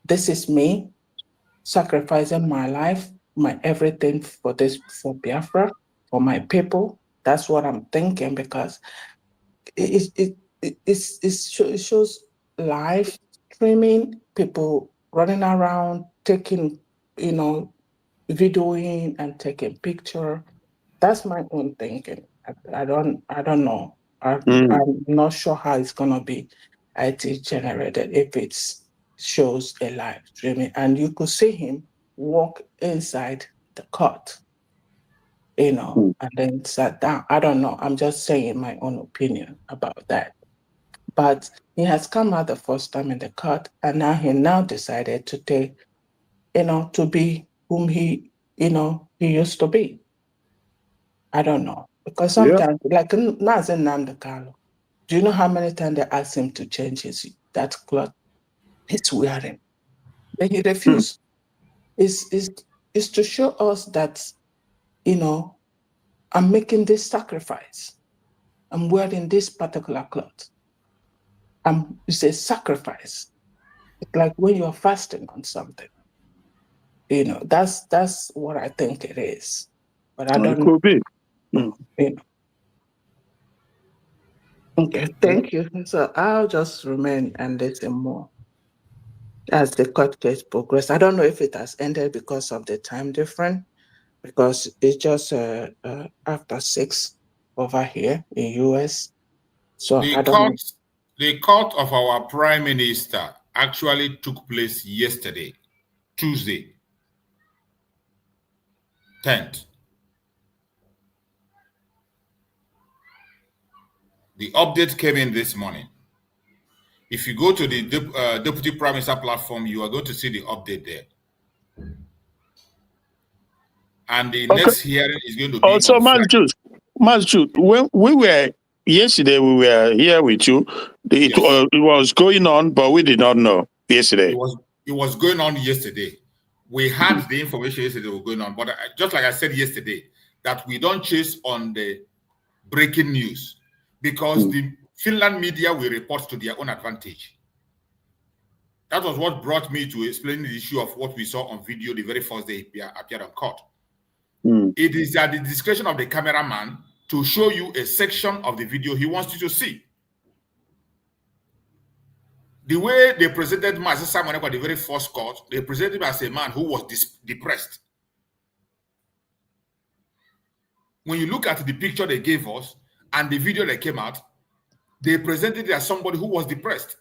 this is me sacrificing my life, my everything for Biafra, for my people. That's what I'm thinking, because it shows live streaming, people running around, taking, videoing and taking picture. That's my own thinking. I don't know. I'm not sure how it's gonna be IT generated if it shows a live streaming, and you could see him walk inside the court, and then sat down. I don't know. I'm just saying my own opinion about that. But he has come out the first time in the court, and now he decided to take, to be whom he used to be. I don't know. Because sometimes, like Nazen Namdekalo, do you know how many times they asked him to change that cloth he's wearing? But he refused. It's to show us that, I'm making this sacrifice. I'm wearing this particular cloth. It's a sacrifice. It's like when you're fasting on something. That's what I think it is. But I don't know. It could be. Okay, thank you. So I'll just remain and listen more as the court case progresses. I don't know if it has ended because of the time difference, because it's just after 6 over here in US. So I don't know. The court of our prime minister actually took place yesterday, Tuesday, 10th. The update came in this morning. If you go to the Deputy Prime Minister platform, you are going to see the update there. And the next hearing is going to be also, Masjid, when we were yesterday, we were here with you. It was going on, but we did not know yesterday. It was going on yesterday. We had the information yesterday was going on, but just like I said yesterday, that we don't chase on the breaking news because the Finland media will report to their own advantage. That was what brought me to explain the issue of what we saw on video the very first day he appeared on court. It is at the discretion of the cameraman to show you a section of the video he wants you to see. The way they presented Simon Ekpa at the very first court, they presented him as a man who was depressed. When you look at the picture they gave us and the video that came out, they presented it as somebody who was depressed.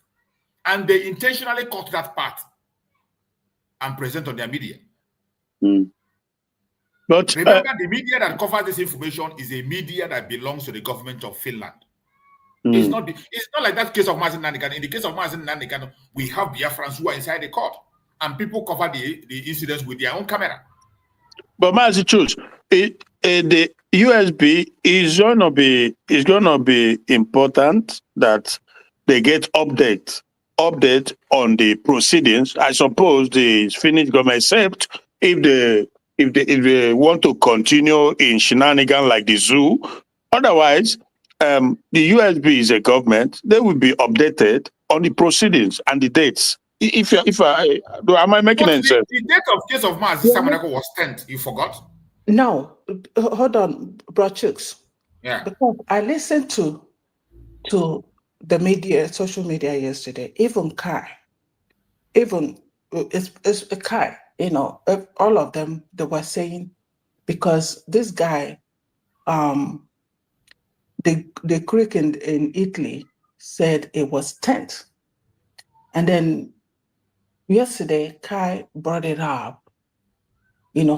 And they intentionally cut that part and present on their media. But remember, the media that covers this information is a media that belongs to the government of Finland. It's not like that case of Mazen Nandikan. In the case of Mazen Nandikan, we have Biafrans who are inside the court, and people cover the incidents with their own camera. But Mazen Church, the USB is gonna be important that they get update on the proceedings. I suppose the Finnish government, except if they want to continue in shenanigans like the zoo. Otherwise, the USB is a government. They will be updated on the proceedings and the dates. Am I making any sense? The date of case of Simon Ekpa was 10th. You forgot? No, hold on, Bro Chooks. Yeah. Because I listened to the media, social media yesterday. Even Kai, it's Kai. All of them, they were saying, because this guy, the Greek in Italy said it was 10th. And then yesterday, Kai brought it up,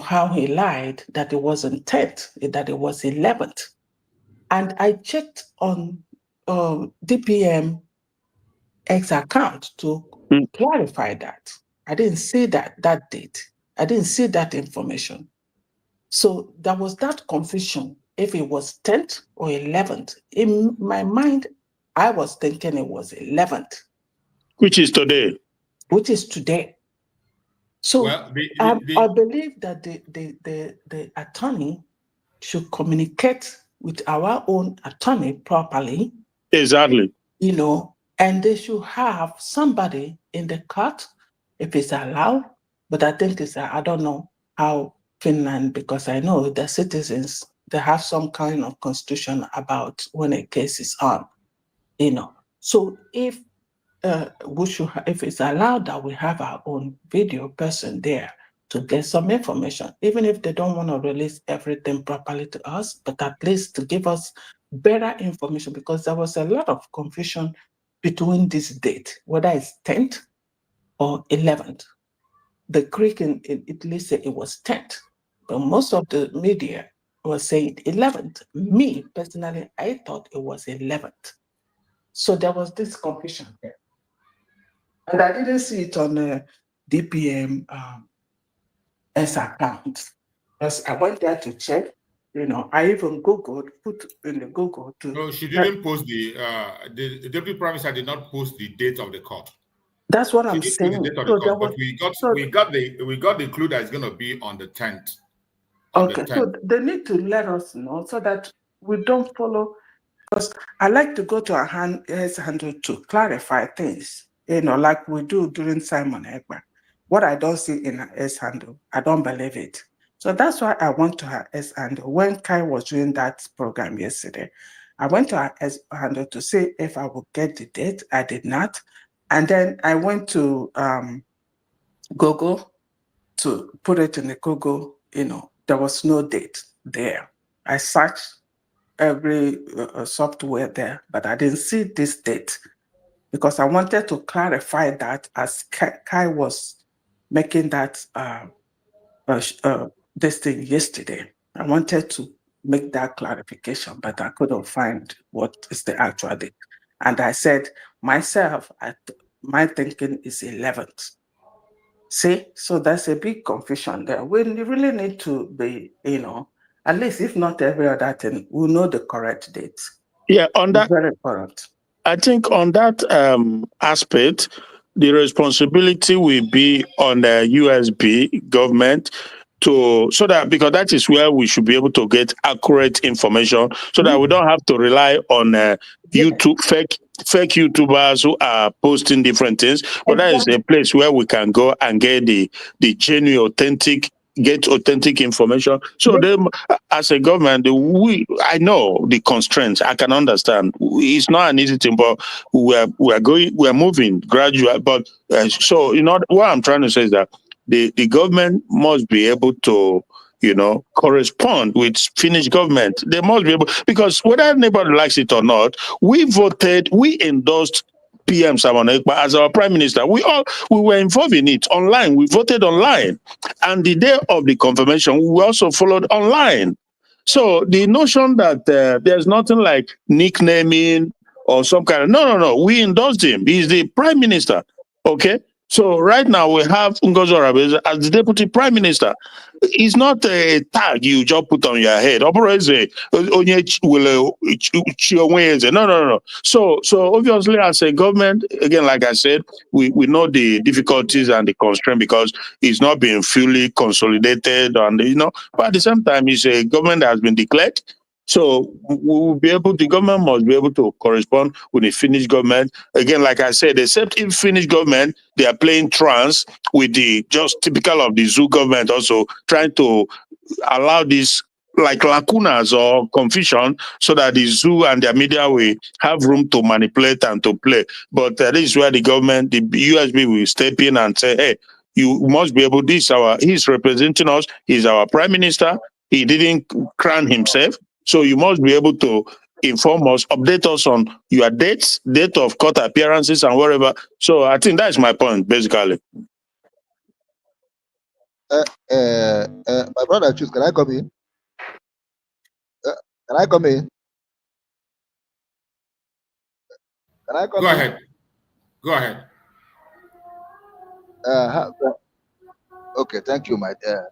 how he lied that it wasn't 10th, that it was 11th. And I checked on DPM X account to clarify that. I didn't see that date. I didn't see that information. So there was that confusion if it was 10th or 11th. In my mind, I was thinking it was 11th. Which is today. So I believe that the attorney should communicate with our own attorney properly. Exactly. And they should have somebody in the court if it's allowed. But I think I don't know how Finland, because I know the citizens, they have some kind of constitution about when a case is on, So if if it's allowed that we have our own video person there to get some information, even if they don't want to release everything properly to us, but at least to give us better information, because there was a lot of confusion between this date, whether it's 10th or 11th. The Greek in Italy said it was 10th, but most of the media was saying 11th. Me, personally, I thought it was 11th. So there was this confusion there. And I didn't see it on the DPM S account. Because I went there to check, I even Googled, put in the Google to. No, she didn't post the Deputy Prime Minister did not post the date of the court. That's what She I'm didn't saying. post the date of the court, but we got the clue that it's going to be on the 10th. Okay, so they need to let us know so that we don't follow. Because I like to go to a handle to clarify things, like we do during Simon Ekpa. What I don't see in her S handle, I don't believe it. So that's why I went to her S handle. When Kai was doing that program yesterday, I went to her S handle to see if I would get the date. I did not. And then I went to Google to put it in the Google, there was no date there. I searched every software there, but I didn't see this date because I wanted to clarify that as Kai was making that this thing yesterday. I wanted to make that clarification, but I couldn't find what is the actual date. And I said myself, my thinking is 11th. See, so that's a big confusion there. We really need to be, at least if not every other thing, we'll know the correct dates. Yeah, on that, very important. I think on that aspect, the responsibility will be on the USB government so that, because that is where we should be able to get accurate information, so that we don't have to rely on YouTube fake YouTubers who are posting different things. But that is a place where we can go and get the genuine, authentic information. So them, as a government, I know the constraints. I can understand. It's not an easy thing, but we're moving gradually. But so what I'm trying to say is that the government must be able to correspond with Finnish government. They must be able, because whether anybody likes it or not, we endorsed PM Simon Ekpa as our prime minister. We were involved in it online. We voted online. And the day of the confirmation, we also followed online. So the notion that there's nothing like nicknaming or some kind of, no. We endorsed him. He's the prime minister. Okay? So right now we have Ngozi Oraveze as the deputy prime minister. It's not a tag you just put on your head. No. So obviously, as a government, again, like I said, we know the difficulties and the constraint because it's not being fully consolidated, and but at the same time, it's a government that has been declared. So we will be able, the government must be able to correspond with the Finnish government. Again, like I said, except if Finnish government, they are playing trans with the just typical of the zoo government, also trying to allow this like lacunas or confusion so that the zoo and their media will have room to manipulate and to play. But this is where the government, the USB will step in and say, hey, you must be able, he's representing us, he's our prime minister, he didn't crown himself. So you must be able to inform us, update us on your dates, date of court appearances and whatever. So I think that's my point, basically. My brother, choose. Can I come in? Can I come in? Can I come in? Ahead. Go ahead. Okay, thank you, my dear.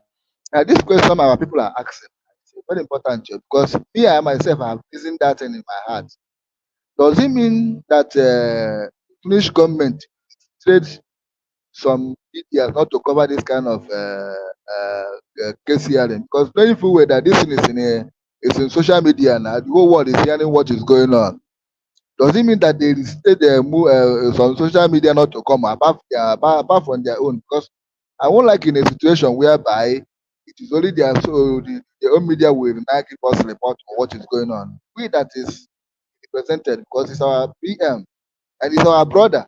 This question our people are asking is very important because me, I myself have reasoned that in my heart. Does it mean that Finnish government trade some media not to cover this kind of case hearing? Because very full way that this thing is in social media now, the whole world is hearing what is going on. Does it mean that they restrict some social media not to come apart from their own? Because I won't like in a situation whereby it is only their own media will now give us report on what is going on. We that is represented because it's our PM and it's our brother.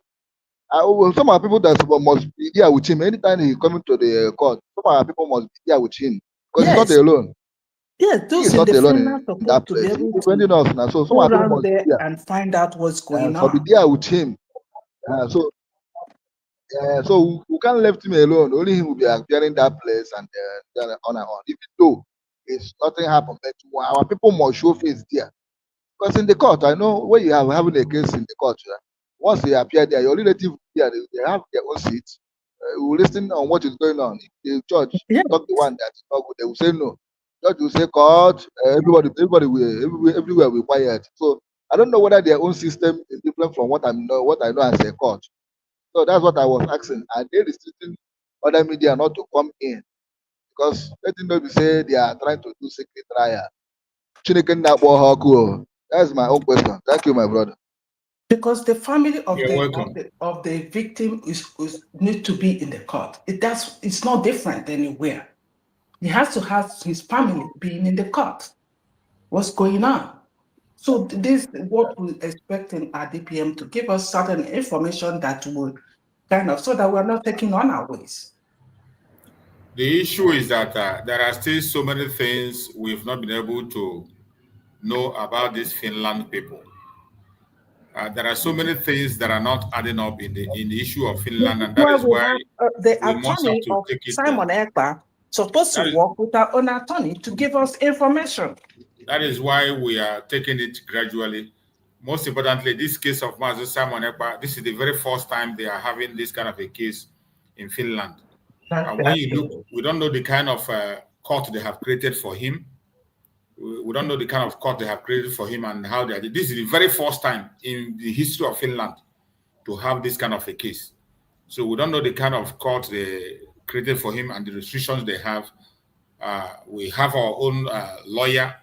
Some of our people that must be there with him anytime he coming to the court. Some of our people must be there with him because he's not alone. Yes, those he's in not the alone Finland in that to be place. able He's defending us now. So some of our people must be there and find out what's going so on. be there with him. So we can't leave him alone. Only him will be appearing that place and on and on. Even though it's nothing happened, but our people must show face there Because in the court, I know when you have having a case in the court, once they appear there, your relative here, they have their own seat. We will listen on what is going on. If the judge not the one that is not good, they will say no. Judge will say court. Everybody will everywhere will quiet. So I don't know whether their own system is different from what I know as a court. So that's what I was asking. Are they restricting other media not to come in? Because let them know we say they are trying to do secret trial. That's my own question. Thank you, my brother. Because the family of You're welcome. of the victim is need to be in the court. It's not different anywhere. He has to have his family being in the court. What's going on? So this is what we're expecting our DPM to give us certain information that will kind of, so that we're not taking on our ways. The issue is that there are still so many things we've not been able to know about these Finland people. There are so many things that are not adding up in the issue of Finland, and that is why the we must have attorney to of take it. Simon Ekpa supposed to work with our own attorney to give us information. That is why we are taking it gradually. Most importantly, this case of Master Simon Ekpa, this is the very first time they are having this kind of a case in Finland. And when you look, we don't know the kind of court they have created for him. We don't know the kind of court they have created for him and how they are. This is the very first time in the history of Finland to have this kind of a case. So we don't know the kind of court they created for him and the restrictions they have. We have our own lawyer,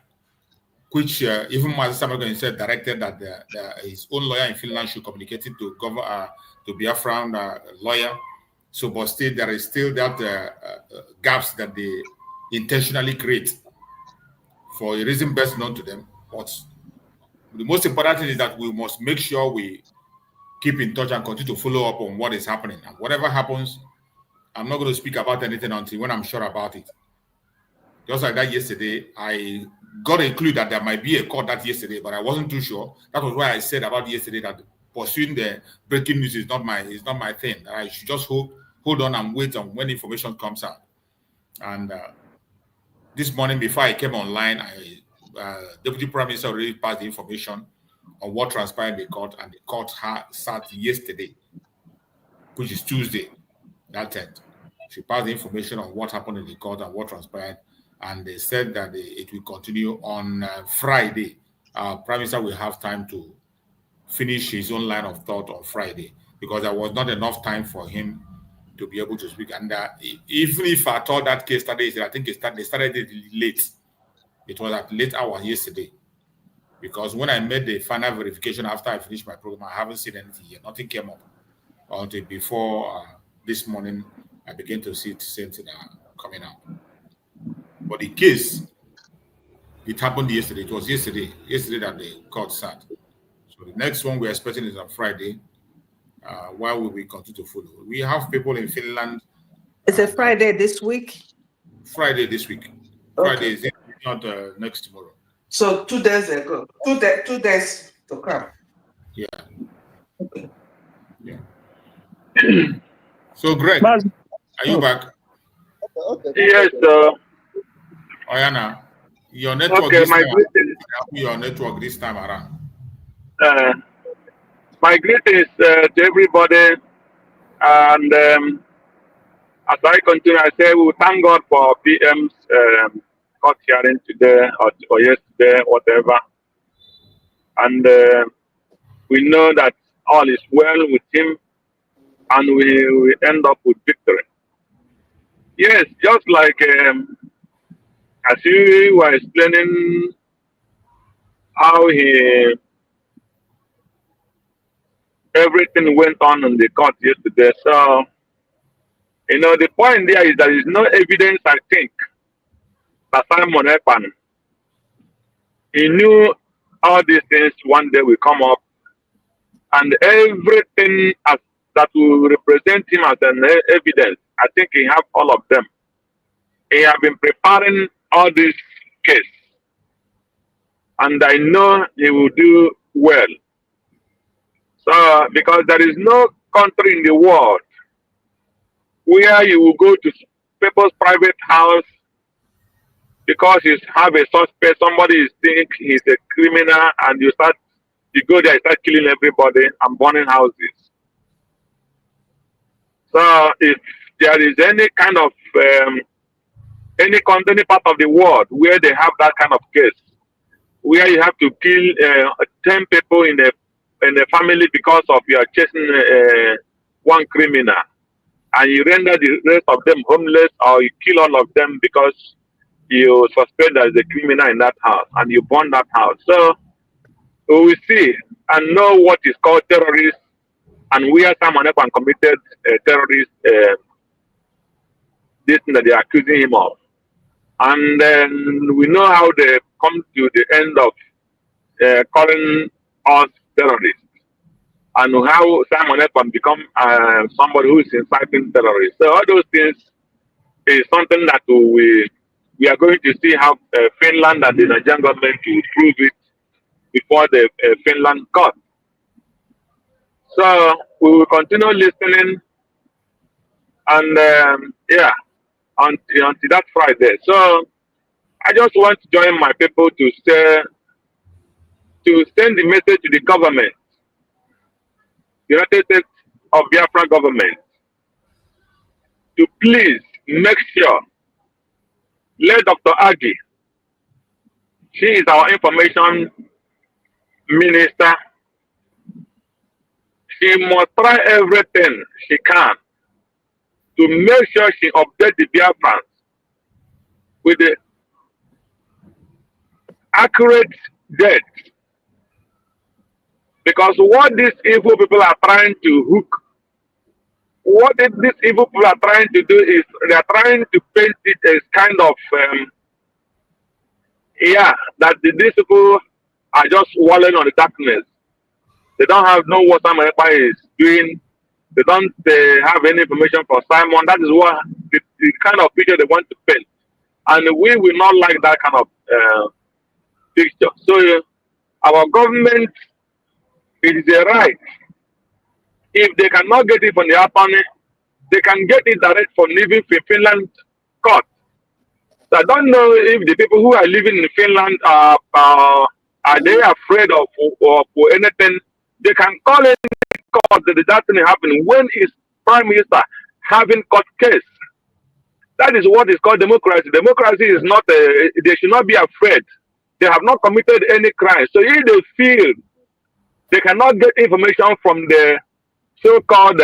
which even Master Simon said directed that his own lawyer in Finland should communicate it to Biafran lawyer. So, but still, there is still that gaps that they intentionally create for a reason best known to them. But the most important thing is that we must make sure we keep in touch and continue to follow up on what is happening. And whatever happens, I'm not going to speak about anything until when I'm sure about it. Just like that yesterday, I got a clue that there might be a court that yesterday, but I wasn't too sure. That was why I said about yesterday that pursuing the breaking news is not my thing. I should just hold on and wait on when information comes out. And this morning, before I came online, Deputy Prime Minister already passed the information on what transpired in the court, and the court sat yesterday, which is Tuesday, that 10th. She passed the information on what happened in the court and what transpired, and they said that it will continue on Friday. Prime Minister will have time to finish his own line of thought on Friday, because there was not enough time for him to be able to speak. And even if I thought that case started, I think they started it late. It was at late hour yesterday, because when I made the final verification after I finished my program, I haven't seen anything yet. Nothing came up until before this morning. I began to see things coming out. But the case, it happened yesterday. It was yesterday that the court sat. So the next one we're expecting is on Friday. Why will we continue to follow? We have people in Finland. It's a Friday this week? Friday this week. Okay. Friday is not next tomorrow. So 2 days ago. 2 days to come. Yeah. Okay. Yeah. So Greg, are you back? Okay. Yes, Oyana, your network okay, your network this time around. My greetings to everybody, and as I continue, I say we thank God for PM's court hearing today or yesterday, whatever, and we know that all is well with him, and we end up with victory. Yes, just like as you were explaining how everything went on in the court yesterday. So, the point there is there is no evidence, I think, that Simon Ekpa, he knew all these things one day will come up, and everything that will represent him as an evidence, I think he have all of them. He have been preparing all this case, and I know he will do well. So, because there is no country in the world where you will go to people's private house, because you have a suspect, somebody is think he's a criminal, and you go there, start killing everybody and burning houses. So if there is any kind of any part of the world where they have that kind of case, where you have to kill 10 people in a family because of you are chasing one criminal, and you render the rest of them homeless, or you kill all of them because you suspect there is a criminal in that house and you burn that house. So we will see and know what is called terrorists, and where Simon Ekpa committed terrorist this thing that they are accusing him of. And then we know how they come to the end of calling us terrorists, and how Simon Ekpa become somebody who is inciting terrorists. So all those things is something that we are going to see how Finland and the Nigerian government will prove it before the Finland court. So we will continue listening, and yeah, until that Friday. So I just want to join my people to send the message to the government, United States of Biafra government, to please make sure, let Dr. Agi, she is our information minister, she must try everything she can to make sure she updates the Biafrans with the accurate date. Because what these evil people are trying to hook, what these evil people are trying to do is they are trying to paint it as kind of, that these people are just wallowing on the darkness. They don't know what Simon Ekpa is doing. They don't have any information for Simon. That is what the kind of picture they want to paint. And we will not like that kind of picture. So our government, it is a right. If they cannot get it from the attorney, they can get it direct from living in Finland court. So I don't know if the people who are living in Finland are they afraid of anything. They can call any court that thing happen when is Prime Minister having court case. That is what is called democracy. Democracy is not they should not be afraid. They have not committed any crime. So if they feel they cannot get information from the so-called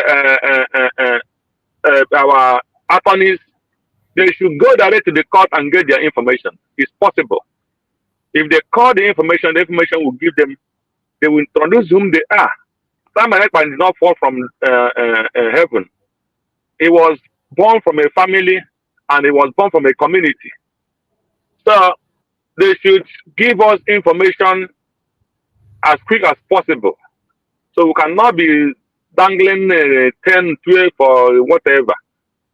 our attorneys, they should go direct to the court and get their information. It's possible. If they call the information will give them, they will introduce whom they are. Simon Ekpa did not fall from heaven. He was born from a family, and he was born from a community. So they should give us information as quick as possible. So we cannot be dangling 10, 12 or whatever.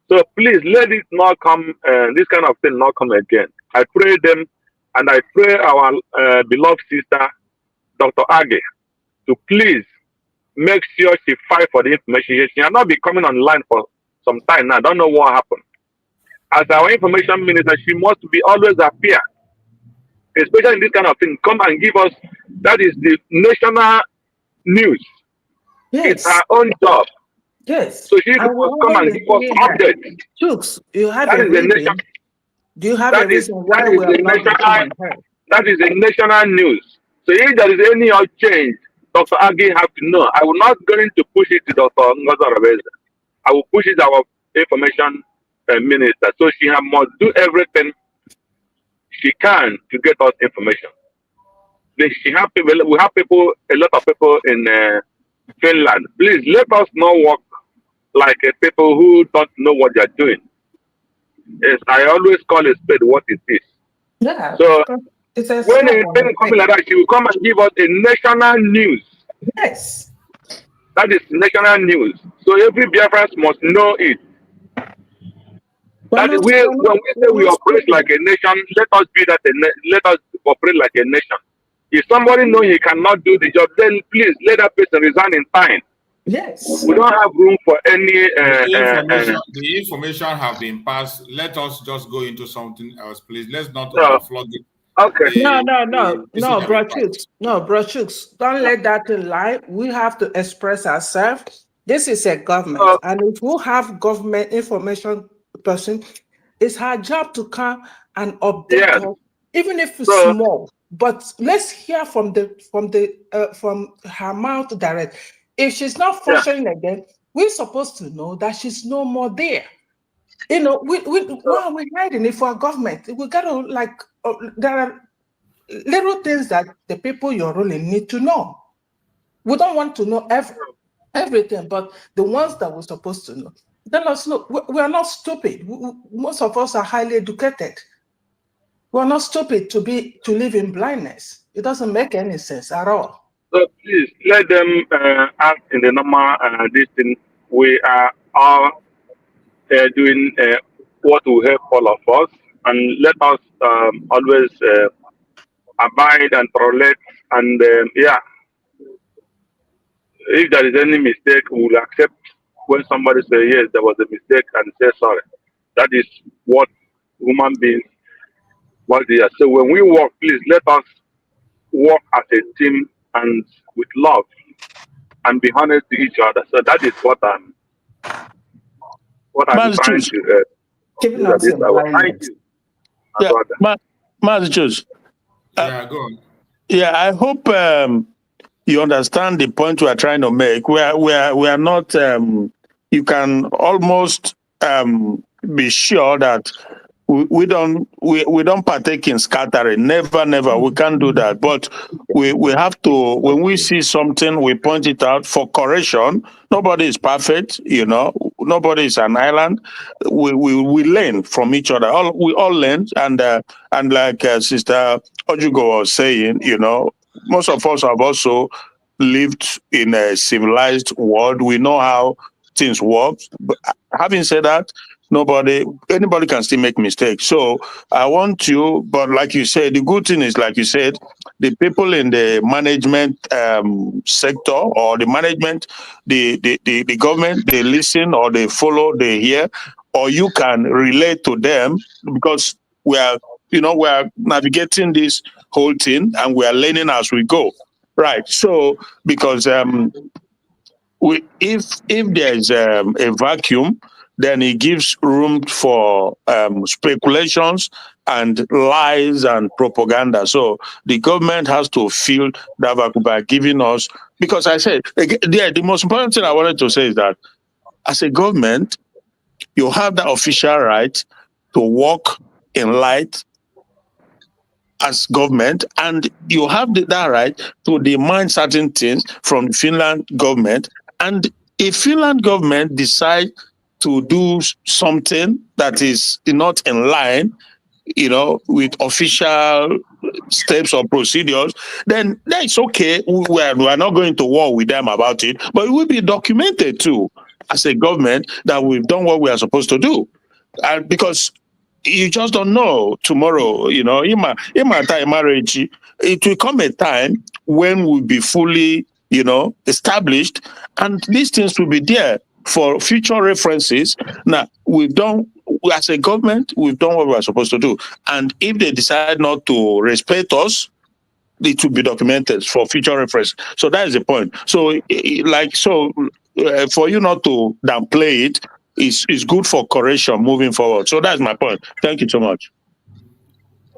So please let it not come, this kind of thing not come again. I pray them, and I pray our beloved sister, Dr. Age, to please make sure she fight for the information. She has not been coming online for some time now. I don't know what happened. As our information minister, she must be always appear, especially in this kind of thing. Come and give us, that is the national news. Yes. It's her own job. Yes. So she must come and give us updates. Chooks, you have that a is reason. Do you have a reason why we are not coming here? That is a national news. So if there is any change, Dr. Agi have to know. I will not going to push it to Dr. Ngozi Arabeza. I will push it to our information minister. So she must do everything she can to get us information. We have people, a lot of people in Finland. Please let us not work like people who don't know what they are doing. Yes, I always call a spade what it is. Yeah. So when a a thing comes like that, she will come and give us a national news. Yes. That is national news. So every Biafran must know it. That is when we say we operate like a nation, let us be that let us operate like a nation. If somebody knows he cannot do the job, then please let that person resign in time. Yes. We don't have room for any. The information have been passed. Let us just go into something else, please. Let's not overflog it. Okay. No, Brochukes. No, Brochukes. Don't let that lie. We have to express ourselves. This is a government, and if we have government information person, it's her job to come and update us, even if it's small. But let's hear from her mouth direct. If she's not functioning again, we're supposed to know that she's no more there. You know, why are we hiding it for our government? We gotta there are little things that the people you're ruling need to know. We don't want to know everything, but the ones that we're supposed to know. Let us know. We are not stupid. Most of us are highly educated. We're not stupid to live in blindness. It doesn't make any sense at all. So please let them act in the normal this thing. We are all doing what will help all of us, and let us always abide and tolerate. And if there is any mistake, we will accept when somebody says yes, there was a mistake, and say sorry. That is what human beings what they are. So when we work, please let us work as a team and with love and be honest to each other. So that is what I'm trying to giving us this hour. Thank you. Massachusetts. Yeah, go on. Yeah, I hope you understand the point we are trying to make. We are not. You can almost be sure that we don't partake in scattering. Never. We can't do that. But we have to. When we see something, we point it out for correction. Nobody is perfect, you know. Nobody is an island. We learn from each other. We all learn, and like Sister Ojugo was saying, you know, most of us have also lived in a civilized world. We know how things work. But having said that, anybody can still make mistakes. So I want you, but like you said, the good thing is, like you said, the people in the management sector or the management, the government, they listen or they follow, they hear, or you can relate to them because we are navigating this whole thing and we are learning as we go. Right. So because if there's a vacuum, then it gives room for speculations and lies and propaganda. So the government has to fill that vacuum by giving us, because I said, the most important thing I wanted to say is that as a government, you have the official right to walk in light as government, and you have that right to demand certain things from the Finland government. And if Finland government decide to do something that is not in line, you know, with official steps or procedures, then that's okay. We are not going to war with them about it, but it will be documented too as a government that we've done what we are supposed to do. Because you just don't know tomorrow, you know, it will come a time when we'll be fully, you know, established, and these things will be there for future references. Now, as a government, we've done what we're supposed to do. And if they decide not to respect us, it will be documented for future reference. So that is the point. So, for you not to downplay it, is good for correction moving forward. So that's my point. Thank you so much.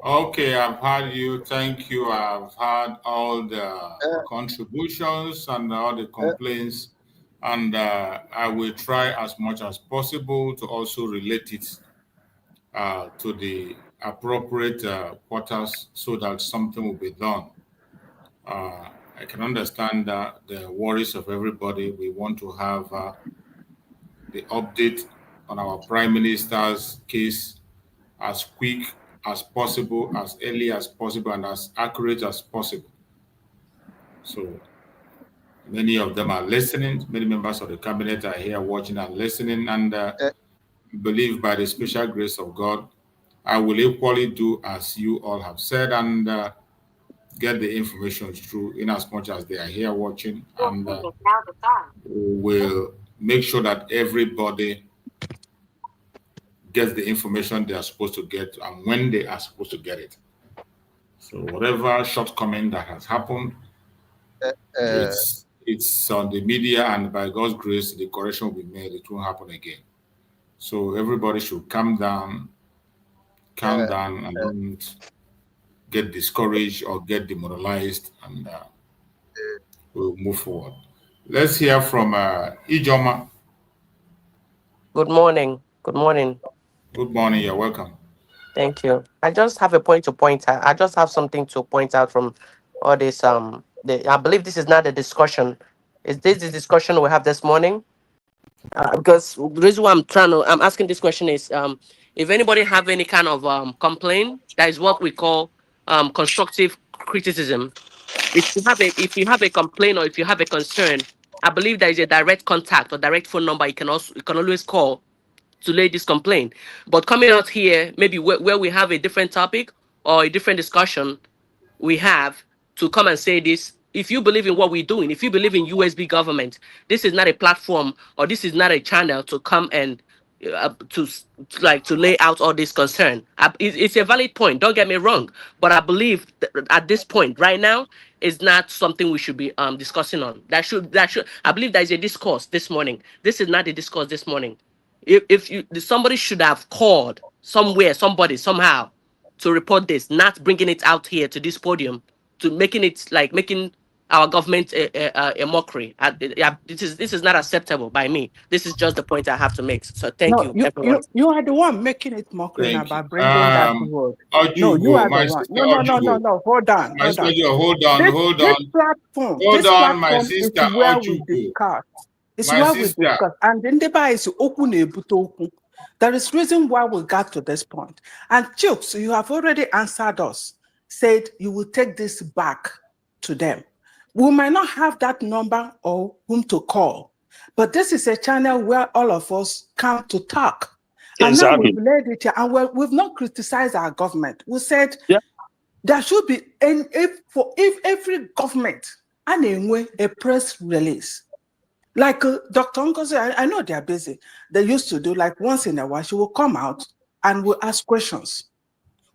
Okay, I've heard you. Thank you. I've heard all the contributions and all the complaints, and I will try as much as possible to also relate it to the appropriate quarters so that something will be done. I can understand the worries of everybody. We want to have the update on our Prime Minister's case as quick as possible, as early as possible, and as accurate as possible. So many of them are listening. Many members of the cabinet are here watching and listening, and believe by the special grace of God, I will equally do as you all have said. And get the information through in as much as they are here watching, and we'll make sure that everybody gets the information they are supposed to get and when they are supposed to get it. So whatever shortcoming that has happened, it's on the media, and by God's grace, the correction will be made. It won't happen again. So everybody should calm down, and don't get discouraged or get demoralized, and we'll move forward. Let's hear from Ijoma. Good morning. Good morning. Good morning. You're welcome. Thank you. I just have a point to point out. I just have something to point out from all this. I believe this is not a discussion. Is this the discussion we have this morning? Because the reason why I'm asking this question is, if anybody have any kind of complaint, that is what we call constructive criticism. If you have a complaint or if you have a concern, I believe there is a direct contact or direct phone number you can always call to lay this complaint. But coming out here, maybe where we have a different topic or a different discussion, we have to come and say this. If you believe in what we're doing, if you believe in USB government, this is not a platform or this is not a channel to come and to lay out all this concern. It's a valid point. Don't get me wrong, but I believe that at this point right now is not something we should be discussing on. That should. I believe there is a discourse this morning. This is not a discourse this morning. If somebody should have called somewhere, somebody somehow to report this, not bringing it out here to this podium, to making our government a mockery. This is not acceptable by me. This is just the point I have to make. So thank you, everyone. You are the one making it mockery now by bringing that word. No, you are the one. No. Hold on. This platform my sister, is where we discuss. It's where we discuss. And then the bar is open. There is reason why we got to this point. And Chooks, you have already answered us, said you will take this back to them. We might not have that number or whom to call, but this is a channel where all of us come to talk. And now we've laid it here, and we've not criticized our government. We said there should be, if every government, and a press release. Like Dr. Ngozi, I know they're busy. They used to do like once in a while, she will come out and will ask questions.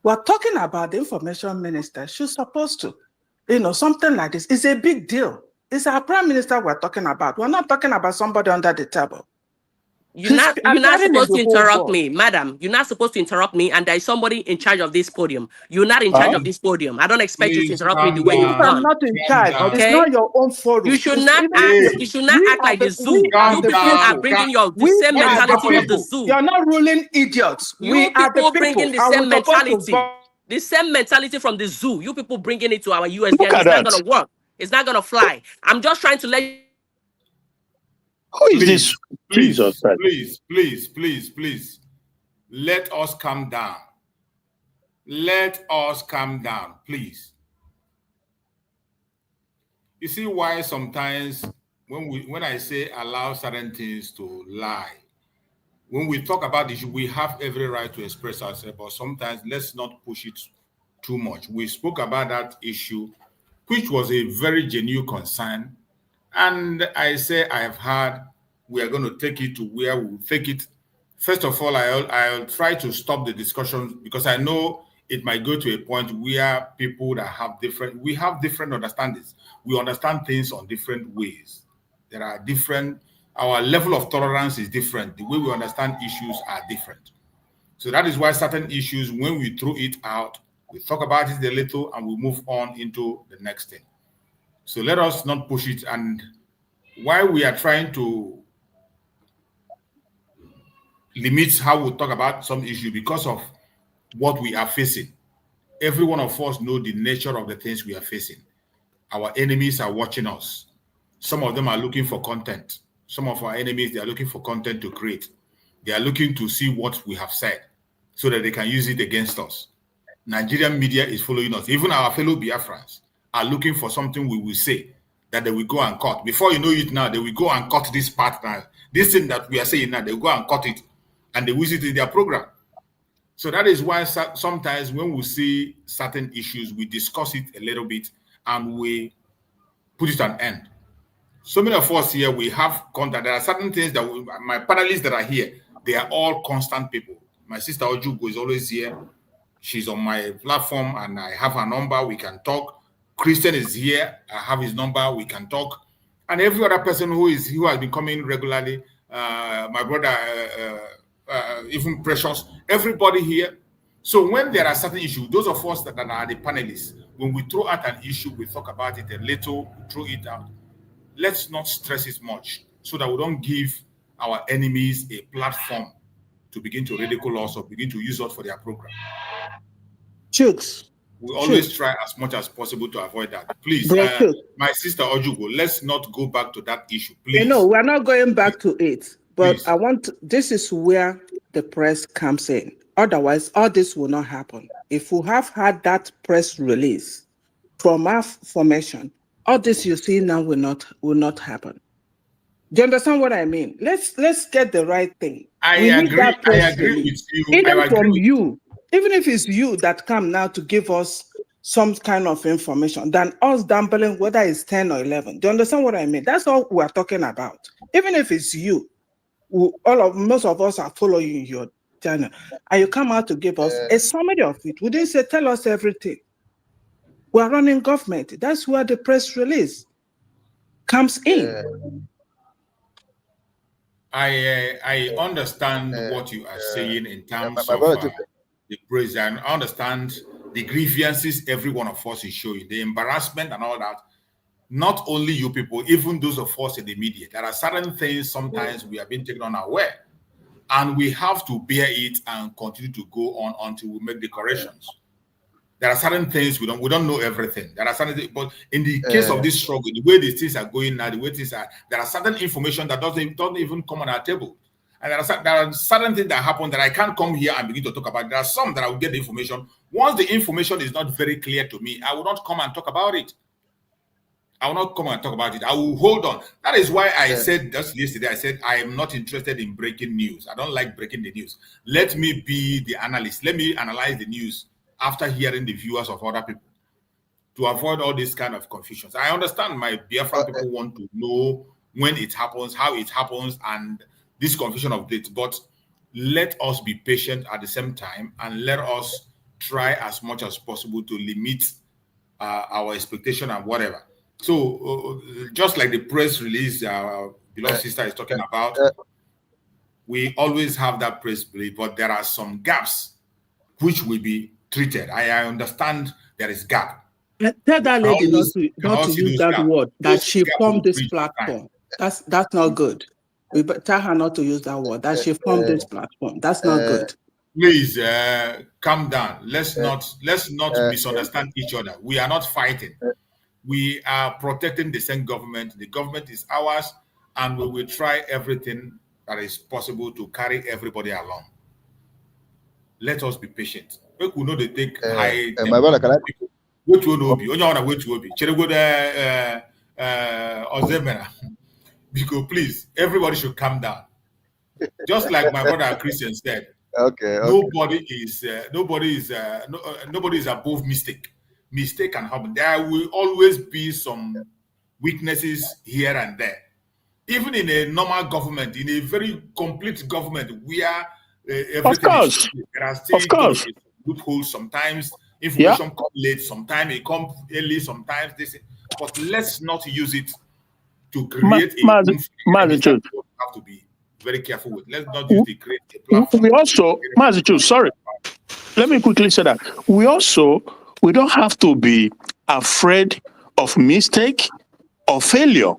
We're talking about the information minister. She's supposed to, something like this. It's a big deal. It's our prime minister we're talking about. We're not talking about somebody under the table. You're not supposed to interrupt me, madam. You're not supposed to interrupt me, and there is somebody in charge of this podium. You're not in charge of this podium. I don't expect you to interrupt me the way you've done. I'm not in charge. Okay? It's not your own forum. You should not act like the zoo. You people are bringing the same mentality of the zoo. You're not ruling idiots. You people bringing the same mentality. The same mentality from the zoo. You people bringing it to our USB. It's not going to work. It's not going to fly. I'm just trying to let you. Who is this? Please. Let us calm down. Let us calm down, please. You see why sometimes when I say allow certain things to lie, when we talk about this, we have every right to express ourselves, but sometimes let's not push it too much. We spoke about that issue, which was a very genuine concern. And I say I have heard we are going to take it to where we will take it. First of all, I'll try to stop the discussion because I know it might go to a point where people that have different understandings. We understand things on different ways. There are different, our level of tolerance is different. The way we understand issues are different. So that is why certain issues, when we throw it out, we talk about it a little and we move on into the next thing. So let us not push it. And while we are trying to limit how we talk about some issue because of what we are facing, every one of us know the nature of the things we are facing. Our enemies are watching us. Some of them are looking for content. Some of our enemies, they are looking for content to create. They are looking to see what we have said so that they can use it against us. Nigerian media is following us. Even our fellow Biafrans are looking for something we will say that they will go and cut. Before you know it now, they will go and cut this part now. This thing that we are saying now, they will go and cut it and they will use it in their program. So that is why sometimes when we see certain issues, we discuss it a little bit and we put it an end. So many of us here, we have contact. There are certain things that my panelists that are here, they are all constant people. My sister Ojugo is always here. She's on my platform and I have her number. We can talk. Christian is here. I have his number. We can talk. And every other person who has been coming regularly, my brother, even Precious, everybody here. So when there are certain issues, those of us that are the panelists, when we throw out an issue, we talk about it a little, throw it out. Let's not stress it much so that we don't give our enemies a platform to begin to ridicule us or begin to use us for their program. Chooks. We always try as much as possible to avoid that. Please, my sister Ojugo, let's not go back to that issue, please. No, we're not going back to it. But please. This is where the press comes in. Otherwise, all this will not happen. If we have had that press release from our formation, all this you see now will not happen. Do you understand what I mean? Let's get the right thing. I agree with you. Even from you, even if it's you that come now to give us some kind of information, than us dumping whether it's 10 or 11. Do you understand what I mean? That's all we're talking about. Even if it's you, most of us are following your channel, and you come out to give us a summary of it. We didn't say tell us everything. We're running government. That's where the press release comes in. I understand what you are saying in terms of the praise. I understand the grievances every one of us is showing, the embarrassment and all that. Not only you people, even those of us in the media. There are certain things sometimes we have been taken unaware, and we have to bear it and continue to go on until we make the corrections. There are certain things we don't know everything. There are certain things, but in the case of this struggle, the way these things are going now, the way things are, there are certain information that doesn't even come on our table. And there are certain things that happen that I can't come here and begin to talk about. There are some that I will get the information. Once the information is not very clear to me, I will not come and talk about it. I will not come and talk about it. I will hold on. That is why I said just yesterday, I said, I am not interested in breaking news. I don't like breaking the news. Let me be the analyst. Let me analyze the news after hearing the viewers of other people to avoid all these kind of confusions. I understand my Biafran people want to know when it happens, how it happens, and this confusion of dates, but let us be patient at the same time and let us try as much as possible to limit our expectation and whatever. So just like the press release our beloved sister is talking about, we always have that press release, but there are some gaps which will be treated. I understand there is gap. Tell that lady not to use that word, that she formed this platform. That's not good. We tell her not to use that word, that she formed this platform. That's not good. Please calm down. Let's not misunderstand each other. We are not fighting. We are protecting the same government. The government is ours, and we will try everything that is possible to carry everybody along. Let us be patient. We could not take high. My brother, can I? Which one will be? Only one which will be. Because please, everybody should calm down. Just like my brother Christian said. Okay. Nobody is above mistake. Mistake can happen. There will always be some weaknesses here and there. Even in a normal government, in a very complete government, where everything is, there are still loopholes. Sometimes information comes late, sometimes it comes early, sometimes this. But let's not use it to create a conflict. We have to be very careful with. Let's not use the create a platform. We also, sorry, let me quickly say that we don't have to be afraid of mistake or failure.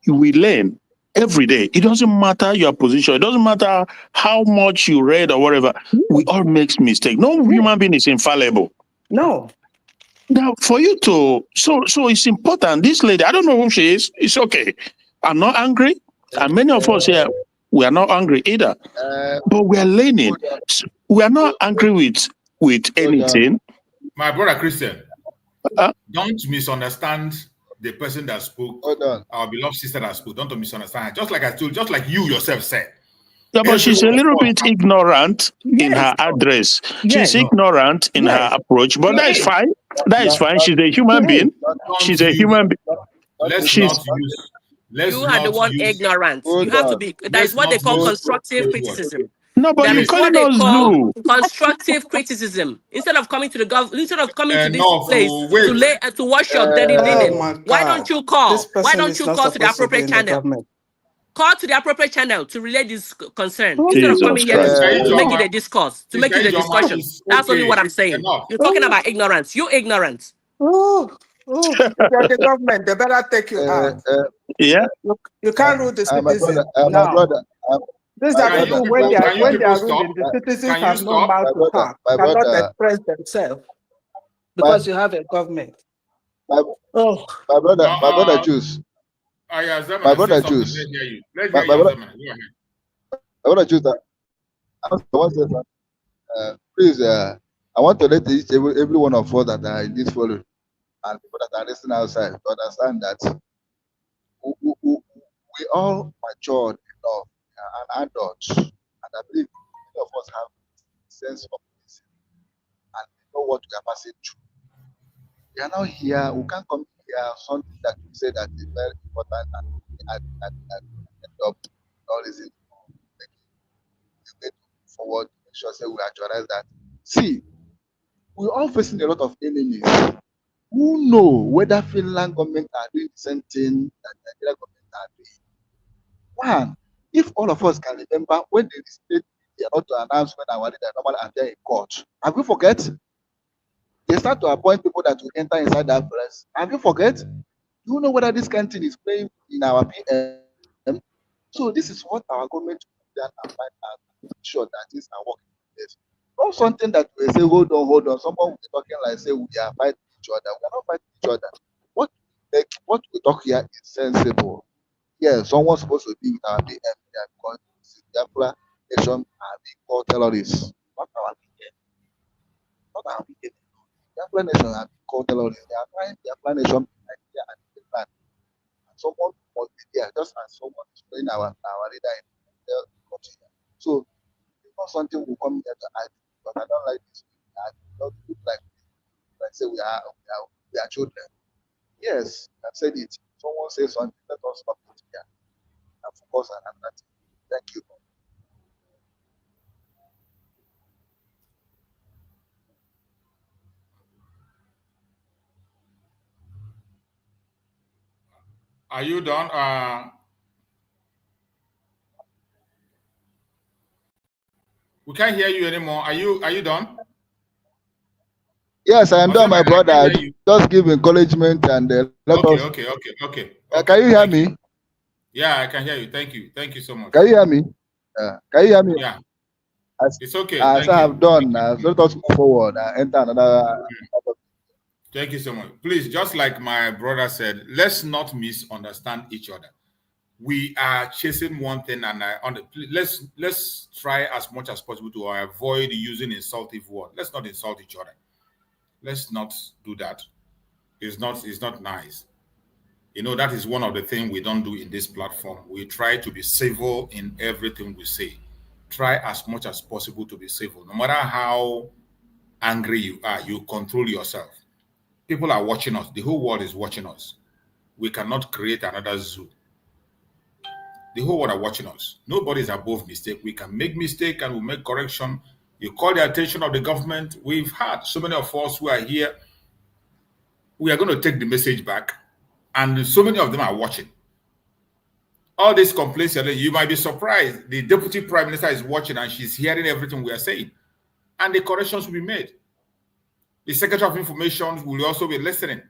We learn every day. It doesn't matter your position. It doesn't matter how much you read or whatever. We all make mistakes. No human being is infallible. No. Now, for you to, so it's important. This lady, I don't know who she is. It's okay. I'm not angry. And many of us here, we are not angry either. But we are learning. We are not angry with anything. My brother Christian, don't misunderstand the person that spoke, our beloved sister that spoke. Don't misunderstand her. Just like you yourself said, Yeah, but she's a little bit ignorant in her address. She's ignorant in her approach, but that is fine. That is fine. She's a human being. She's a human being. Let's She's not use. Let's You are the not one use. ignorant. You have to be. That is Let's what they not call use constructive those words. criticism. No, but That you're is what calling they us call Zulu. constructive criticism. Instead of coming to the instead of coming to this Enough. place Wait. to lay to wash your dirty Oh linen, my why God. don't you call? This Why person don't is you not call to the supposed to be appropriate in the channel? government. Call to the appropriate channel to relay this concern instead of Jesus coming here Christ. to make it a discourse, to make it a discussion. That's only what I'm saying. Enough. You're talking about ignorance. You're ignorant. Oh, if they're the government, they better take you out. Yeah. You can't rule the my citizens. brother, my brother, These my are brother, people my when they are brother, ruling, the citizens Can you have no stop? mouth to talk, cannot brother, express themselves because you have a government. my brother Juice. Yeah, Zaman, My brother say something. Juice. Let's hear you. Let's My hear you, brother, Zaman. Go ahead. my brother Juice. I want to say something. Please, I want to let every one of us that are in this forum and people that are listening outside to understand that we all matured enough and adults, and I believe many of us have a sense of this and we know what we are passing through. We are now here. We can't come here something that we say that is very important and end up all this is the way to move forward to make sure say we actualize that. See, we're all facing a lot of enemies. Who know whether Finland government are doing the same thing that the Nigeria government are doing? One, if all of us can remember when the state they are not to announce when our leader normally appear in court, have you forget? They start to appoint people that will enter inside that place. Have you forget? Do you know whether this country is playing in our PM? So this is what our government will do and find out and make sure that things are working in place. Not something that we say, hold on. Someone will be talking like say we are fighting each other. We are not fighting each other. What we talk here is sensible. Yeah, someone's supposed to be with our PM here because Biafra nation are being called terrorists. Not our PM. Not our PM. Biafra nation are being called terrorists. They are trying Biafra nation in Nigeria and Finland. And someone must be there, just as someone is playing our leader in the country. So it's not something we come here to argue, but I don't like this. I don't look like say we are children. Yes, I've said it. Someone says something, let us stop it here and focus on another thing. Thank you. Are you done? We can't hear you anymore. Are you done? Yes, I am done, my brother. Just give encouragement and let us. Okay. Can you hear me? Yeah, I can hear you. Thank you so much. Can you hear me? Can you hear me? Yeah. It's okay. As I have done, so let us move forward and enter another. Thank you so much. Please, just like my brother said, let's not misunderstand each other. We are chasing one thing, and let's try as much as possible to avoid using insultive words. Let's not insult each other. Let's not do that. It's not nice. You know, that is one of the things we don't do in this platform. We try to be civil in everything we say. Try as much as possible to be civil. No matter how angry you are, you control yourself. People are watching us. The whole world is watching us. We cannot create another zoo. The whole world are watching us. Nobody is above mistake. We can make mistake and we'll make correction. You call the attention of the government. We've had so many of us who are here. We are going to take the message back. And so many of them are watching. All these complaints, you might be surprised. The deputy prime minister is watching and she's hearing everything we are saying. And the corrections will be made. The secretary of information will also be listening.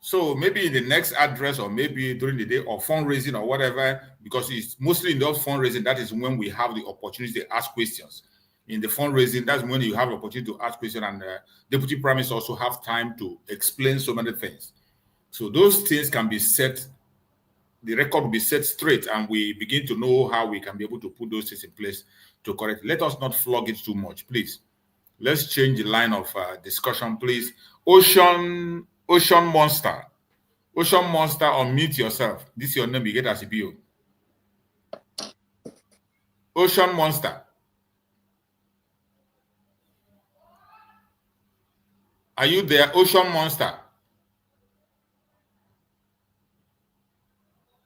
So maybe in the next address or maybe during the day or fundraising or whatever, because it's mostly in those fundraising, that is when we have the opportunity to ask questions. In the fundraising, that's when you have the opportunity to ask questions, and deputy prime minister also have time to explain so many things. So those things can be set, the record will be set straight, and we begin to know how we can be able to put those things in place to correct. Let us not flog it too much, please. Let's change the line of discussion, please. Ocean Monster. Ocean Monster, unmute yourself. This is your name, you get as a bio. Ocean Monster. Are you there, Ocean Monster?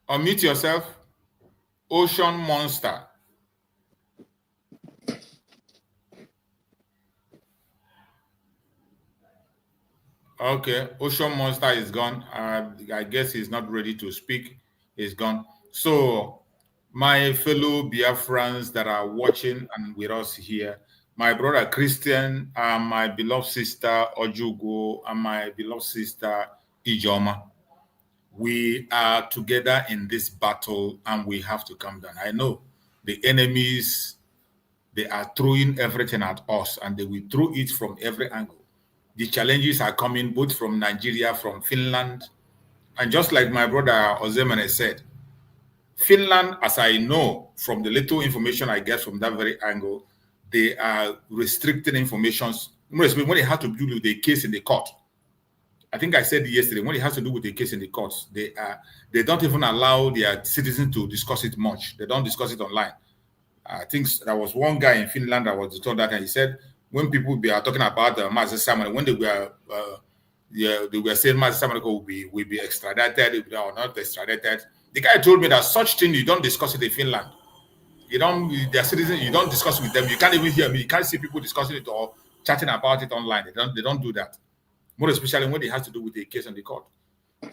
Unmute yourself. Ocean Monster. Okay, Ocean Monster is gone. I guess he's not ready to speak. He's gone. So, my fellow Biafrans that are watching and with us here, my brother Christian, my beloved sister Ojugo, and my beloved sister Ijoma, we are together in this battle and we have to come down. I know the enemies, they are throwing everything at us and they will throw it from every angle. The challenges are coming both from Nigeria, from Finland, and just like my brother Ozemene said, Finland, as I know from the little information I get from that very angle, they are restricting information when it has to do with the case in the court. I think I said yesterday, when it has to do with the case in the courts, they don't even allow their citizens to discuss it much. They don't discuss it online. I think there was one guy in Finland that was told that, and he said when people are talking about Master Simon, when they were saying Master Simon will be extradited or not extradited, the guy told me that such thing you don't discuss it in Finland. You don't, their citizens, you don't discuss with them. You can't even hear me. You can't see people discussing it or chatting about it online. They don't do that. More especially when it has to do with the case on the court.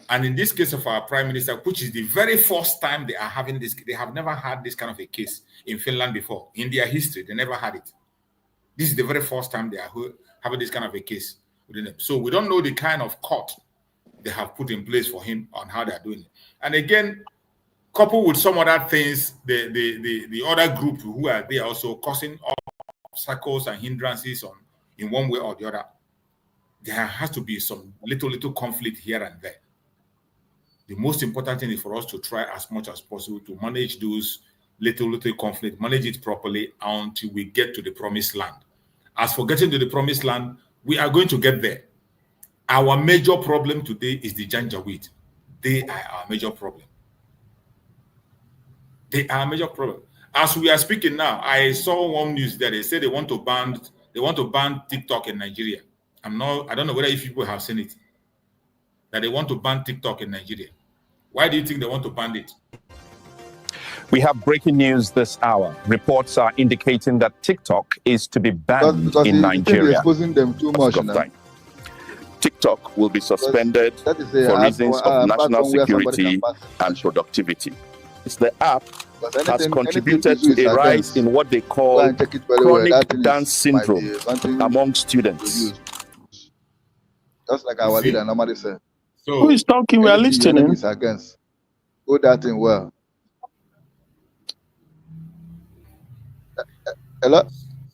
And in this case of our prime minister, which is the very first time they are having this, they have never had this kind of a case in Finland before. In their history, they never had it. This is the very first time they are having this kind of a case within them. So we don't know the kind of court they have put in place for him on how they are doing it. And again, coupled with some other things, the other group who are there also causing obstacles and hindrances in one way or the other, there has to be some little conflict here and there. The most important thing is for us to try as much as possible to manage those little conflict, manage it properly until we get to the promised land. As for getting to the promised land, we are going to get there. Our major problem today is the Janjaweed. They are our major problem. They are a major problem. As we are speaking now, I saw one news that they say they want to ban TikTok in Nigeria. I don't know whether if people have seen it. That they want to ban TikTok in Nigeria. Why do you think they want to ban it? We have breaking news this hour. Reports are indicating that TikTok is to be banned because in Nigeria. Exposing them too much now. TikTok will be suspended for reasons of national security and productivity. It's the app has contributed to a rise in what they call chronic dance syndrome among students. Just like our leader normally said. So who is talking? We are listening. Against. Go that thing well. Hello?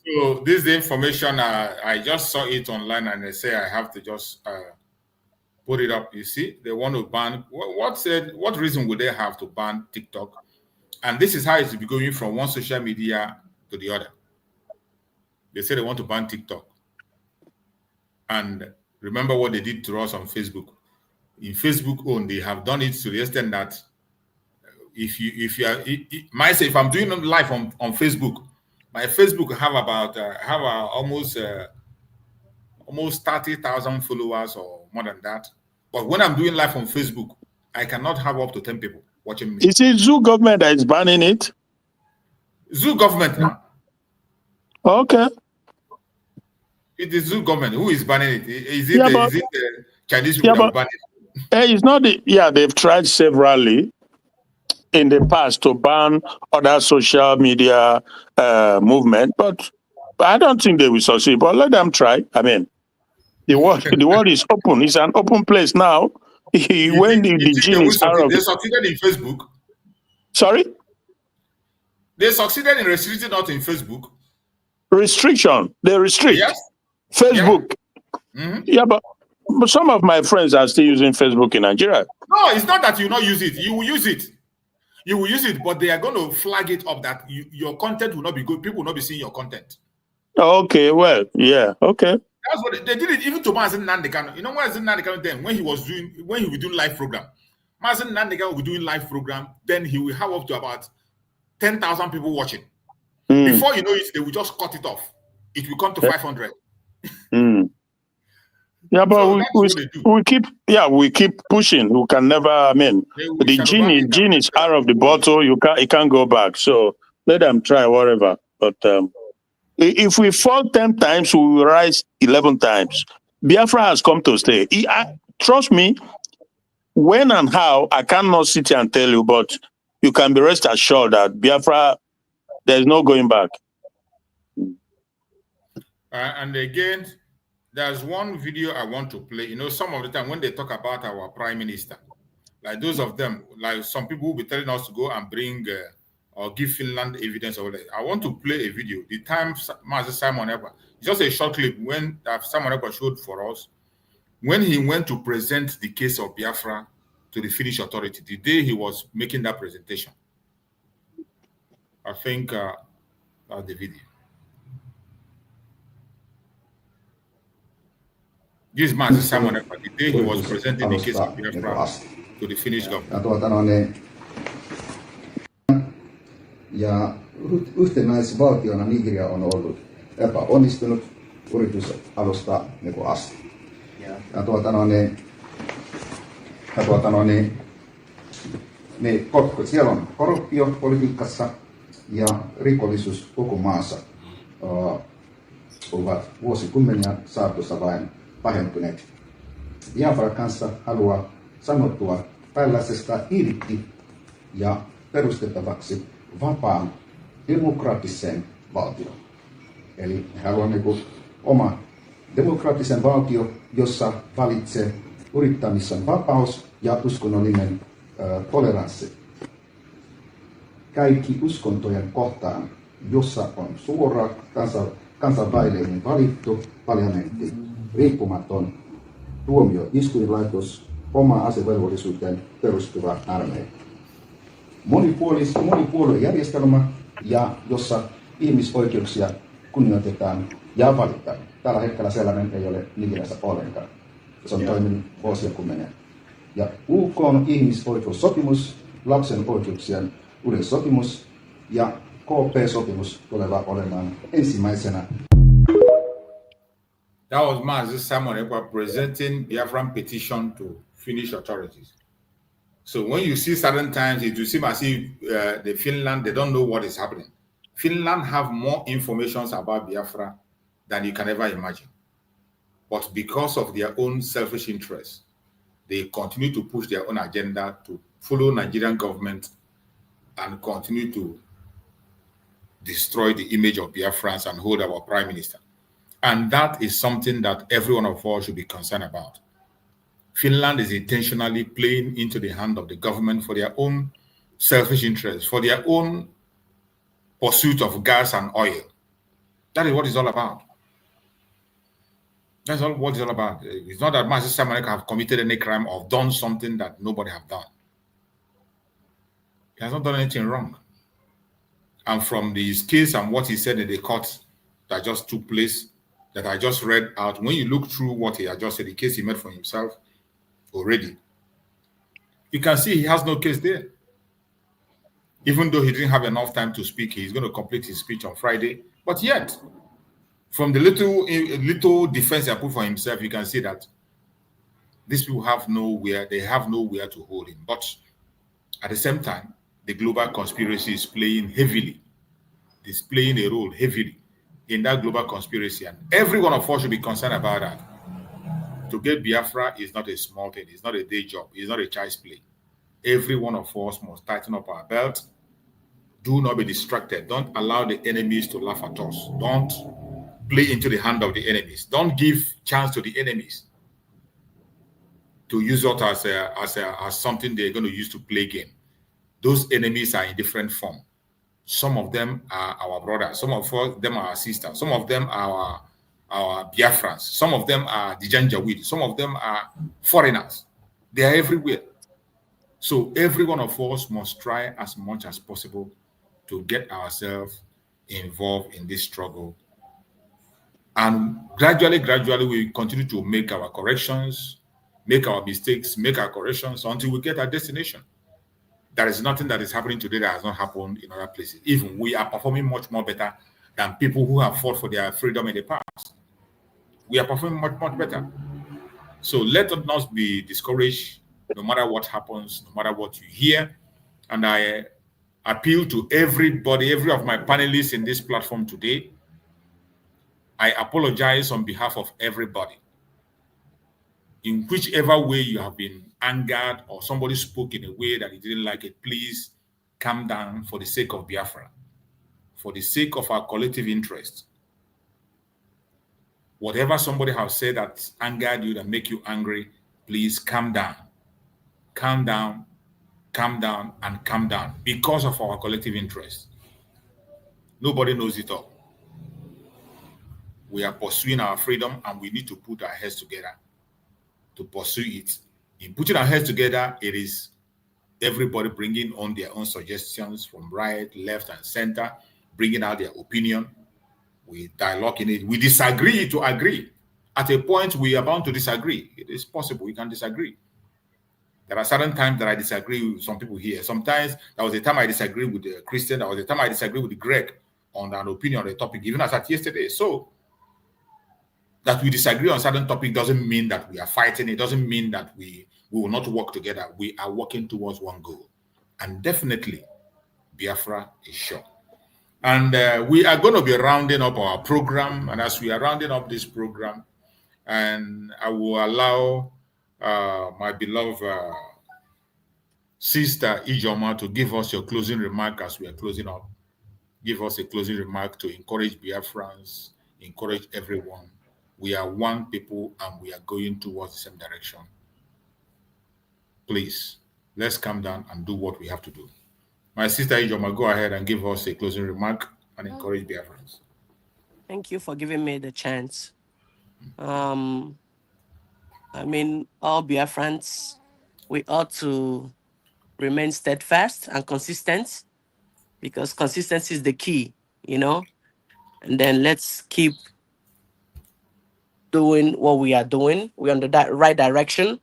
So this information, I just saw it online and they say I have to just put it up. You see, they want to ban. What reason would they have to ban TikTok? And this is how it's going from one social media to the other. They say they want to ban TikTok. And remember what they did to us on Facebook. In Facebook own, they have done it to the extent that if I'm doing live on Facebook, my Facebook have about almost 30,000 followers or more than that. But when I'm doing live on Facebook, I cannot have up to 10 people watching me. Is it Zoo government that is banning it? Zoo government now. Okay. It is Zoo government. Who is banning it? Is it the Chinese people that ban it? It's not they've tried severally in the past to ban other social media movement, but I don't think they will succeed. But let them try. I mean, the world is open. It's an open place now. When the gene is out of they succeeded in Facebook. Sorry? They succeeded in restricting not in Facebook. Restriction. They restrict. Yes. Facebook. Yeah. Mm-hmm. Yeah, but some of my friends are still using Facebook in Nigeria. No, it's not that you not use it. You will use it. You will use it, but they are going to flag it up that your content will not be good. People will not be seeing your content. Okay, well, yeah, okay. That's what they did it even to Mazen Nandekano. You know what Mazen Nandekano then when he was doing live program. Mazen Nandekano will be doing live program, then he will have up to about 10,000 people watching. Before you know it, they will just cut it off. It will come to 500. Yeah, but So we keep pushing. We can never. I mean, the genie is out of the bottle. It can't go back. So let them try whatever. But if we fall 10 times, we will rise 11 times. Biafra has come to stay. Trust me. When and how, I cannot sit here and tell you, but you can be rest assured that Biafra, there's no going back. And again, there's one video I want to play. You know, some of the time when they talk about our prime minister, like those of them, like some people will be telling us to go and bring or give Finland evidence of that. I want to play a video. The time Master Simon Ekpa, just a short clip when Simon Ekpa showed for us when he went to present the case of Biafra to the Finnish authority, the day he was making that presentation. I think that's the video. This man is Simon Ekpa, the day he was presenting the case of Biafra to the Finnish government. Ja yhtenäisvaltiona Nigeria on ollut epäonnistunut yritys alusta asti. Ja siellä on korruptio politiikassa ja rikollisuus koko maassa ovat vuosikymmeniä saatossa vain pahentuneet. Biafra kanssa haluaa sanottua tällaisesta irti ja perustettavaksi vapaan demokraattisen valtion. Eli haluamme oma demokraattisen valtio, jossa valitsee yrittämisen vapaus ja uskonnollinen toleranssi. Kaikki uskontojen kohtaan, jossa on suora kansainvälinen valittu parlamentti, riippumaton tuomioistuinlaitos, oma asevelvollisuuteen perustuva armeija. Monipuoluejärjestelmä, ja jossa ihmisoikeuksia kunnioitetaan ja valitaan. Tällä hetkellä sellainen ei ole Nigeriassa ollenkaan. Se on toiminut vuosikymmeniä. Ja UK on ihmisoikeussopimus, lapsen oikeuksien yleissopimus ja KP-sopimus tulevat olemaan ensimmäisenä. That was Mazi Simon Ekpa presenting Biafran petition to Finnish authorities. So when you see certain times, it will seem as if the Finland, they don't know what is happening. Finland have more information about Biafra than you can ever imagine. But because of their own selfish interests, they continue to push their own agenda to follow Nigerian government and continue to destroy the image of Biafrans and hold our prime minister. And that is something that every one of us should be concerned about. Finland is intentionally playing into the hand of the government for their own selfish interests, for their own pursuit of gas and oil. That is what it's all about. That's all what it's all about. It's not that Master Simon Ekpa have committed any crime or done something that nobody have done. He has not done anything wrong. And from his case and what he said in the court that just took place, that I just read out, when you look through what he had just said, the case he made for himself already, you can see he has no case there. Even though he didn't have enough time to speak, he's going to complete his speech on Friday. But yet, from the little defense he put for himself, you can see that these people have nowhere to hold him. But at the same time, the global conspiracy is playing heavily. It's playing a role heavily in that global conspiracy. And every one of us should be concerned about that. To get Biafra is not a small thing. It's not a day job. It's not a child's play. Every one of us must tighten up our belt. Do not be distracted. Don't allow the enemies to laugh at us. Don't play into the hand of the enemies. Don't give chance to the enemies to use us as something they're going to use to play game. Those enemies are in different form. Some of them are our brothers. Some of them are our sisters. Some of them are our Biafrans. Some of them are the Janjaweed. Some of them are foreigners. They are everywhere. So every one of us must try as much as possible to get ourselves involved in this struggle. And gradually, we continue to make our corrections, make our mistakes, make our corrections until we get our destination. there is nothing that is happening today that has not happened in other places. Even we are performing much more better than people who have fought for their freedom in the past. We are performing much, much better. So let us not be discouraged no matter what happens, no matter what you hear. And I appeal to everybody, every of my panelists in this platform today. I apologize on behalf of everybody. In whichever way you have been angered or somebody spoke in a way that you didn't like it, please calm down for the sake of Biafra, for the sake of our collective interest. Whatever somebody has said that angered you, that make you angry, please calm down. Calm down, calm down, and calm down because of our collective interest. Nobody knows it all. We are pursuing our freedom and we need to put our heads together to pursue it. In putting our heads together, it is everybody bringing on their own suggestions from right, left, and center, bringing out their opinion. We dialogue in it. We disagree to agree. At a point, we are bound to disagree. It is possible we can disagree. There are certain times that I disagree with some people here. Sometimes there was a time I disagree with the Christian. There was a time I disagree with the Greg on an opinion on a topic, even as at yesterday. So that we disagree on certain topic doesn't mean that we are fighting. It doesn't mean that we will not work together. We are working towards one goal. And definitely, Biafra is sure. And we are going to be rounding up our program. And as we are rounding up this program, and I will allow my beloved sister Ijoma to give us your closing remark as we are closing up. Give us a closing remark to encourage Biafrans, encourage everyone. We are one people and we are going towards the same direction. Please, let's calm down and do what we have to do. My sister Ijoma, go ahead and give us a closing remark and encourage Biafrans. Thank you for giving me the chance. I mean, all Biafrans, we ought to remain steadfast and consistent because consistency is the key, you know? And then let's keep doing what we are doing. We're on the right direction.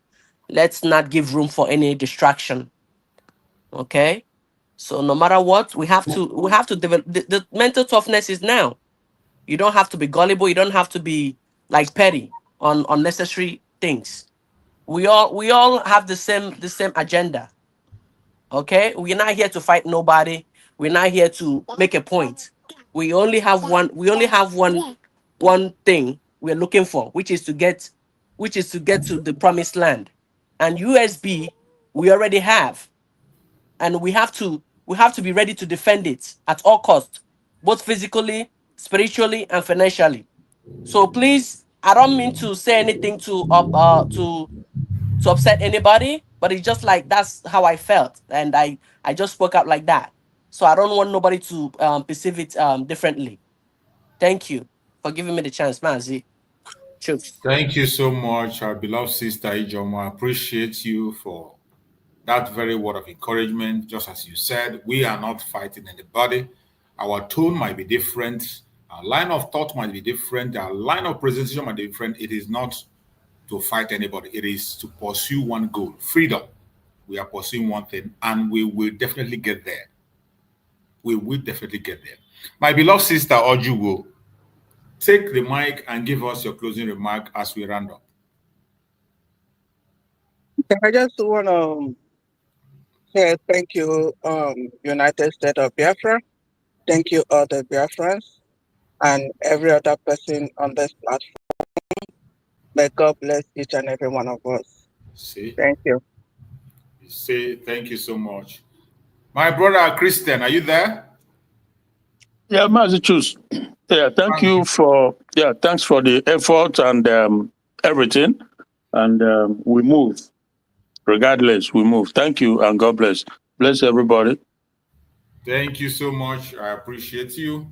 Let's not give room for any distraction. Okay? So no matter what, we have to develop the mental toughness is now. You don't have to be gullible, you don't have to be like petty on unnecessary things. We all have the same agenda. Okay? We're not here to fight nobody. We're not here to make a point. We only have one thing we're looking for, which is to get to the promised land. And USB we already have. And we have to be ready to defend it at all costs, both physically, spiritually, and financially. So please, I don't mean to say anything to upset anybody, but it's just like that's how I felt, and I just spoke out like that. So I don't want nobody to perceive it differently. Thank you for giving me the chance, Mazi. Cheers. Thank you so much, our beloved sister Ijoma. I appreciate you for that very word of encouragement. Just as you said, we are not fighting anybody. Our tone might be different. Our line of thought might be different. Our line of presentation might be different. It is not to fight anybody. It is to pursue one goal, freedom. We are pursuing one thing, and we will definitely get there. We will definitely get there. My beloved sister Ojugo, take the mic and give us your closing remark as we round up. I just want to say thank you, United States of Biafra. Thank you, all the Biafrans and every other person on this platform. May God bless each and every one of us. Thank you. Thank you so much. My brother Christian, are you there? Yeah, Mazi Chus. Yeah, thanks for the effort and everything. And we move. Regardless, we move. Thank you and God bless. Bless everybody. Thank you so much. I appreciate you.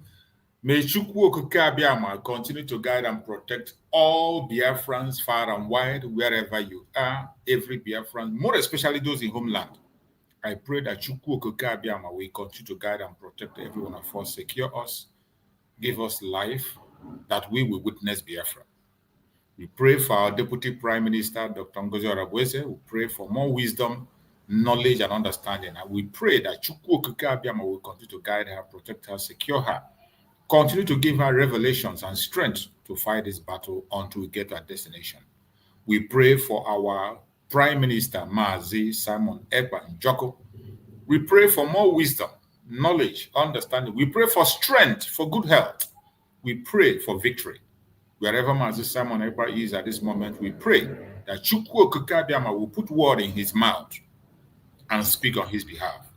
May Chukwu Okike Abiama continue to guide and protect all Biafrans far and wide, wherever you are, every Biafran, more especially those in homeland. I pray that Chukwu Okike Abiama will continue to guide and protect every one of us, secure us, give us life, that we will witness Biafra. We pray for our Deputy Prime Minister, Dr. Ngozi Arabweze. We pray for more wisdom knowledge, and understanding. And we pray that Chukwu Okike Abiama will continue to guide her, protect her, secure her, continue to give her revelations and strength to fight this battle until we get to our destination. We pray for our Prime Minister, Mazi Simon Ekpa Njoku. We pray for more wisdom, knowledge, understanding. We pray for strength, for good health. We pray for victory. Wherever Mazi Simon Ekpa is at this moment, we pray that Chukwu Okike Abiama will put word in his mouth and speak on his behalf.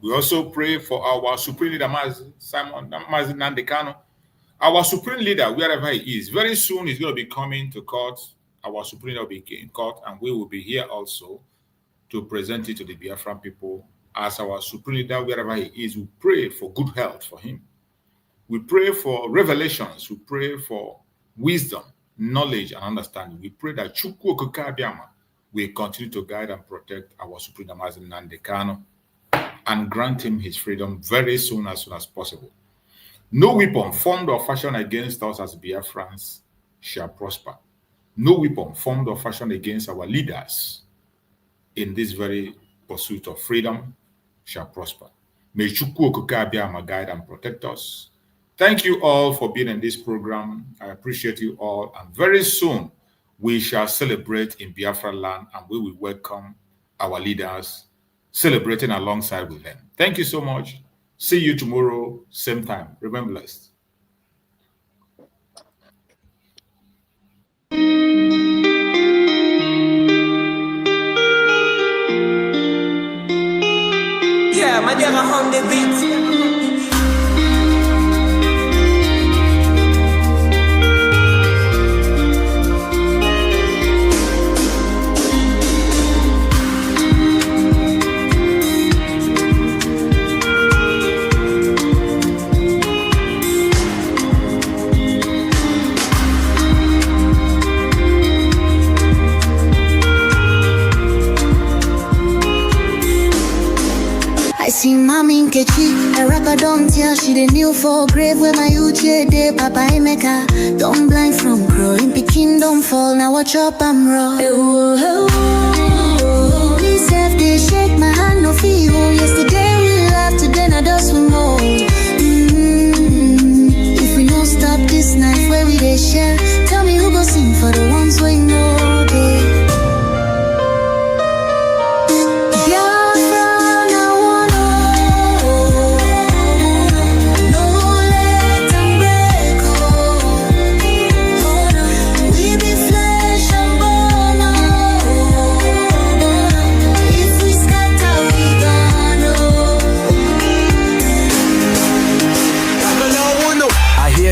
We also pray for our Supreme Leader, Mazi Nnamdi Kanu, our Supreme Leader, wherever he is. Very soon he's going to be coming to court. Our Supreme Leader will be in court, and we will be here also to present it to the Biafran people as our Supreme Leader, wherever he is. We pray for good health for him. We pray for revelations. We pray for wisdom, knowledge, and understanding. We pray that Chukwu Okike Abiama will continue to guide and protect our Supreme Leader, Mazi Nnamdi Kanu, and grant him his freedom very soon as possible. No weapon formed or fashioned against us as Biafrans shall prosper. No weapon formed or fashioned against our leaders in this very pursuit of freedom shall prosper. May Chukwu Okike Abiama guide and protect us. Thank you all for being in this program. I appreciate you all. And very soon we shall celebrate in Biafra land, and we will welcome our leaders, celebrating alongside with them. Thank you so much. See you tomorrow, same time. Remember blessed. Yeah, my dear, on the beat. I see mommy Nkechi, a rapper don't tell she the kneel for grave where my uche de Papa Emeka. Don't blind from growing, Pekin don't fall, now watch up I'm raw. Please have they shake my hand, no feel. Yesterday we laughed, today now dust we more. If we don't stop this night where we they share, tell me who go sing for the ones we know they.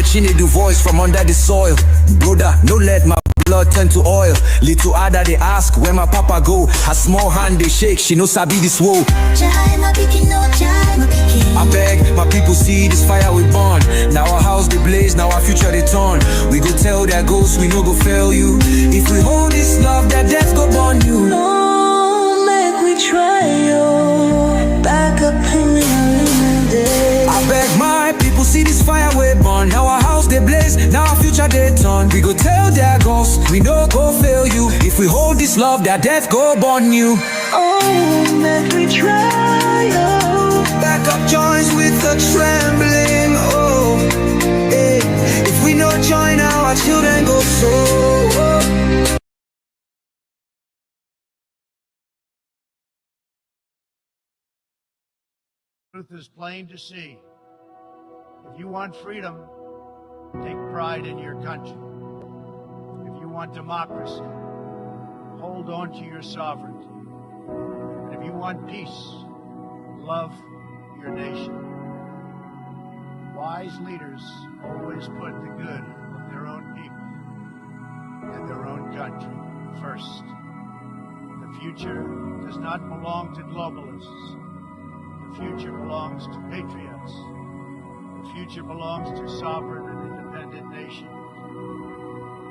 She need the voice from under the soil. Brother, no let my blood turn to oil. Little other they ask where my papa go. Her small hand they shake, she no sabi this woe. I beg my people see this fire we burn. Now our house they blaze, now our future they turn. We go tell their ghosts we no go fail you. If we hold this love, that death go burn you. No, make we try yo. Back up in the day. I beg my people see this fire we burn. Now our house they blaze, now our future they turn. We go tell their ghosts we no go fail you. If we hold this love, that death go burn you. Oh, make we try yo. Back up joins with a trembling. Oh, hey. If we no join now, our children go so. Truth is plain to see. If you want freedom, take pride in your country. If you want democracy, hold on to your sovereignty. And if you want peace, love your nation. Wise leaders always put the good of their own people and their own country first. The future does not belong to globalists. The future belongs to patriots. The future belongs to sovereign and independent nations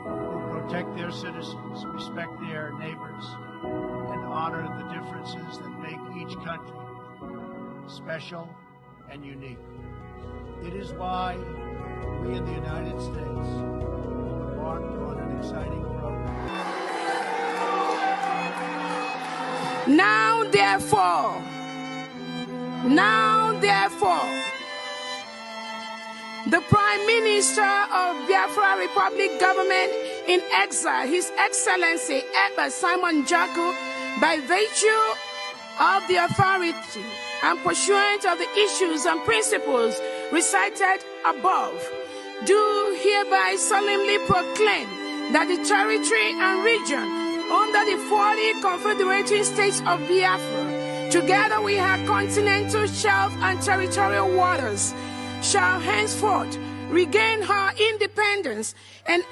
who protect their citizens, respect their neighbors, and honor the differences that make each country special and unique. It is why we in the United States embarked on an exciting program. Now therefore, the Prime Minister of Biafra Republic Government in exile, His Excellency Ekpa Simon Njoku, by virtue of the authority and pursuant of the issues and principles recited above, do hereby solemnly proclaim that the territory and region under the 40 confederating states of Biafra, together with her continental shelf and territorial waters, shall henceforth regain her independence and